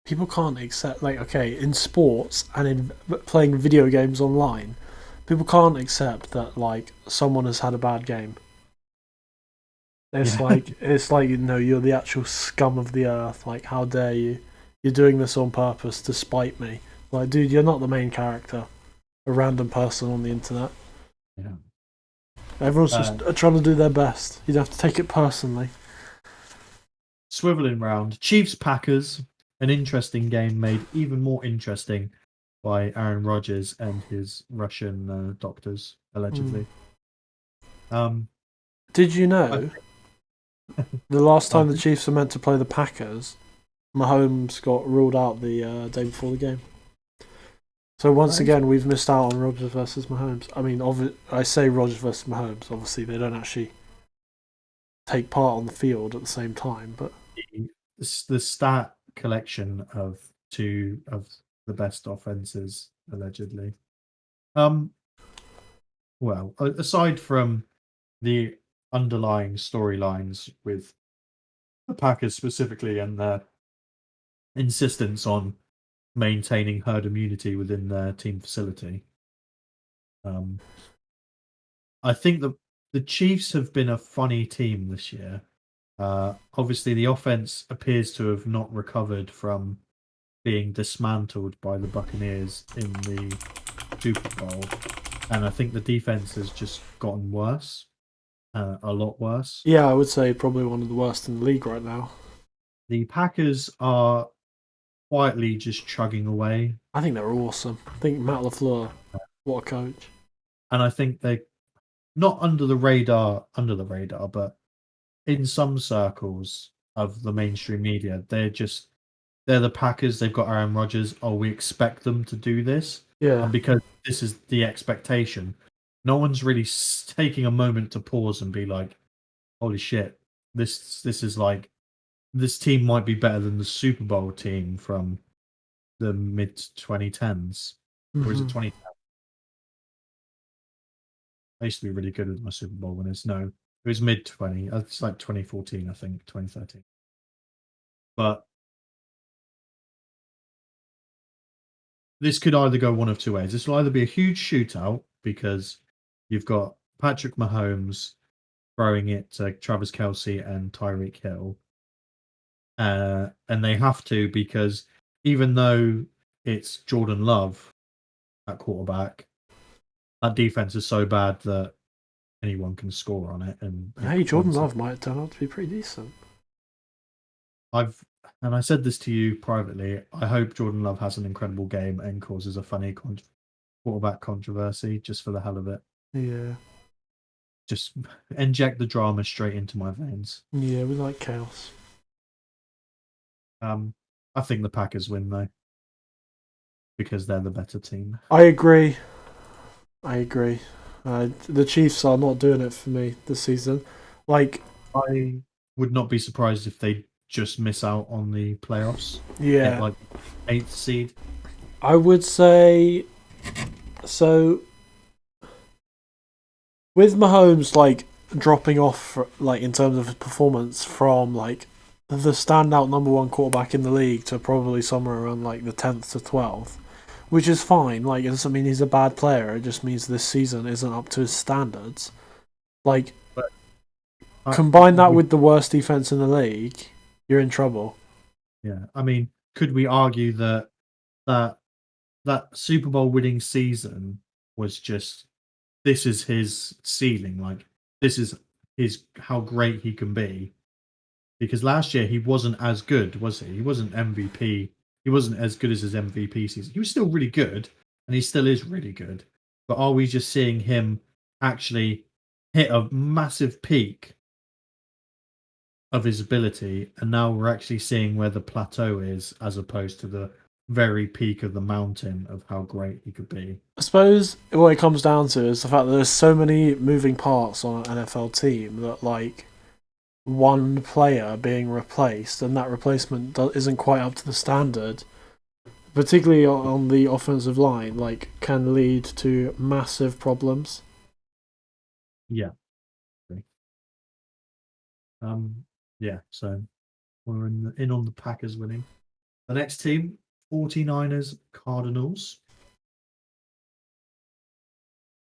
people can't accept, like, okay, in sports and in playing video games online, people can't accept that like someone has had a bad game. It's like you're the actual scum of the earth. Like, how dare you? You're doing this on purpose to spite me. Like, dude, you're not the main character. A random person on the internet. Yeah. Everyone's just trying to do their best. You don't have to take it personally. Swiveling round. Chiefs Packers, an interesting game made even more interesting by Aaron Rodgers and his Russian doctors, allegedly. Did you know the last time the Chiefs were meant to play the Packers, Mahomes got ruled out the day before the game? So once again, we've missed out on Rodgers versus Mahomes. I mean, I say Rodgers versus Mahomes. Obviously, they don't actually take part on the field at the same time, but the stat collection of 2 of the best offenses, allegedly. Well, aside from the underlying storylines with the Packers specifically and their insistence on maintaining herd immunity within their team facility, I think the Chiefs have been a funny team this year. Obviously, the offense appears to have not recovered from being dismantled by the Buccaneers in the Super Bowl, and I think the defense has just gotten worse, a lot worse. yeah, I would say probably one of the worst in the league right now. The Packers are quietly just chugging away. I think they're awesome. I think Matt LaFleur, what a coach. And I think they're not under the radar, but in some circles of the mainstream media, they're the Packers. They've got Aaron Rodgers. Oh, we expect them to do this, Yeah. and because this is the expectation, no one's really taking a moment to pause and be like, "Holy shit, this is like this team might be better than the Super Bowl team from the mid 2010s, or is it Mhm. 20? I used to be really good with my Super Bowl winners. No, it was mid 20. It's like 2014, I think, 2013. But this could either go one of two ways. This will either be a huge shootout because you've got Patrick Mahomes throwing it to Travis Kelsey and Tyreek Hill. And they have to, because even though it's Jordan Love at quarterback, that defense is so bad that anyone can score on it. And Hey, Jordan Love might turn out to be pretty decent. I said this to you privately. I hope Jordan Love has an incredible game and causes a funny quarterback controversy just for the hell of it. Yeah. Just inject the drama straight into my veins. Yeah, we like chaos. I think the Packers win though, because they're the better team. I agree. The Chiefs are not doing it for me this season. Like, I would not be surprised if they just miss out on the playoffs. yeah, Get like 8th seed. I would say so. With Mahomes like dropping off, like in terms of his performance from like the standout number one quarterback in the league to probably somewhere around like the 10th to 12th, which is fine. Like, it doesn't mean he's a bad player. It just means this season isn't up to his standards. Like, combine that with the worst defense in the league, you're in trouble. Yeah, I mean, could we argue that Super Bowl winning season was just, this is his ceiling, like this is his how great he can be? Because last year he wasn't as good, was he? He wasn't MVP. He wasn't as good as his MVP season. He was still really good, and he still is really good. But are we just seeing him actually hit a massive peak of his ability, and now we're actually seeing where the plateau is, as opposed to the very peak of the mountain of how great he could be? I suppose what it comes down to is the fact that there's so many moving parts on an NFL team that, like, one player being replaced and that replacement isn't quite up to the standard, particularly on the offensive line, like, can lead to massive problems. Yeah. Yeah, so we're in on the Packers winning. The next team, 49ers Cardinals.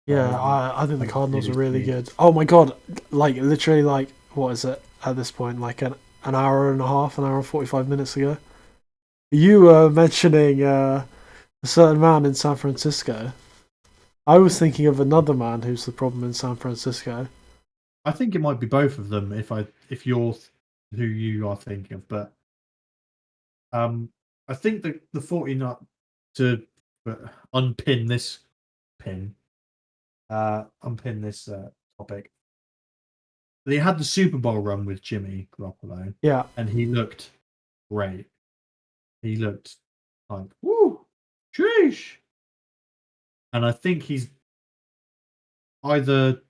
Yeah, I think the Cardinals are really Seriously. good. Oh my god, like literally, like what is it at this point? Like an hour and a half, an hour and 45 minutes ago, you were mentioning a certain man in San Francisco. I was thinking of another man who's the problem in San Francisco. I think it might be both of them if you're who you are thinking of, but I think that the 49 to unpin this pin, unpin this topic. They had the Super Bowl run with Jimmy Garoppolo, Yeah, and he looked great. He looked like, woo, sheesh. And I think he's either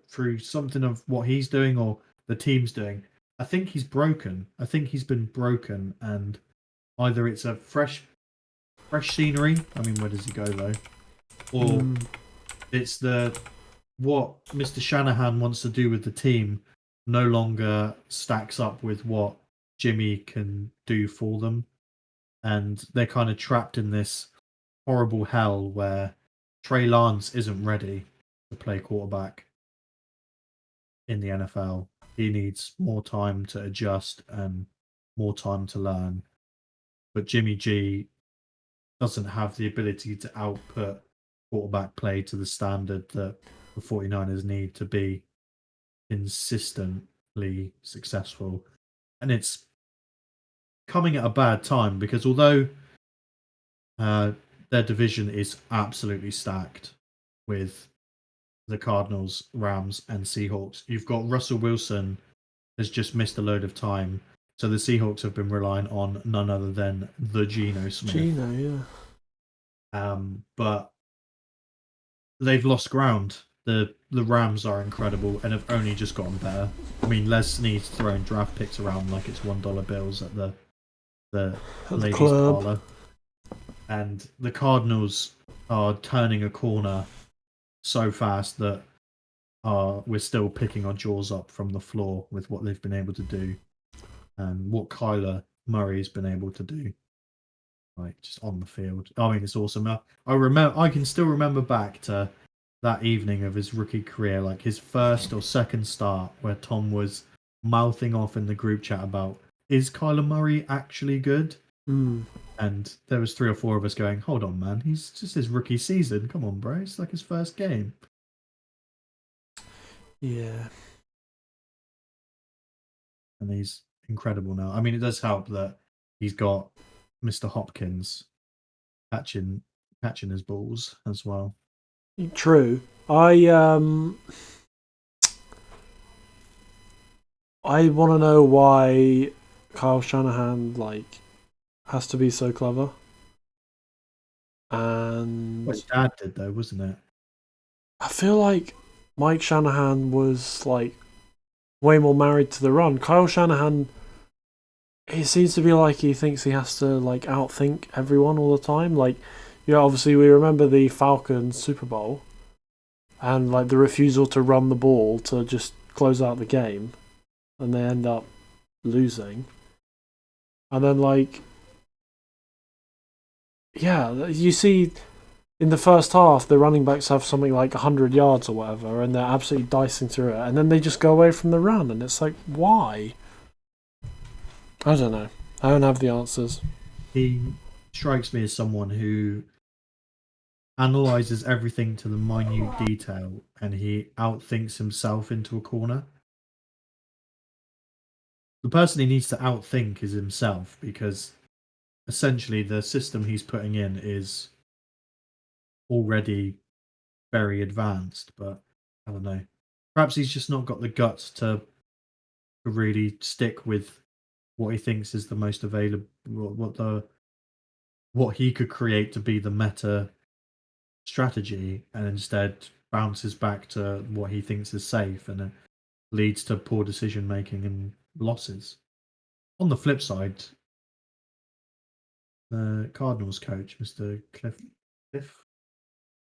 through something of what he's doing or the team's doing, I think he's broken. I think he's been broken, and either it's a fresh scenery. I mean, where does he go though? Or it's what Mr. Shanahan wants to do with the team no longer stacks up with what Jimmy can do for them, and they're kind of trapped in this horrible hell where Trey Lance isn't ready to play quarterback in the NFL. He needs more time to adjust and more time to learn. But Jimmy G doesn't have the ability to output quarterback play to the standard that the 49ers need to be consistently successful. And it's coming at a bad time, because although their division is absolutely stacked with the Cardinals, Rams, and Seahawks. You've got Russell Wilson has just missed a load of time, so the Seahawks have been relying on none other than the Geno Smith. Gino, yeah. But they've lost ground. The Rams are incredible and have only just gotten better. I mean, Les Snead's throwing draft picks around like it's $1 bills at the ladies' club. parlor, and the Cardinals are turning a corner so fast that we're still picking our jaws up from the floor with what they've been able to do and what Kyler Murray's been able to do, like just on the field. I mean, it's awesome. I can still remember back to that evening of his rookie career, like his first or second start, where Tom was mouthing off in the group chat about, is Kyler Murray actually good? And there was 3 or 4 of us going, hold on, man, he's just his rookie season. Come on, bro, it's like his first game. Yeah. And he's incredible now. I mean, it does help that he's got Mr. Hopkins catching his balls as well. True. I want to know why Kyle Shanahan has to be so clever. And What his dad did, though, wasn't it? I feel like Mike Shanahan was way more married to the run. Kyle Shanahan, it seems to be like he thinks he has to outthink everyone all the time. Obviously we remember the Falcons Super Bowl and the refusal to run the ball to just close out the game, and they end up losing. And then you see in the first half the running backs have something like 100 yards or whatever, and they're absolutely dicing through it, and then they just go away from the run, and it's like, why? I don't know. I don't have the answers. He strikes me as someone who analyzes everything to the minute detail, and he outthinks himself into a corner. The person he needs to outthink is himself, because essentially the system he's putting in is already very advanced, but I don't know. Perhaps he's just not got the guts to really stick with what he thinks is the most available, what he could create to be the meta strategy, and instead bounces back to what he thinks is safe, and it leads to poor decision making and losses. On the flip side, the Cardinals coach, Mr. Cliff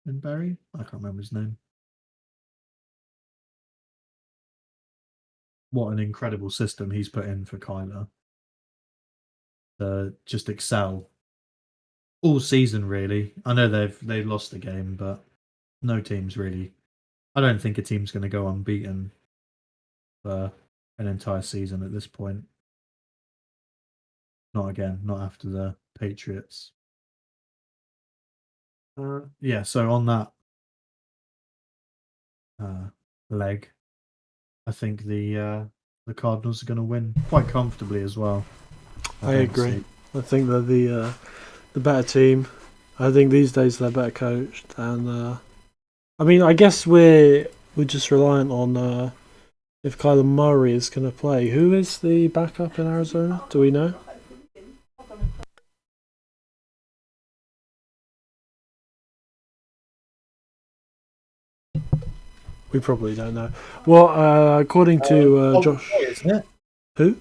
and Barry, I can't remember his name. What an incredible system he's put in for Kyler to just excel all season. Really, I know they've lost the game, but no team's really. I don't think a team's going to go unbeaten for an entire season at this point. Not again. Not after the Patriots. Yeah. So on that leg, I think the Cardinals are going to win quite comfortably as well. I agree. I think they're the better team. I think these days they're better coached, and I mean, I guess we're just reliant on if Kyler Murray is going to play. Who is the backup in Arizona? Do we know? We probably don't know. Well, according to Josh, McCoy, isn't it? Who?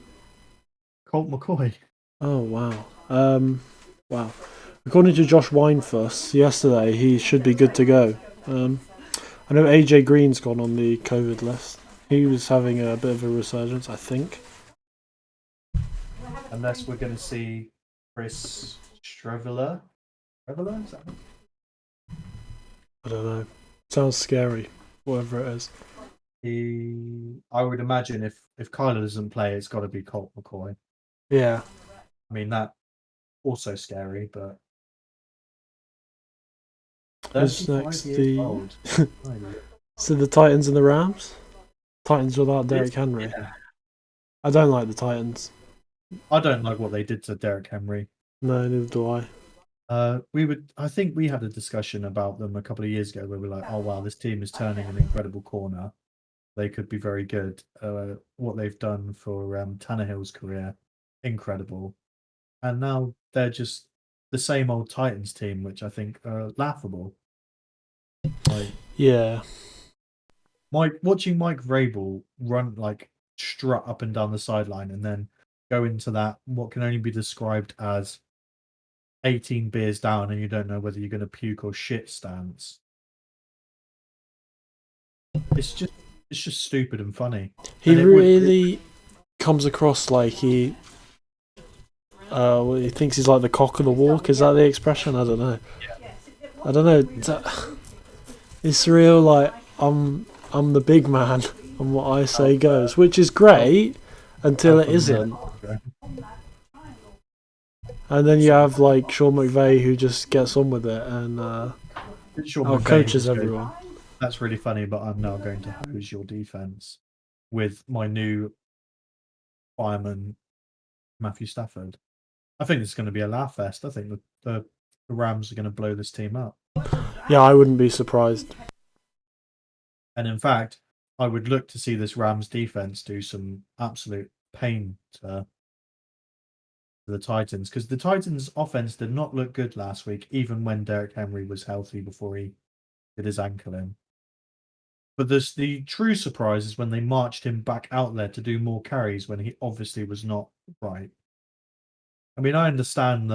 Colt McCoy. Oh wow. Wow. According to Josh Winefuss yesterday, he should be good to go. I know AJ Green's gone on the COVID list. He was having a bit of a resurgence, I think. Unless we're going to see Chris Streveler. Streveler? Is that him? I don't know. Sounds scary, whatever it is. I would imagine if Kyler doesn't play, it's got to be Colt McCoy. Yeah. I mean, that also scary, but Who's next? 35 years old. So the Titans and the Rams? Titans without Derrick Henry. Yeah. I don't like the Titans. I don't like what they did to Derrick Henry. No, neither do I. I think we had a discussion about them a couple of years ago where we're like, oh wow, this team is turning an incredible corner. They could be very good. What they've done for Tannehill's career, incredible. And now they're just the same old Titans team, which I think are laughable. Like Yeah. watching Mike Vrabel run like strut up and down the sideline and then go into that what can only be described as 18 beers down and you don't know whether you're going to puke or shit stance. It's just stupid and funny. He And really comes across like he thinks he's like the cock of the walk. Is that the expression? I don't know. I don't know. It's real like I'm the big man and what I say goes, which is great until it isn't. And then you have like Sean McVay who just gets on with it and coaches everyone. That's really funny, but I'm now going to hose your defense with my new fireman, Matthew Stafford. I think it's going to be a laugh fest. I think the Rams are going to blow this team up. Yeah, I wouldn't be surprised. And in fact, I would look to see this Rams defense do some absolute pain to the Titans, because the Titans' offense did not look good last week, even when Derrick Henry was healthy before he did his ankle in. But the true surprise is when they marched him back out there to do more carries when he obviously was not right. I mean, I understand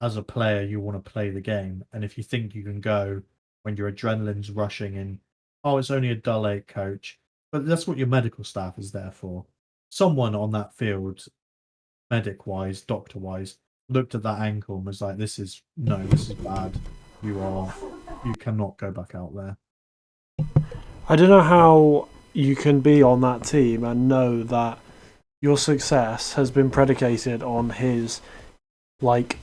as a player, you want to play the game. And if you think you can go when your adrenaline's rushing and, oh, it's only a dull ache, coach. But that's what your medical staff is there for. Someone on that field, medic-wise, doctor-wise, looked at that ankle and was like, this is bad. You cannot go back out there. I don't know how you can be on that team and know that your success has been predicated on his like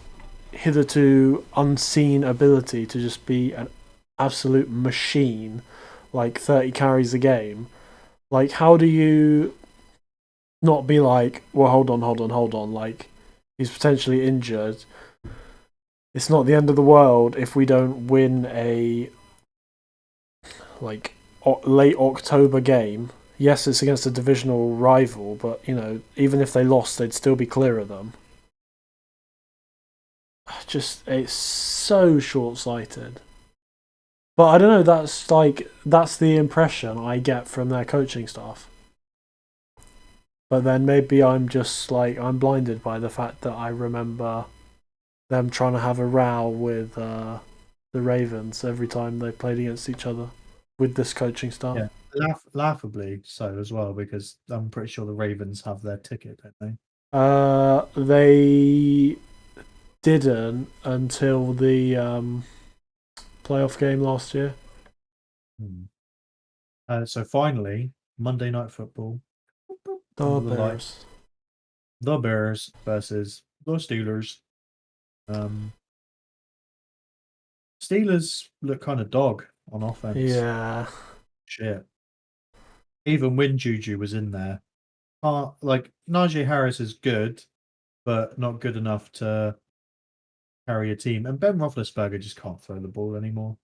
hitherto unseen ability to just be an absolute machine, like 30 carries a game. Like, how do you not be like, well, hold on, like, he's potentially injured. It's not the end of the world if we don't win a like late October game. Yes, it's against a divisional rival, but you know, even if they lost, they'd still be clear of them. Just it's so short-sighted. But I don't know. That's the impression I get from their coaching staff. But then maybe I'm just like I'm blinded by the fact that I remember them trying to have a row with the Ravens every time they played against each other with this coaching staff. Yeah, laughably so as well, because I'm pretty sure the Ravens have their ticket, don't they? They didn't until the playoff game last year. So finally, Monday Night Football. The Bears. The Bears versus the Steelers. Steelers look kind of dog on offense. Yeah. Shit. Even when Juju was in there. Like, Najee Harris is good, but not good enough to carry a team. And Ben Roethlisberger just can't throw the ball anymore.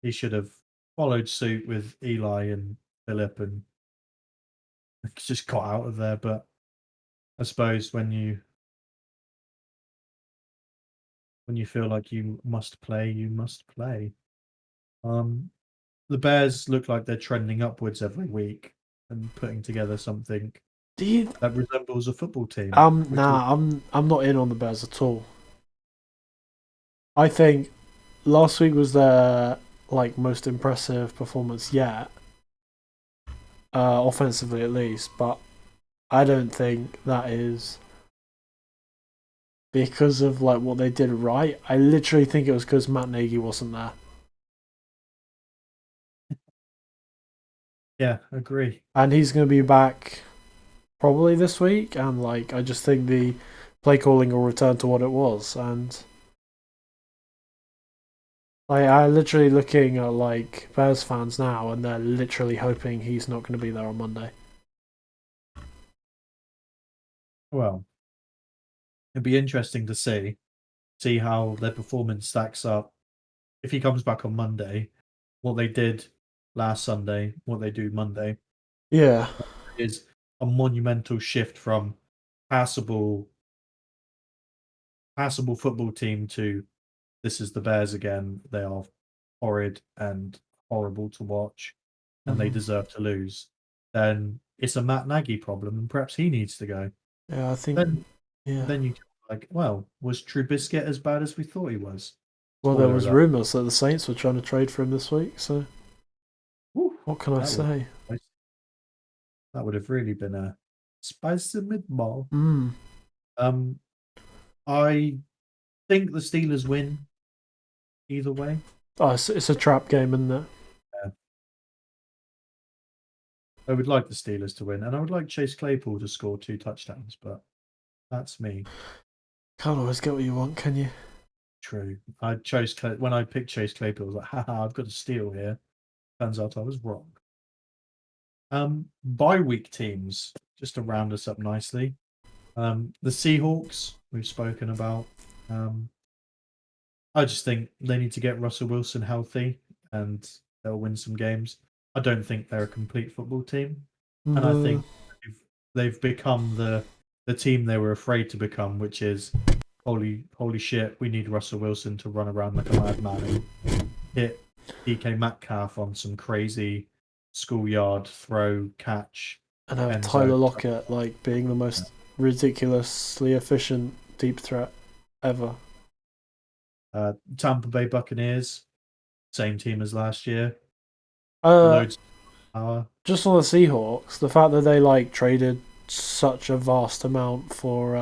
He should have followed suit with Eli and Phillip and just got out of there. But I suppose when you feel like you must play, you must play. The Bears look like they're trending upwards every week and putting together something that resembles a football team. I'm not in on the Bears at all. I think last week was their like most impressive performance yet, offensively at least. But I don't think that is because of like what they did right. I literally think it was because Matt Nagy wasn't there. Yeah, agree. And he's going to be back probably this week. And like, I just think the play calling will return to what it was. And like, I'm literally looking at like Bears fans now, and they're literally hoping he's not going to be there on Monday. Well, it'd be interesting to see. see how their performance stacks up. If he comes back on Monday, what they did last Sunday, what they do Monday, Yeah. is a monumental shift from passable football team to this is the Bears again. They are horrid and horrible to watch, and they Mhm. deserve to lose. Then it's a Matt Nagy problem, and perhaps he needs to go. Yeah, I think. Then, Yeah. then you like, well, was Trubisky as bad as we thought he was? Well, there Spoiler was alert. rumours that the Saints were trying to trade for him this week. So Whew, what can I that would say? that would have really been a spicy meatball. Mm. I think the Steelers win either way. Oh, it's a trap game, isn't it? Yeah. I would like the Steelers to win, and I would like Chase Claypool to score 2 touchdowns, but that's me. Can't always get what you want, can you? True. I chose when I picked Chase Claypool, I was like, haha, I've got a steal here. Turns out I was wrong. Bye week teams, just to round us up nicely. The Seahawks, we've spoken about. I just think they need to get Russell Wilson healthy and they'll win some games. I don't think they're a complete football team. And I think they've become the team they were afraid to become, which is holy shit, we need Russell Wilson to run around like a madman and hit DK Metcalf on some crazy schoolyard throw catch. And have end Tyler zone. Lockett like being the most ridiculously efficient deep threat ever. Tampa Bay Buccaneers, same team as last year. Uh, Loads of power. just on the Seahawks, the fact that they like traded such a vast amount for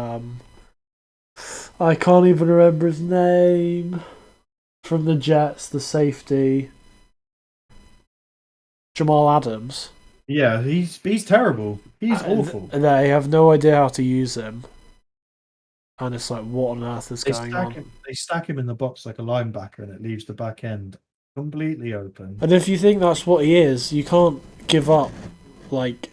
I can't even remember his name from the Jets, the safety Jamal Adams. Yeah, he's terrible. He's And awful. they have no idea how to use him. And it's like, what on earth is They going stack on? him. They stack him in the box like a linebacker, and it leaves the back end completely open. And if you think that's what he is, you can't give up like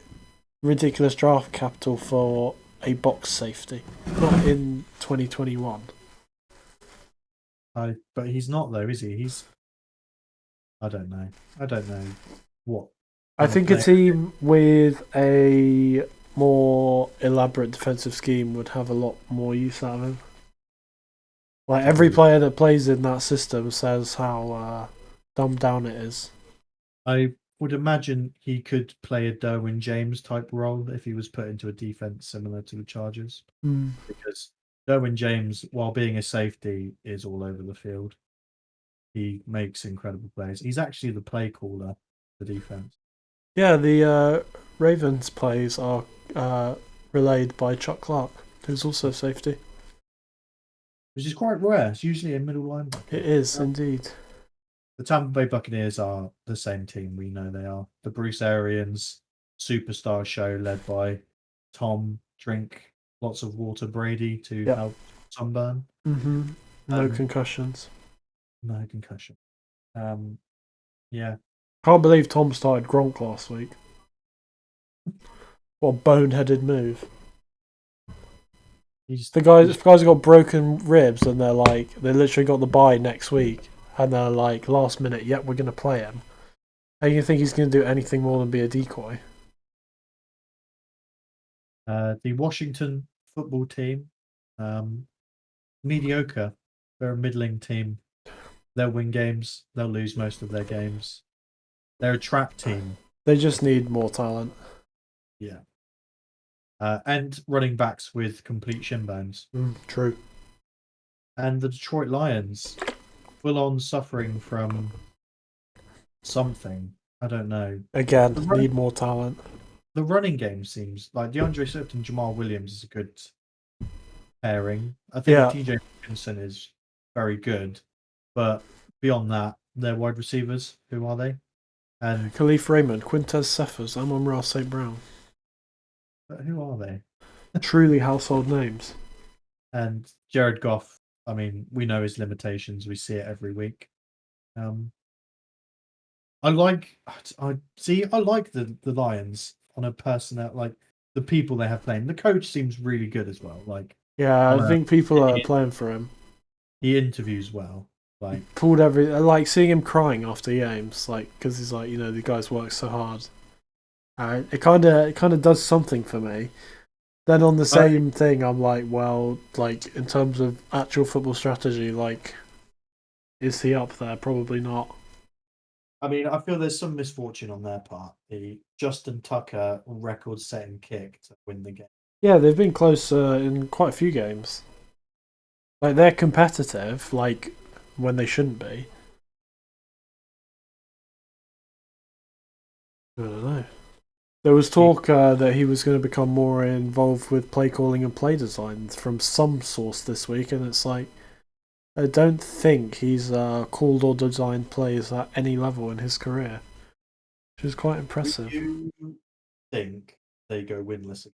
ridiculous draft capital for a box safety. Not in 2021. But he's not though, is he? I don't know. I don't know what. I think a team with a more elaborate defensive scheme would have a lot more use out of him. Like every player that plays in that system says how dumbed down it is. I would imagine he could play a Derwin James type role if he was put into a defense similar to the Chargers. Because Derwin James, while being a safety, is all over the field. He makes incredible plays. He's actually the play caller for defense. Yeah, the Ravens plays are relayed by Chuck Clark, who's also safety. Which is quite rare. It's usually a middle linebacker. It is, indeed. The Tampa Bay Buccaneers are the same team we know they are. The Bruce Arians superstar show led by Tom Drink lots of water Brady to help sunburn. No concussions. No concussion. Yeah. Can't believe Tom started Gronk last week. What a boneheaded move. The guys have got broken ribs and they literally got the bye next week and they're like last minute, yep, we're gonna play him. And you think he's gonna do anything more than be a decoy? The Washington football team, mediocre. They're a middling team. They'll win games. They'll lose most of their games. They're a trap team. They just need more talent. Yeah. And running backs with complete shin bones. True. And the Detroit Lions, full on suffering from something. I don't know. Again, need more talent. The running game seems like DeAndre Swift and Jamal Williams is a good pairing. I think TJ Hawkinson is very good. But beyond that, they're wide receivers. Who are they? And Khalif Raymond, Quintez Cephas, Amon-Ra St. Brown. But who are they? Truly household names. And Jared Goff, I mean, we know his limitations. We see it every week. I like the Lions on a personnel, like the people they have playing. The coach seems really good as well. Like, yeah, I think people are playing for him. he interviews well. Like, Pulled like seeing him crying after games, like because he's like, the guys work so hard. It kind of does something for me. Then on the same thing, I'm like, well, like in terms of actual football strategy, like, is he up there? Probably not. I mean, I feel there's some misfortune on their part. The Justin Tucker record-setting kick to win the game. Yeah, they've been close in quite a few games. Like they're competitive, like when they shouldn't be. I don't know. There was talk that he was going to become more involved with play calling and play design from some source this week, and it's like, I don't think he's called or designed plays at any level in his career, which is quite impressive. Do you think they go winless?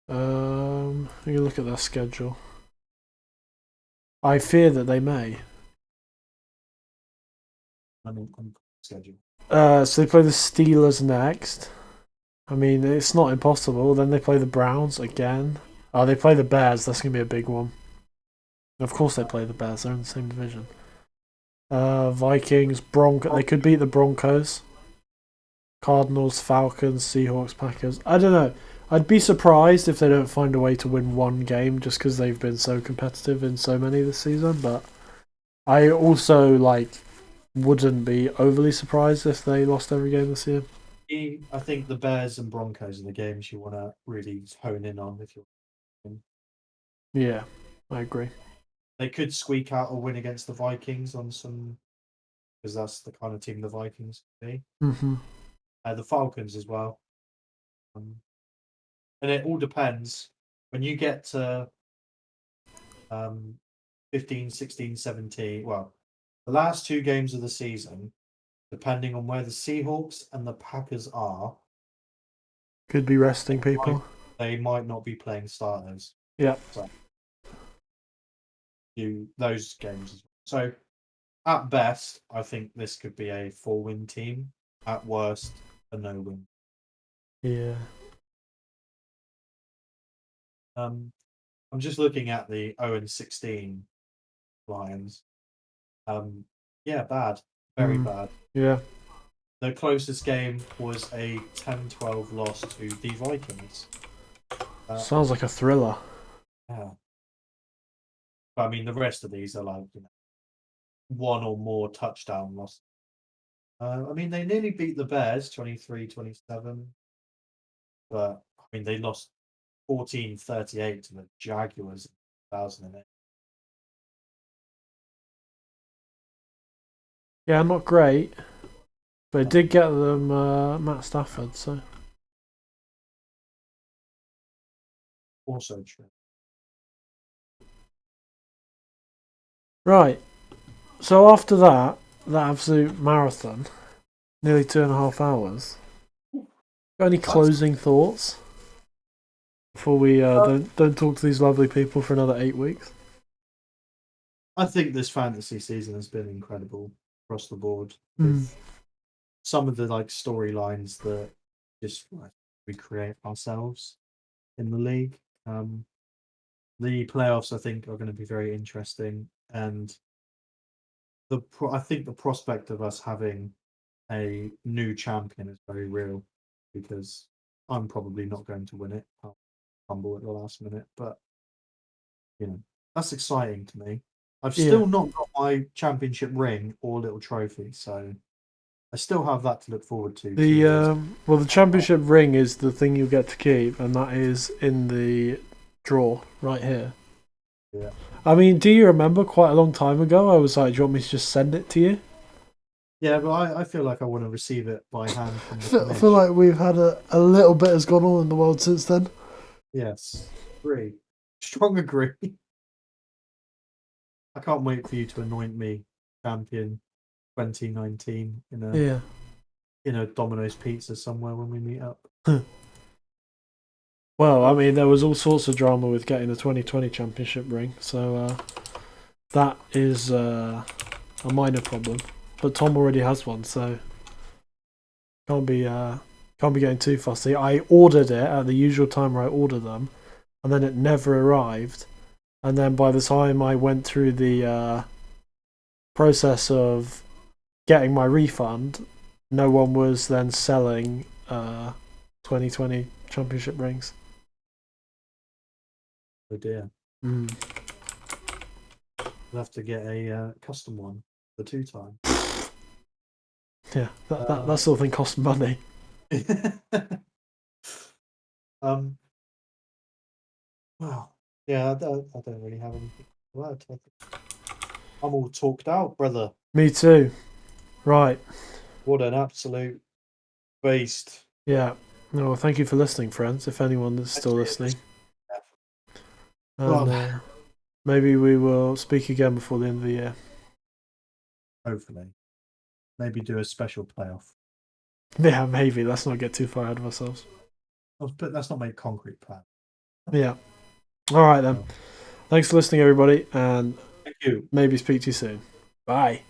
You look at their schedule. I fear that they may. On schedule. So they play the Steelers next. I mean, it's not impossible. Then they play the Browns again. Oh, they play the Bears. That's going to be a big one. Of course they play the Bears. They're in the same division. Vikings, Broncos. They could beat the Broncos. Cardinals, Falcons, Seahawks, Packers. I don't know. I'd be surprised if they don't find a way to win one game just because they've been so competitive in so many this season. But I also wouldn't be overly surprised if they lost every game this year. I think the Bears and Broncos are the games you want to really hone in on if you're. Yeah, I agree. They could squeak out a win against the Vikings on some, because that's the kind of team the Vikings could be. Mm-hmm. The Falcons as well. And it all depends. When you get to 15, 16, 17, well, the last two games of the season, depending on where the Seahawks and the Packers are, could be resting people. They might not be playing starters. Yeah. So, those games. So, at best, I think this could be a 4-win team. At worst, a no-win. Yeah. I'm just looking at the 0-16 Lions. Yeah, bad. Very bad. Yeah. The closest game was a 10-12 loss to the Vikings. Sounds like a thriller. Yeah. But I mean, the rest of these are one or more touchdown losses. I mean, they nearly beat the Bears 23-27. But, I mean, they lost 14-38 to the Jaguars in 2008. Yeah, not great. But it did get them Matt Stafford, so. Also true. Right. So after that absolute marathon, nearly 2.5 hours. Got any closing thoughts before we don't talk to these lovely people for another 8 weeks? I think this fantasy season has been incredible across the board. Some of the storylines that just we create ourselves in the league. The playoffs, I think, are going to be very interesting, and I think the prospect of us having a new champion is very real, because I'm probably not going to win it. I'll fumble at the last minute, but that's exciting to me. I've still not got my championship ring or little trophy, so I still have that to look forward to. The championship ring is the thing you get to keep, and that is in the drawer right here. Yeah. I mean, do you remember quite a long time ago? I was like, "Do you want me to just send it to you?" Yeah, but I feel like I want to receive it by hand. I feel like we've had a little bit has gone on in the world since then. Yes, agree. Strong agree. I can't wait for you to anoint me champion 2019 in a Domino's pizza somewhere when we meet up. Well, I mean, there was all sorts of drama with getting the 2020 championship ring, so that is a minor problem. But Tom already has one, so can't be getting too fussy. I ordered it at the usual time where I order them, and then it never arrived. And then by the time I went through the process of getting my refund, no one was then selling 2020 championship rings. Oh dear. Mm. We'll have to get a custom one, the 2-time. Yeah, that sort of thing costs money. Well, yeah, I don't really have anything to add. I'm all talked out, brother. Me too. Right. What an absolute beast. Yeah. No, well, thank you for listening, friends, if anyone is still listening. And maybe we will speak again before the end of the year. Hopefully. Maybe do a special playoff. Yeah, maybe. Let's not get too far ahead of ourselves. But let's not make concrete plan. Yeah. All right, then. Oh. Thanks for listening, everybody, and Thank you. maybe speak to you soon. Bye.